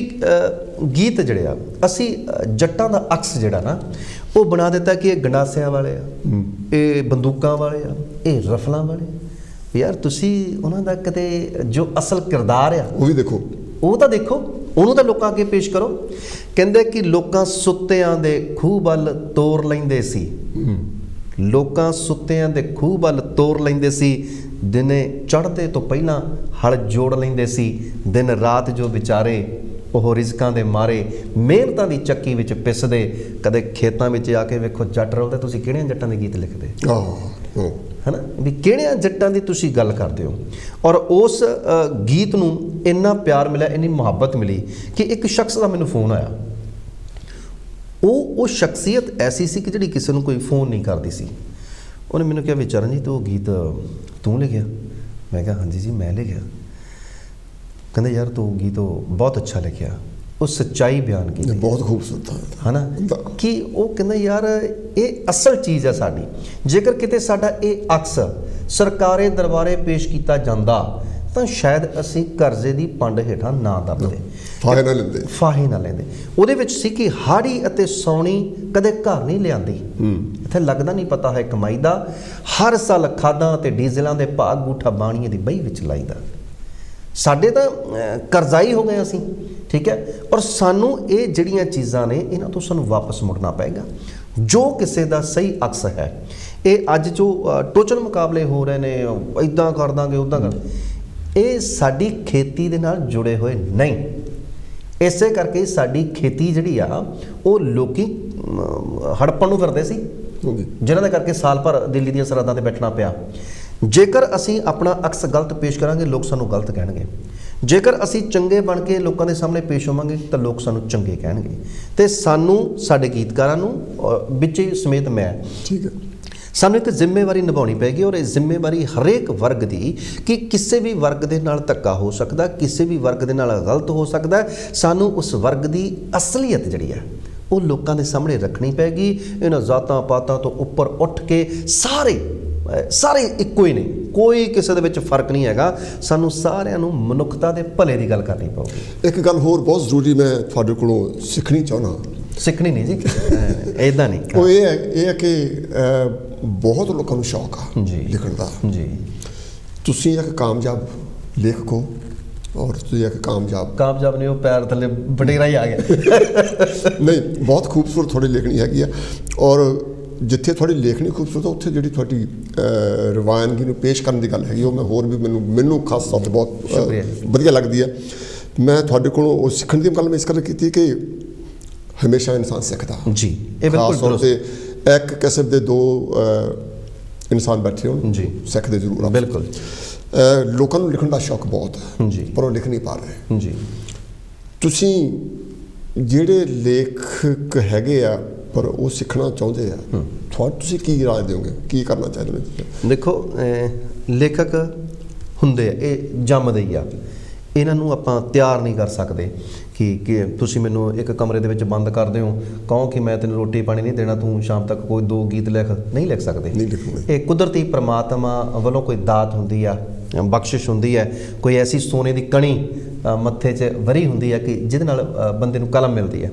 S2: ਗੀਤ ਜਿਹੜੇ ਆ, ਅਸੀਂ ਜੱਟਾਂ ਦਾ ਅਕਸ ਜਿਹੜਾ ਨਾ ਉਹ ਬਣਾ ਦਿੱਤਾ ਕਿ ਇਹ ਗੰਡਾਸਿਆਂ ਵਾਲੇ ਆ, ਇਹ ਬੰਦੂਕਾਂ ਵਾਲੇ ਆ, ਇਹ ਰਫਲਾਂ ਵਾਲੇ ਆ। ਯਾਰ ਤੁਸੀਂ ਉਹਨਾਂ ਦਾ ਕਦੇ ਜੋ ਅਸਲ ਕਿਰਦਾਰ ਆ
S1: ਉਹ ਵੀ ਦੇਖੋ,
S2: ਉਹ ਤਾਂ ਦੇਖੋ, ਉਹਨੂੰ ਤਾਂ ਲੋਕਾਂ ਅੱਗੇ ਪੇਸ਼ ਕਰੋ। ਕਹਿੰਦੇ ਕਿ ਲੋਕਾਂ ਸੁੱਤਿਆਂ ਦੇ ਖੂਹ ਵੱਲ ਤੋਰ ਲੈਂਦੇ ਸੀ, ਲੋਕਾਂ ਸੁੱਤਿਆਂ ਦੇ ਖੂਹ ਵੱਲ ਤੋਰ ਲੈਂਦੇ ਸੀ, ਦਿਨੇ ਚੜ੍ਹਦੇ ਤੋਂ ਪਹਿਲਾਂ ਹਲ ਜੋੜ ਲੈਂਦੇ ਸੀ, ਦਿਨ ਰਾਤ ਜੋ ਵਿਚਾਰੇ ਉਹ ਰਿਜ਼ਕਾਂ ਦੇ ਮਾਰੇ ਮਿਹਨਤਾਂ ਦੀ ਚੱਕੀ ਵਿੱਚ ਪਿਸਦੇ। ਕਦੇ ਖੇਤਾਂ ਵਿੱਚ ਆ ਕੇ ਵੇਖੋ ਜੱਟ ਰਲਦੇ, ਤੁਸੀਂ ਕਿਹੜਿਆਂ ਜੱਟਾਂ ਦੇ ਗੀਤ ਲਿਖਦੇ ਹੈ ਨਾ, ਵੀ ਕਿਹੜਿਆਂ ਜੱਟਾਂ ਦੀ ਤੁਸੀਂ ਗੱਲ ਕਰਦੇ ਹੋ। ਔਰ ਉਸ ਗੀਤ ਨੂੰ ਇੰਨਾ ਪਿਆਰ ਮਿਲਿਆ, ਇੰਨੀ ਮੁਹੱਬਤ ਮਿਲੀ ਕਿ ਇੱਕ ਸ਼ਖਸ ਦਾ ਮੈਨੂੰ ਫੋਨ ਆਇਆ। ਉਹ ਸ਼ਖਸੀਅਤ ਐਸੀ ਸੀ ਕਿ ਜਿਹੜੀ ਕਿਸੇ ਨੂੰ ਕੋਈ ਫੋਨ ਨਹੀਂ ਕਰਦੀ ਸੀ। ਉਹਨੇ ਮੈਨੂੰ ਕਿਹਾ ਵੀ ਚਰਨਜੀਤ ਉਹ ਗੀਤ ਤੂੰ ਲਿਖਿਆ? ਮੈਂ ਕਿਹਾ ਹਾਂਜੀ ਜੀ ਮੈਂ ਲਿਖਿਆ। ਕਹਿੰਦੇ ਯਾਰ ਤੂੰ ਗੀਤ ਬਹੁਤ ਅੱਛਾ ਲਿਖਿਆ, ਉਹ ਸੱਚਾਈ ਬਿਆਨ ਕੀਤੀ,
S1: ਬਹੁਤ ਖੂਬਸੂਰਤ
S2: ਹੈ ਨਾ। ਕਿ ਉਹ ਕਹਿੰਦਾ ਯਾਰ ਇਹ ਅਸਲ ਚੀਜ਼ ਹੈ ਸਾਡੀ, ਜੇਕਰ ਕਿਤੇ ਸਾਡਾ ਇਹ ਅਕਸ ਸਰਕਾਰੇ ਦਰਬਾਰੇ ਪੇਸ਼ ਕੀਤਾ ਜਾਂਦਾ ਤਾਂ ਸ਼ਾਇਦ ਅਸੀਂ ਕਰਜ਼ੇ ਦੀ ਪੰਡ ਹੇਠਾਂ ਨਾ ਦੱਬਦੇ, ਫਾਹੇ ਨਾ ਲੈਂਦੇ। ਉਹਦੇ ਵਿੱਚ ਸੀ ਕਿ ਹਾੜੀ ਅਤੇ ਸੌਣੀ ਕਦੇ ਘਰ ਨਹੀਂ ਲਿਆਂਦੀ, ਇੱਥੇ ਲੱਗਦਾ ਨਹੀਂ ਪਤਾ ਹੈ ਕਮਾਈ ਦਾ, ਹਰ ਸਾਲ ਖਾਦਾਂ ਅਤੇ ਡੀਜ਼ਲਾਂ ਦੇ ਭਾਅ ਗੂਠਾ ਬਾਣੀਏ ਦੀ ਬਈ ਵਿੱਚ ਲਾਈਦਾ। ਸਾਡੇ ਤਾਂ ਕਰਜ਼ਾਈ ਹੋ ਗਏ ਅਸੀਂ, ਠੀਕ ਹੈ। ਔਰ ਸਾਨੂੰ ਇਹ ਜਿਹੜੀਆਂ ਚੀਜ਼ਾਂ ਨੇ ਇਹਨਾਂ ਤੋਂ ਸਾਨੂੰ ਵਾਪਸ ਮੁੜਨਾ ਪਏਗਾ। ਜੋ ਕਿਸੇ ਦਾ ਸਹੀ ਅਕਸ ਹੈ, ਇਹ ਅੱਜ ਜੋ ਟੋਚਨ ਮੁਕਾਬਲੇ ਹੋ ਰਹੇ ਨੇ, ਇੱਦਾਂ ਕਰ ਦਾਂਗੇ ਉੱਦਾਂ ਕਰ, ਇਹ ਸਾਡੀ ਖੇਤੀ ਦੇ ਨਾਲ ਜੁੜੇ ਹੋਏ ਨਹੀਂ। ਇਸੇ ਕਰਕੇ ਸਾਡੀ ਖੇਤੀ ਜਿਹੜੀ ਆ ਉਹ ਲੋਕੀ ਹੜਪਣ ਨੂੰ ਫਿਰਦੇ ਸੀ, ਜਿਨ੍ਹਾਂ ਦੇ ਕਰਕੇ ਸਾਲ ਭਰ ਦਿੱਲੀ ਦੀਆਂ ਸਰਹੱਦਾਂ 'ਤੇ ਬੈਠਣਾ ਪਿਆ। ਜੇਕਰ ਅਸੀਂ ਆਪਣਾ ਅਕਸ ਗਲਤ ਪੇਸ਼ ਕਰਾਂਗੇ ਲੋਕ ਸਾਨੂੰ ਗਲਤ ਕਹਿਣਗੇ, ਜੇਕਰ ਅਸੀਂ ਚੰਗੇ ਬਣ ਕੇ ਲੋਕਾਂ ਦੇ ਸਾਹਮਣੇ ਪੇਸ਼ ਹੋਵਾਂਗੇ ਤਾਂ ਲੋਕ ਸਾਨੂੰ ਚੰਗੇ ਕਹਿਣਗੇ। ਤੇ ਸਾਨੂੰ ਸਾਡੇ ਗੀਤਕਾਰਾਂ ਨੂੰ ਵਿੱਚ ਸਮੇਤ ਮੈਂ,
S1: ਠੀਕ ਹੈ,
S2: ਸਾਨੂੰ ਇੱਕ ਜ਼ਿੰਮੇਵਾਰੀ ਨਿਭਾਉਣੀ ਪਏਗੀ। ਔਰ ਇਹ ਜ਼ਿੰਮੇਵਾਰੀ ਹਰੇਕ ਵਰਗ ਦੀ ਕਿ ਕਿਸੇ ਵੀ ਵਰਗ ਦੇ ਨਾਲ ਧੱਕਾ ਹੋ ਸਕਦਾ, ਕਿਸੇ ਵੀ ਵਰਗ ਦੇ ਨਾਲ ਗਲਤ ਹੋ ਸਕਦਾ। ਸਾਨੂੰ ਉਸ ਵਰਗ ਦੀ ਅਸਲੀਅਤ ਜਿਹੜੀ ਹੈ ਉਹ ਲੋਕਾਂ ਦੇ ਸਾਹਮਣੇ ਰੱਖਣੀ ਪਏਗੀ। ਇਹਨਾਂ ਜ਼ਾਤਾਂ ਪਾਤਾਂ ਤੋਂ ਉੱਪਰ ਉੱਠ ਕੇ ਸਾਰੇ ਇੱਕੋ ਹੀ ਨੇ, ਕੋਈ ਕਿਸੇ ਦੇ ਵਿੱਚ ਫਰਕ ਨਹੀਂ ਹੈਗਾ। ਸਾਨੂੰ ਸਾਰਿਆਂ ਨੂੰ ਮਨੁੱਖਤਾ ਦੇ ਭਲੇ ਦੀ ਗੱਲ ਕਰਨੀ ਪਊਗੀ।
S1: ਇੱਕ ਗੱਲ ਹੋਰ ਬਹੁਤ ਜ਼ਰੂਰੀ ਮੈਂ ਤੁਹਾਡੇ ਕੋਲੋਂ ਸਿੱਖਣੀ ਚਾਹੁੰਦਾ।
S2: ਸਿੱਖਣੀ ਨਹੀਂ ਜੀ, ਇੱਦਾਂ ਨਹੀਂ।
S1: ਉਹ ਇਹ ਹੈ ਕਿ ਬਹੁਤ ਲੋਕਾਂ ਨੂੰ ਸ਼ੌਕ ਆ ਲਿਖਣ ਦਾ
S2: ਜੀ।
S1: ਤੁਸੀਂ ਇੱਕ ਕਾਮਯਾਬ ਲੇਖਕ ਹੋ ਔਰ ਤੁਸੀਂ ਇੱਕ ਕਾਮਯਾਬ
S2: ਨਹੀਂ, ਉਹ ਪੈਰ ਥੱਲੇ ਬਟੇਰਾ ਹੀ ਆ ਗਿਆ।
S1: ਨਹੀਂ, ਬਹੁਤ ਖੂਬਸੂਰਤ ਤੁਹਾਡੀ ਲਿਖਣੀ ਹੈਗੀ ਆ। ਔਰ ਜਿੱਥੇ ਤੁਹਾਡੀ ਲੇਖਣੀ ਖੂਬਸੂਰਤ ਆ, ਉੱਥੇ ਜਿਹੜੀ ਤੁਹਾਡੀ ਰਵਾਇਨਗੀ ਨੂੰ ਪੇਸ਼ ਕਰਨ ਦੀ ਗੱਲ ਹੈਗੀ, ਉਹ ਮੈਂ ਹੋਰ ਵੀ ਮੈਨੂੰ ਖਾਸ ਤੌਰ 'ਤੇ ਬਹੁਤ ਵਧੀਆ ਲੱਗਦੀ ਹੈ। ਮੈਂ ਤੁਹਾਡੇ ਕੋਲੋਂ ਉਹ ਸਿੱਖਣ ਦੀ ਗੱਲ ਮੈਂ ਇਸ ਕਰਕੇ ਕੀਤੀ ਕਿ ਹਮੇਸ਼ਾ ਇਨਸਾਨ ਸਿੱਖਦਾ
S2: ਜੀ। ਇਹ ਬਿਲਕੁਲ
S1: ਤੌਰ 'ਤੇ ਇੱਕ ਕਿਸਮ ਦੇ ਦੋ ਇਨਸਾਨ ਬੈਠੇ ਹੋਣ
S2: ਜੀ,
S1: ਸਿੱਖਦੇ ਜ਼ਰੂਰ।
S2: ਬਿਲਕੁਲ।
S1: ਲੋਕਾਂ ਨੂੰ ਲਿਖਣ ਦਾ ਸ਼ੌਕ ਬਹੁਤ ਹੈ
S2: ਜੀ,
S1: ਪਰ ਉਹ ਲਿਖ ਨਹੀਂ ਪਾ ਰਹੇ ਜੀ। ਤੁਸੀਂ ਜਿਹੜੇ ਲੇਖਕ ਹੈਗੇ ਆ ਪਰ ਉਹ ਸਿੱਖਣਾ ਚਾਹੁੰਦੇ ਆ, ਤੁਸੀਂ ਕੀ ਰਾਏ ਦਿਓਗੇ, ਕੀ ਕਰਨਾ ਚਾਹੀਦਾ?
S2: ਦੇਖੋ, ਲੇਖਕ ਹੁੰਦੇ ਆ, ਇਹ ਜੰਮਦੇ ਹੀ ਆ, ਇਹਨਾਂ ਨੂੰ ਆਪਾਂ ਤਿਆਰ ਨਹੀਂ ਕਰ ਸਕਦੇ ਕਿ ਤੁਸੀਂ ਮੈਨੂੰ ਇੱਕ ਕਮਰੇ ਦੇ ਵਿੱਚ ਬੰਦ ਕਰਦੇ ਹੋ, ਕਹੋ ਕਿ ਮੈਂ ਤੈਨੂੰ ਰੋਟੀ ਪਾਣੀ ਨਹੀਂ ਦੇਣਾ, ਤੂੰ ਸ਼ਾਮ ਤੱਕ ਕੋਈ 2 ਗੀਤ ਨਹੀਂ ਲਿਖ ਸਕਦੇ। ਇਹ ਕੁਦਰਤੀ ਪ੍ਰਮਾਤਮਾ ਵੱਲੋਂ ਕੋਈ ਦਾਤ ਹੁੰਦੀ ਆ, ਬਖਸ਼ਿਸ਼ ਹੁੰਦੀ ਹੈ, ਕੋਈ ਐਸੀ ਸੋਨੇ ਦੀ ਕਣੀ ਮੱਥੇ 'ਚ ਵਰੀ ਹੁੰਦੀ ਹੈ ਕਿ ਜਿਹਦੇ ਨਾਲ ਬੰਦੇ ਨੂੰ ਕਲਮ ਮਿਲਦੀ ਹੈ।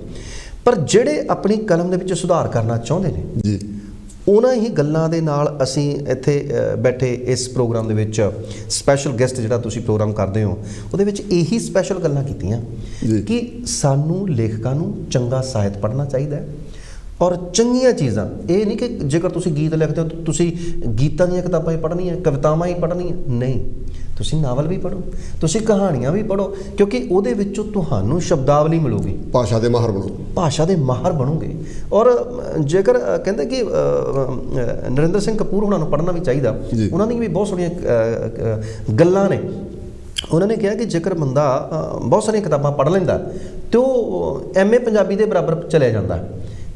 S2: ਪਰ ਜਿਹੜੇ ਆਪਣੀ ਕਲਮ ਦੇ ਵਿੱਚ ਸੁਧਾਰ ਕਰਨਾ ਚਾਹੁੰਦੇ ਨੇ ਜੀ, ਉਹਨਾਂ ਹੀ ਗੱਲਾਂ ਦੇ ਨਾਲ ਅਸੀਂ ਇੱਥੇ ਬੈਠੇ ਇਸ ਪ੍ਰੋਗਰਾਮ ਦੇ ਵਿੱਚ ਸਪੈਸ਼ਲ ਗੈਸਟ ਜਿਹੜਾ ਤੁਸੀਂ ਪ੍ਰੋਗਰਾਮ ਕਰਦੇ ਹੋ ਉਹਦੇ ਵਿੱਚ ਇਹੀ ਸਪੈਸ਼ਲ ਗੱਲਾਂ ਕੀਤੀਆਂ ਕਿ ਸਾਨੂੰ ਲੇਖਕਾਂ ਨੂੰ ਚੰਗਾ ਸਾਹਿਤ ਪੜ੍ਹਨਾ ਚਾਹੀਦਾ ਹੈ ਔਰ ਚੰਗੀਆਂ ਚੀਜ਼ਾਂ। ਇਹ ਨਹੀਂ ਕਿ ਜੇਕਰ ਤੁਸੀਂ ਗੀਤ ਲਿਖਦੇ ਹੋ ਤੁਸੀਂ ਗੀਤਾਂ ਦੀਆਂ ਕਿਤਾਬਾਂ ਹੀ ਪੜ੍ਹਨੀਆਂ, ਕਵਿਤਾਵਾਂ ਹੀ ਪੜ੍ਹਨੀਆਂ, ਨਹੀਂ, ਤੁਸੀਂ ਨਾਵਲ ਵੀ ਪੜ੍ਹੋ, ਤੁਸੀਂ ਕਹਾਣੀਆਂ ਵੀ ਪੜ੍ਹੋ, ਕਿਉਂਕਿ ਉਹਦੇ ਵਿੱਚੋਂ ਤੁਹਾਨੂੰ ਸ਼ਬਦਾਵਲੀ ਮਿਲੂਗੀ,
S1: ਭਾਸ਼ਾ ਦੇ ਮਾਹਰ ਬਣੋ,
S2: ਭਾਸ਼ਾ ਦੇ ਮਾਹਰ ਬਣੋਗੇ। ਔਰ ਜੇਕਰ ਕਹਿੰਦੇ ਕਿ ਨਰਿੰਦਰ ਸਿੰਘ ਕਪੂਰ ਉਹਨਾਂ ਨੂੰ ਪੜ੍ਹਨਾ ਵੀ ਚਾਹੀਦਾ, ਉਹਨਾਂ ਦੀਆਂ ਵੀ ਬਹੁਤ ਸੋਹਣੀਆਂ ਗੱਲਾਂ ਨੇ। ਉਹਨਾਂ ਨੇ ਕਿਹਾ ਕਿ ਜੇਕਰ ਬੰਦਾ ਬਹੁਤ ਸਾਰੀਆਂ ਕਿਤਾਬਾਂ ਪੜ੍ਹ ਲੈਂਦਾ ਤਾਂ ਉਹ MA ਪੰਜਾਬੀ ਦੇ ਬਰਾਬਰ ਚਲਿਆ ਜਾਂਦਾ।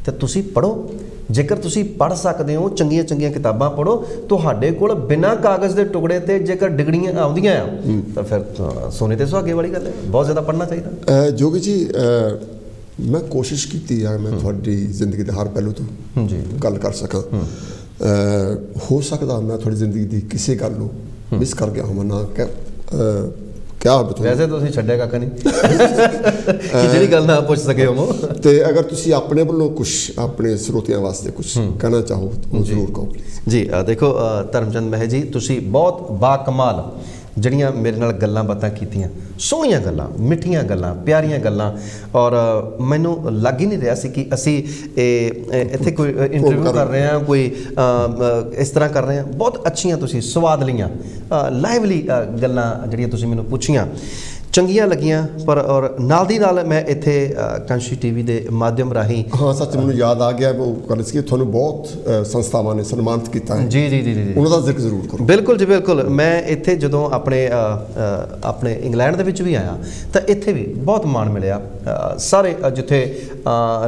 S2: ਤੇ ਤੁਸੀਂ ਪੜ੍ਹੋ, ਜੇਕਰ ਤੁਸੀਂ ਪੜ੍ਹ ਸਕਦੇ ਹੋ, ਚੰਗੀਆਂ ਚੰਗੀਆਂ ਕਿਤਾਬਾਂ ਪੜ੍ਹੋ, ਤੁਹਾਡੇ ਕੋਲ ਬਿਨਾਂ ਕਾਗਜ਼ ਦੇ ਟੁਕੜੇ ਤੇ ਜੇਕਰ ਡਿਗਰੀਆਂ ਆਉਂਦੀਆਂ ਆ ਤਾਂ ਫਿਰ ਸੋਨੇ ਤੇ ਸੁਹਾਗੇ ਵਾਲੀ ਗੱਲ ਹੈ। ਬਹੁਤ ਜ਼ਿਆਦਾ ਪੜ੍ਹਨਾ ਚਾਹੀਦਾ।
S1: ਜੋਗੀ ਜੀ, ਮੈਂ ਕੋਸ਼ਿਸ਼ ਕੀਤੀ ਆ ਮੈਂ ਤੁਹਾਡੀ ਜ਼ਿੰਦਗੀ ਦੇ ਹਰ ਪਹਿਲੂ ਤੋਂ ਗੱਲ ਕਰ ਸਕਾਂ। ਹੋ ਸਕਦਾ ਮੈਂ ਤੁਹਾਡੀ ਜ਼ਿੰਦਗੀ ਦੀ ਕਿਸੇ ਗੱਲ ਨੂੰ ਮਿਸ ਕਰ ਗਿਆ ਹੋਵਾਂ, ਨਾ ਕਿਆ
S2: ਵੈਸੇ ਤੁਸੀਂ ਛੱਡਿਆ ਕਾਕਾ ਨਹੀਂ ਕਿ ਜਿਹੜੀ ਗੱਲ ਨਾ ਪੁੱਛ ਸਕੇ ਹੋ।
S1: ਤੇ ਅਗਰ ਤੁਸੀਂ ਆਪਣੇ ਵੱਲੋਂ ਕੁਝ ਆਪਣੇ ਸਰੋਤਿਆਂ ਵਾਸਤੇ ਕੁਝ ਕਹਿਣਾ ਚਾਹੋ ਤਾਂ ਜ਼ਰੂਰ ਕਹੋ
S2: ਜੀ। ਦੇਖੋ ਧਰਮਚੰਦ ਮਹਿ ਜੀ, ਤੁਸੀਂ ਬਹੁਤ ਬਾਕਮਾਲ ਜਿਹੜੀਆਂ ਮੇਰੇ ਨਾਲ ਗੱਲਾਂ ਬਾਤਾਂ ਕੀਤੀਆਂ, ਸੋਹਣੀਆਂ ਗੱਲਾਂ, ਮਿੱਠੀਆਂ ਗੱਲਾਂ, ਪਿਆਰੀਆਂ ਗੱਲਾਂ। ਔਰ ਮੈਨੂੰ ਲੱਗ ਹੀ ਨਹੀਂ ਰਿਹਾ ਸੀ ਕਿ ਅਸੀਂ ਇੱਥੇ ਕੋਈ ਇੰਟਰਵਿਊ ਕਰ ਰਹੇ ਹਾਂ, ਕੋਈ ਇਸ ਤਰ੍ਹਾਂ ਕਰ ਰਹੇ ਹਾਂ। ਬਹੁਤ ਅੱਛੀਆਂ ਤੁਸੀਂ ਸਵਾਦ ਲਈਆਂ, ਲਾਈਵਲੀ ਗੱਲਾਂ ਜਿਹੜੀਆਂ ਤੁਸੀਂ ਮੈਨੂੰ ਪੁੱਛੀਆਂ, ਚੰਗੀਆਂ ਲੱਗੀਆਂ। ਪਰ ਔਰ ਨਾਲ ਦੀ ਨਾਲ ਮੈਂ ਇੱਥੇ ਕਾਂਸ਼ੀ TV ਦੇ ਮਾਧਿਅਮ ਰਾਹੀਂ,
S1: ਹਾਂ ਸੱਚ ਮੈਨੂੰ ਯਾਦ ਆ ਗਿਆ ਉਹ ਗੱਲ ਸੀ ਕਿ ਤੁਹਾਨੂੰ ਬਹੁਤ ਸੰਸਥਾਵਾਂ ਨੇ ਸਨਮਾਨਿਤ ਕੀਤਾ ਹੈ।
S2: ਜੀ
S1: ਉਹਨਾਂ ਦਾ ਜ਼ਿਕਰ ਜ਼ਰੂਰ ਕਰੋ।
S2: ਬਿਲਕੁਲ ਜੀ, ਬਿਲਕੁਲ। ਮੈਂ ਇੱਥੇ ਜਦੋਂ ਆਪਣੇ ਇੰਗਲੈਂਡ ਦੇ ਵਿੱਚ ਵੀ ਆਇਆ ਤਾਂ ਇੱਥੇ ਵੀ ਬਹੁਤ ਮਾਣ ਮਿਲਿਆ। ਸਾਰੇ ਜਿੱਥੇ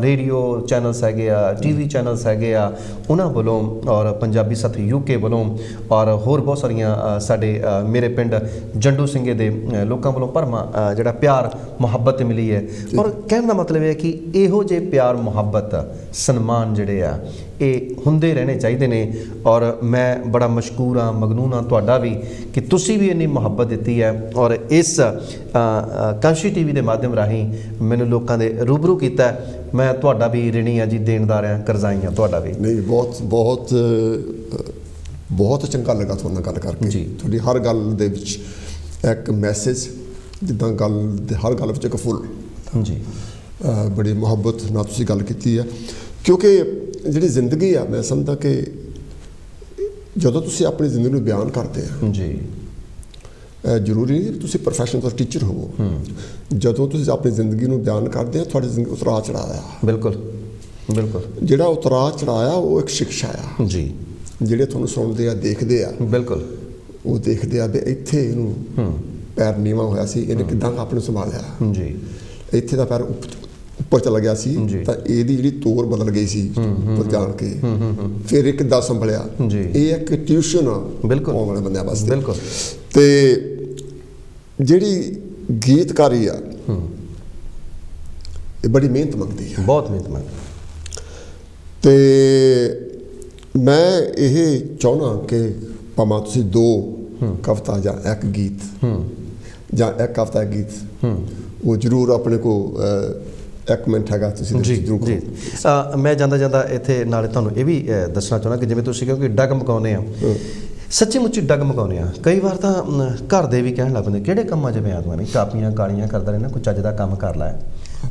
S2: ਰੇਡੀਓ ਚੈਨਲਸ ਹੈਗੇ ਆ, TV ਚੈਨਲਸ ਹੈਗੇ ਆ, ਉਹਨਾਂ ਵੱਲੋਂ ਔਰ ਪੰਜਾਬੀ ਸਾਥ UK ਵੱਲੋਂ ਔਰ ਹੋਰ ਬਹੁਤ ਸਾਰੀਆਂ ਸਾਡੇ ਮੇਰੇ ਪਿੰਡ ਜੰਡੂ ਸਿੰਘੇ ਦੇ ਲੋਕਾਂ ਵੱਲੋਂ ਭਰਮਾ ਜਿਹੜਾ ਪਿਆਰ ਮੁਹੱਬਤ ਮਿਲੀ ਹੈ। ਔਰ ਕਹਿਣ ਦਾ ਮਤਲਬ ਹੈ ਕਿ ਇਹੋ ਜਿਹੇ ਪਿਆਰ ਮੁਹੱਬਤ ਸਨਮਾਨ ਜਿਹੜੇ ਆ ਇਹ ਹੁੰਦੇ ਰਹਿਣੇ ਚਾਹੀਦੇ ਨੇ। ਔਰ ਮੈਂ ਬੜਾ ਮਸ਼ਕੂਰ ਹਾਂ, ਮਗਨੂਨ ਹਾਂ ਤੁਹਾਡਾ ਵੀ ਕਿ ਤੁਸੀਂ ਵੀ ਇੰਨੀ ਮੁਹੱਬਤ ਦਿੱਤੀ ਹੈ ਔਰ ਇਸ ਕਾਂਸ਼ੀ TV ਦੇ ਮਾਧਿਅਮ ਰਾਹੀਂ ਮੈਨੂੰ ਲੋਕਾਂ ਦੇ ਰੂਬਰੂ ਕੀਤਾ। ਮੈਂ ਤੁਹਾਡਾ ਵੀ ਰਿਣੀ ਹਾਂ ਜੀ, ਦੇਣਦਾਰ ਹਾਂ, ਕਰਜ਼ਾਈ ਹਾਂ ਤੁਹਾਡਾ ਵੀ।
S1: ਨਹੀਂ, ਬਹੁਤ ਬਹੁਤ ਬਹੁਤ ਚੰਗਾ ਲੱਗਾ ਤੁਹਾਡੇ ਨਾਲ ਗੱਲ ਕਰਕੇ ਜੀ। ਤੁਹਾਡੀ ਹਰ ਗੱਲ ਦੇ ਵਿੱਚ ਇੱਕ ਮੈਸੇਜ, ਜਿੱਦਾਂ ਗੱਲ ਦੇ ਹਰ ਗੱਲ ਵਿੱਚ ਇੱਕ ਫੁੱਲ
S2: ਜੀ,
S1: ਬੜੀ ਮੁਹੱਬਤ ਨਾਲ ਤੁਸੀਂ ਗੱਲ ਕੀਤੀ ਹੈ। ਕਿਉਂਕਿ ਜਿਹੜੀ ਜ਼ਿੰਦਗੀ ਆ, ਮੈਂ ਸਮਝਦਾ ਕਿ ਜਦੋਂ ਤੁਸੀਂ ਆਪਣੀ ਜ਼ਿੰਦਗੀ ਨੂੰ ਬਿਆਨ ਕਰਦੇ ਆ
S2: ਜੀ,
S1: ਜ਼ਰੂਰੀ ਨਹੀਂ ਤੁਸੀਂ ਪ੍ਰੋਫੈਸ਼ਨਲ ਤੋਂ ਟੀਚਰ ਹੋਵੋ, ਜਦੋਂ ਤੁਸੀਂ ਆਪਣੀ ਜ਼ਿੰਦਗੀ ਨੂੰ ਬਿਆਨ ਕਰਦੇ ਆ ਤੁਹਾਡੀ ਜ਼ਿੰਦਗੀ ਉਤਰਾਅ ਚੜ੍ਹਾਅ ਆ।
S2: ਬਿਲਕੁਲ ਬਿਲਕੁਲ।
S1: ਜਿਹੜਾ ਉਤਰਾਅ ਚੜ੍ਹਾਅ ਆ ਉਹ ਇੱਕ ਸਿੱਖਿਆ ਆ
S2: ਜੀ।
S1: ਜਿਹੜੇ ਤੁਹਾਨੂੰ ਸੁਣਦੇ ਆ, ਦੇਖਦੇ ਆ,
S2: ਬਿਲਕੁਲ
S1: ਉਹ ਦੇਖਦੇ ਆ ਵੀ ਇੱਥੇ ਇਹਨੂੰ ਪੈਰ ਨੀਵਾਂ ਹੋਇਆ ਸੀ, ਇਹਨੇ ਕਿੱਦਾਂ ਆਪਣੇ ਸੰਭਾਲਿਆ ਜੀ। ਇੱਥੇ ਦਾ ਪੈਰ ਉੱਪਰ ਚਲਾ ਗਿਆ ਸੀ ਤਾਂ ਇਹਦੀ ਜਿਹੜੀ ਤੋਰ ਬਦਲ ਗਈ ਸੀ ਉੱਪਰ ਜਾਣ ਕੇ, ਫਿਰ ਇਹ ਕਿੱਦਾਂ ਸੰਭਲਿਆ। ਇਹ ਇੱਕ ਟਿਊਸ਼ਨ ਆ
S2: ਬਿਲਕੁਲ
S1: ਆਉਣ ਵਾਲੇ ਬੰਦਿਆਂ ਵਾਸਤੇ।
S2: ਬਿਲਕੁਲ।
S1: ਤੇ ਜਿਹੜੀ ਗੀਤਕਾਰੀ ਆ ਇਹ ਬੜੀ ਮਿਹਨਤ ਮੰਗਦੀ ਹੈ,
S2: ਬਹੁਤ ਮਿਹਨਤ ਮੰਗਦੀ।
S1: ਤੇ ਮੈਂ ਇਹ ਚਾਹੁੰਦਾ ਕਿ ਭਾਵੇਂ ਤੁਸੀਂ 2 ਕਵਿਤਾ ਜਾਂ ਇੱਕ ਗੀਤ ਜਾਂ ਇੱਕ ਕਵਿਤਾ ਇੱਕ ਗੀਤ ਉਹ ਜ਼ਰੂਰ ਆਪਣੇ ਕੋਲ 1 ਮਿੰਟ ਹੈਗਾ ਤੁਸੀਂ ਜ਼ਰੂਰ
S2: ਜੀ। ਮੈਂ ਜਾਂਦਾ ਜਾਂਦਾ ਇੱਥੇ ਨਾਲੇ ਤੁਹਾਨੂੰ ਇਹ ਵੀ ਦੱਸਣਾ ਚਾਹੁੰਦਾ ਕਿ ਜਿਵੇਂ ਤੁਸੀਂ ਕਹੋ ਕਿ ਡੱਗ ਮਕਾਉਂਦੇ ਆ, ਸੱਚੀ ਮੁੱਚੀ ਡੱਗ ਮਕਾਉਂਦੇ ਆ। ਕਈ ਵਾਰ ਤਾਂ ਘਰ ਦੇ ਵੀ ਕਹਿਣ ਲੱਗ ਪੈਂਦੇ ਕਿਹੜੇ ਕੰਮਾਂ 'ਚ ਪਿਆ ਤੂੰ, ਨਹੀਂ ਕਾਪੀਆਂ ਕਾਲੀਆਂ ਕਰਦਾ ਰਹਿਣਾ, ਕੋਈ ਚੱਜ ਦਾ ਕੰਮ ਕਰ ਲੈ।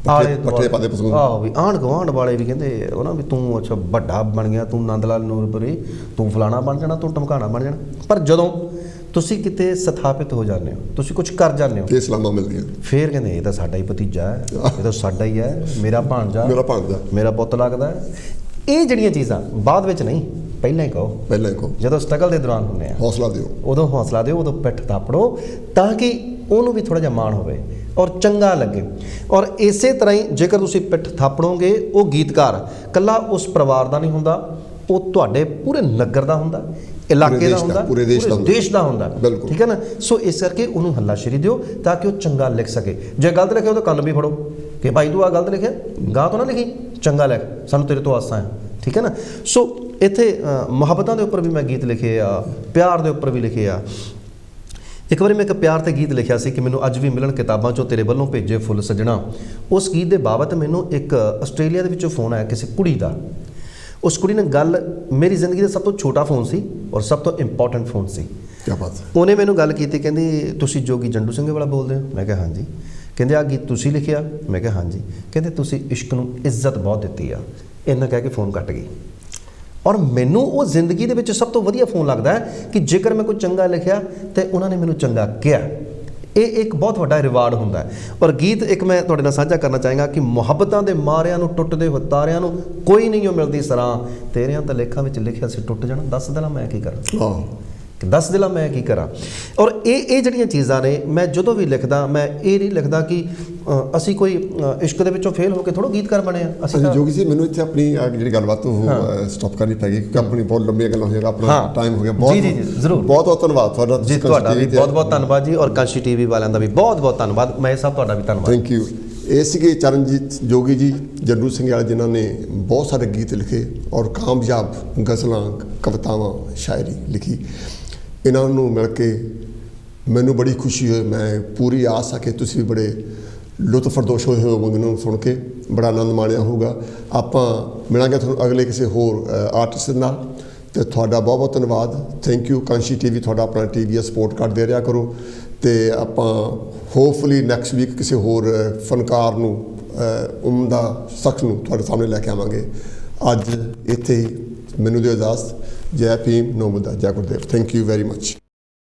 S2: ਆਹੋ ਵੀ ਆਂਢ ਗੁਆਂਢ ਵਾਲੇ ਵੀ ਕਹਿੰਦੇ ਉਹਨਾਂ ਵੀ ਤੂੰ ਅੱਛਾ ਵੱਡਾ ਬਣ ਗਿਆ, ਤੂੰ ਨੰਦ ਲਾਲ ਨੂਰਪੁਰੀ, ਤੂੰ ਫਲਾਣਾ ਬਣ ਜਾਣਾ, ਤੂੰ ਟਮਕਾਣਾ ਬਣ ਜਾਣਾ। ਪਰ ਜਦੋਂ ਤੁਸੀਂ ਕਿਤੇ ਸਥਾਪਿਤ ਹੋ ਜਾਂਦੇ ਹੋ, ਤੁਸੀਂ ਕੁਝ ਕਰ ਜਾਂਦੇ ਹੋ,
S1: ਸਲਾਮਾਂ ਮਿਲਦੀਆਂ,
S2: ਫਿਰ ਕਹਿੰਦੇ ਇਹ ਤਾਂ ਸਾਡਾ ਹੀ ਭਤੀਜਾ ਹੈ, ਇਹ ਤਾਂ ਸਾਡਾ ਹੀ ਹੈ, ਮੇਰਾ ਭਾਣਜਾ, ਮੇਰਾ ਪੁੱਤ ਲੱਗਦਾ ਹੈ। ਇਹ ਜਿਹੜੀਆਂ ਚੀਜ਼ਾਂ ਬਾਅਦ ਵਿੱਚ ਨਹੀਂ, ਪਹਿਲਾਂ ਹੀ ਕਹੋ। ਜਦੋਂ ਸਟਰਗਲ ਦੇ ਦੌਰਾਨ ਹੁੰਦੇ ਆ,
S1: ਹੌਸਲਾ ਦਿਓ,
S2: ਉਦੋਂ ਹੌਸਲਾ ਦਿਓ, ਉਦੋਂ ਪਿੱਠ ਥਾਪੜੋ ਤਾਂ ਕਿ ਉਹਨੂੰ ਵੀ ਥੋੜ੍ਹਾ ਜਿਹਾ ਮਾਣ ਹੋਵੇ ਔਰ ਚੰਗਾ ਲੱਗੇ। ਔਰ ਇਸੇ ਤਰ੍ਹਾਂ ਹੀ ਜੇਕਰ ਤੁਸੀਂ ਪਿੱਠ ਥਾਪੜੋਗੇ, ਉਹ ਗੀਤਕਾਰ ਇਕੱਲਾ ਉਸ ਪਰਿਵਾਰ ਦਾ ਨਹੀਂ ਹੁੰਦਾ, ਉਹ ਤੁਹਾਡੇ ਪੂਰੇ ਨਗਰ ਦਾ ਹੁੰਦਾ, ਇਲਾਕੇ ਦਾ ਹੁੰਦਾ, ਪੂਰੇ ਦੇਸ਼ ਦਾ ਹੁੰਦਾ। ਠੀਕ ਹੈ ਨਾ। ਸੋ ਇਸ ਕਰਕੇ ਉਹਨੂੰ ਹੱਲਾਸ਼ੇਰੀ ਦਿਓ ਤਾਂ ਕਿ ਉਹ ਚੰਗਾ ਲਿਖ ਸਕੇ। ਜੇ ਗਲਤ ਲਿਖਿਆ ਉਹਦਾ ਕੰਨ ਵੀ ਫੜੋ ਕਿ ਭਾਈ ਤੂੰ ਆਹ ਗਲਤ ਲਿਖਿਆ, ਗਾਹ ਤੋਂ ਨਾ ਲਿਖੀ, ਚੰਗਾ ਲਿਖ, ਸਾਨੂੰ ਤੇਰੇ ਤੋਂ ਆਸਾਂ ਹੈ। ਠੀਕ ਹੈ ਨਾ। ਸੋ ਇੱਥੇ ਮੁਹੱਬਤਾਂ ਦੇ ਉੱਪਰ ਵੀ ਮੈਂ ਗੀਤ ਲਿਖੇ ਆ, ਪਿਆਰ ਦੇ ਉੱਪਰ ਵੀ ਲਿਖੇ ਆ। ਇੱਕ ਵਾਰੀ ਮੈਂ ਇੱਕ ਪਿਆਰ 'ਤੇ ਗੀਤ ਲਿਖਿਆ ਸੀ ਕਿ ਮੈਨੂੰ ਅੱਜ ਵੀ ਮਿਲਣ ਕਿਤਾਬਾਂ 'ਚੋਂ ਤੇਰੇ ਵੱਲੋਂ ਭੇਜੇ ਫੁੱਲ ਸੱਜਣਾ। ਉਸ ਗੀਤ ਦੇ ਬਾਬਤ ਮੈਨੂੰ ਇੱਕ ਆਸਟ੍ਰੇਲੀਆ ਦੇ ਵਿੱਚੋਂ ਫੋਨ ਆਇਆ ਕਿਸੇ ਕੁੜੀ ਦਾ। ਉਸ ਕੁੜੀ ਨੇ ਗੱਲ, ਮੇਰੀ ਜ਼ਿੰਦਗੀ ਦਾ ਸਭ ਤੋਂ ਛੋਟਾ ਫੋਨ ਸੀ ਔਰ ਸਭ ਤੋਂ ਇੰਪੋਰਟੈਂਟ ਫੋਨ ਸੀ।
S1: ਕੀ ਬਾਤ ਹੈ।
S2: ਉਹਨੇ ਮੈਨੂੰ ਗੱਲ ਕੀਤੀ, ਕਹਿੰਦੀ ਤੁਸੀਂ ਜੋਗੀ ਜੰਡੂ ਸਿੰਘ ਵਾਲਾ ਬੋਲਦੇ ਹੋ? ਮੈਂ ਕਿਹਾ ਹਾਂਜੀ। ਕਹਿੰਦੇ ਆਹ ਗੀਤ ਤੁਸੀਂ ਲਿਖਿਆ? ਮੈਂ ਕਿਹਾ ਹਾਂਜੀ। ਕਹਿੰਦੇ ਤੁਸੀਂ ਇਸ਼ਕ ਨੂੰ ਇੱਜ਼ਤ ਬਹੁਤ ਦਿੱਤੀ ਆ। ਇੰਨਾ ਕਹਿ ਕੇ ਫੋਨ ਕੱਟ ਗਈ। ਔਰ ਮੈਨੂੰ ਉਹ ਜ਼ਿੰਦਗੀ ਦੇ ਵਿੱਚ ਸਭ ਤੋਂ ਵਧੀਆ ਫੋਨ ਲੱਗਦਾ ਹੈ ਕਿ ਜੇਕਰ ਮੈਂ ਕੋਈ ਚੰਗਾ ਲਿਖਿਆ ਤੇ ਉਹਨਾਂ ਨੇ ਮੈਨੂੰ ਚੰਗਾ ਕਿਹਾ। ਇਹ ਇੱਕ ਬਹੁਤ ਵੱਡਾ ਰਿਵਾਰਡ ਹੁੰਦਾ ਹੈ। ਔਰ ਗੀਤ ਇੱਕ ਮੈਂ ਤੁਹਾਡੇ ਨਾਲ ਸਾਂਝਾ ਕਰਨਾ ਚਾਹਾਂਗਾ ਕਿ ਮੁਹੱਬਤਾਂ ਦੇ ਮਾਰਿਆਂ ਨੂੰ, ਟੁੱਟਦੇ ਹੋਏ ਤਾਰਿਆਂ ਨੂੰ ਕੋਈ ਨਹੀਂ ਉਹ ਮਿਲਦੀ ਸਰਾਂ, ਤੇਰਿਆਂ ਤਾਂ ਲੇਖਾਂ ਵਿੱਚ ਲਿਖਿਆ ਸੀ ਟੁੱਟ ਜਾਣਾ, ਦੱਸ ਦਿਲਾਂ ਮੈਂ ਕੀ ਕਰਾਂ, ਦੱਸ ਦਿਲਾਂ ਮੈਂ ਕੀ ਕਰਾਂ। ਔਰ ਇਹ ਜਿਹੜੀਆਂ ਚੀਜ਼ਾਂ ਨੇ, ਮੈਂ ਜਦੋਂ ਵੀ ਲਿਖਦਾ ਮੈਂ ਇਹ ਨਹੀਂ ਲਿਖਦਾ ਕਿ ਅਸੀਂ ਕੋਈ ਇਸ਼ਕ ਦੇ ਵਿੱਚੋਂ ਫੇਲ ਹੋ ਕੇ ਥੋੜ੍ਹਾ ਗੀਤਕਾਰ ਬਣੇ ਆ ਅਸੀਂ।
S1: ਜੋਗੀ ਜੀ ਮੈਨੂੰ ਇੱਥੇ ਆਪਣੀ ਜਿਹੜੀ ਗੱਲਬਾਤ ਉਹ ਸਟਾਪ ਕਰਨੀ ਪੈ ਗਈ ਕਿਉਂਕਿ ਆਪਣੀ ਬਹੁਤ ਲੰਬੀਆਂ ਗੱਲਾਂ ਹੋਈਆਂ, ਆਪਣਾ ਟਾਈਮ ਹੋ ਗਿਆ। ਬਹੁਤ
S2: ਜੀ ਜ਼ਰੂਰ,
S1: ਬਹੁਤ ਬਹੁਤ ਧੰਨਵਾਦ ਤੁਹਾਡਾ
S2: ਜੀ। ਤੁਹਾਡਾ ਵੀ ਬਹੁਤ ਬਹੁਤ ਧੰਨਵਾਦ ਜੀ, ਔਰ ਕਾਂਸ਼ੀ ਟੀਵੀ ਵਾਲਿਆਂ ਦਾ ਵੀ ਬਹੁਤ ਬਹੁਤ ਧੰਨਵਾਦ। ਮੈਂ ਸਾਹਿਬ ਤੁਹਾਡਾ ਵੀ ਧੰਨਵਾਦ।
S1: Thank you. ਇਹ ਸੀਗੇ ਚਰਨਜੀਤ ਜੋਗੀ ਜੀ, ਜੰਡੂ ਸਿੰਘ ਵਾਲੇ, ਜਿਨ੍ਹਾਂ ਨੇ ਬਹੁਤ ਸਾਰੇ ਗੀਤ ਲਿਖੇ ਔਰ ਕਾਮਯਾਬ ਗਜ਼ਲਾਂ, ਕਵਿਤਾਵਾਂ, ਸ਼ਾਇਰੀ ਲਿਖੀ। ਇਹਨਾਂ ਨੂੰ ਮਿਲ ਕੇ ਮੈਨੂੰ ਬੜੀ ਖੁਸ਼ੀ ਹੋਈ। ਮੈਂ ਪੂਰੀ ਆਸ ਆ ਕਿ ਤੁਸੀਂ ਵੀ ਬੜੇ ਲੁਤਫਰਦੋਸ਼ ਹੋਏ ਹੋਵੋਗੇ ਇਹਨਾਂ ਨੂੰ ਸੁਣ ਕੇ, ਬੜਾ ਆਨੰਦ ਮਾਣਿਆ ਹੋਊਗਾ। ਆਪਾਂ ਮਿਲਾਂਗੇ ਤੁਹਾਨੂੰ ਅਗਲੇ ਕਿਸੇ ਹੋਰ ਆਰਟਿਸਟ ਨਾਲ, ਅਤੇ ਤੁਹਾਡਾ ਬਹੁਤ ਬਹੁਤ ਧੰਨਵਾਦ। Thank you. ਕਾਂਸ਼ੀ ਟੀਵੀ ਤੁਹਾਡਾ ਆਪਣਾ ਟੀਵੀ ਹੈ, ਸਪੋਰਟ ਕਰਦੇ ਰਿਹਾ ਕਰੋ। ਅਤੇ ਆਪਾਂ ਹੋਪਫੁਲੀ ਨੈਕਸਟ ਵੀਕ ਕਿਸੇ ਹੋਰ ਫਨਕਾਰ ਨੂੰ, ਉਮਦਾ ਸ਼ਖਸ ਨੂੰ ਤੁਹਾਡੇ ਸਾਹਮਣੇ ਲੈ ਕੇ ਆਵਾਂਗੇ। ਅੱਜ ਇੱਥੇ ਹੀ ਮੈਨੂੰ ਦਿਓ ਇਜਾਜ਼ਤ। ਜੈ ਭੀਮ, ਨੋ ਮੁੱਦਾ, ਜੈ Gurdev. Thank you very much.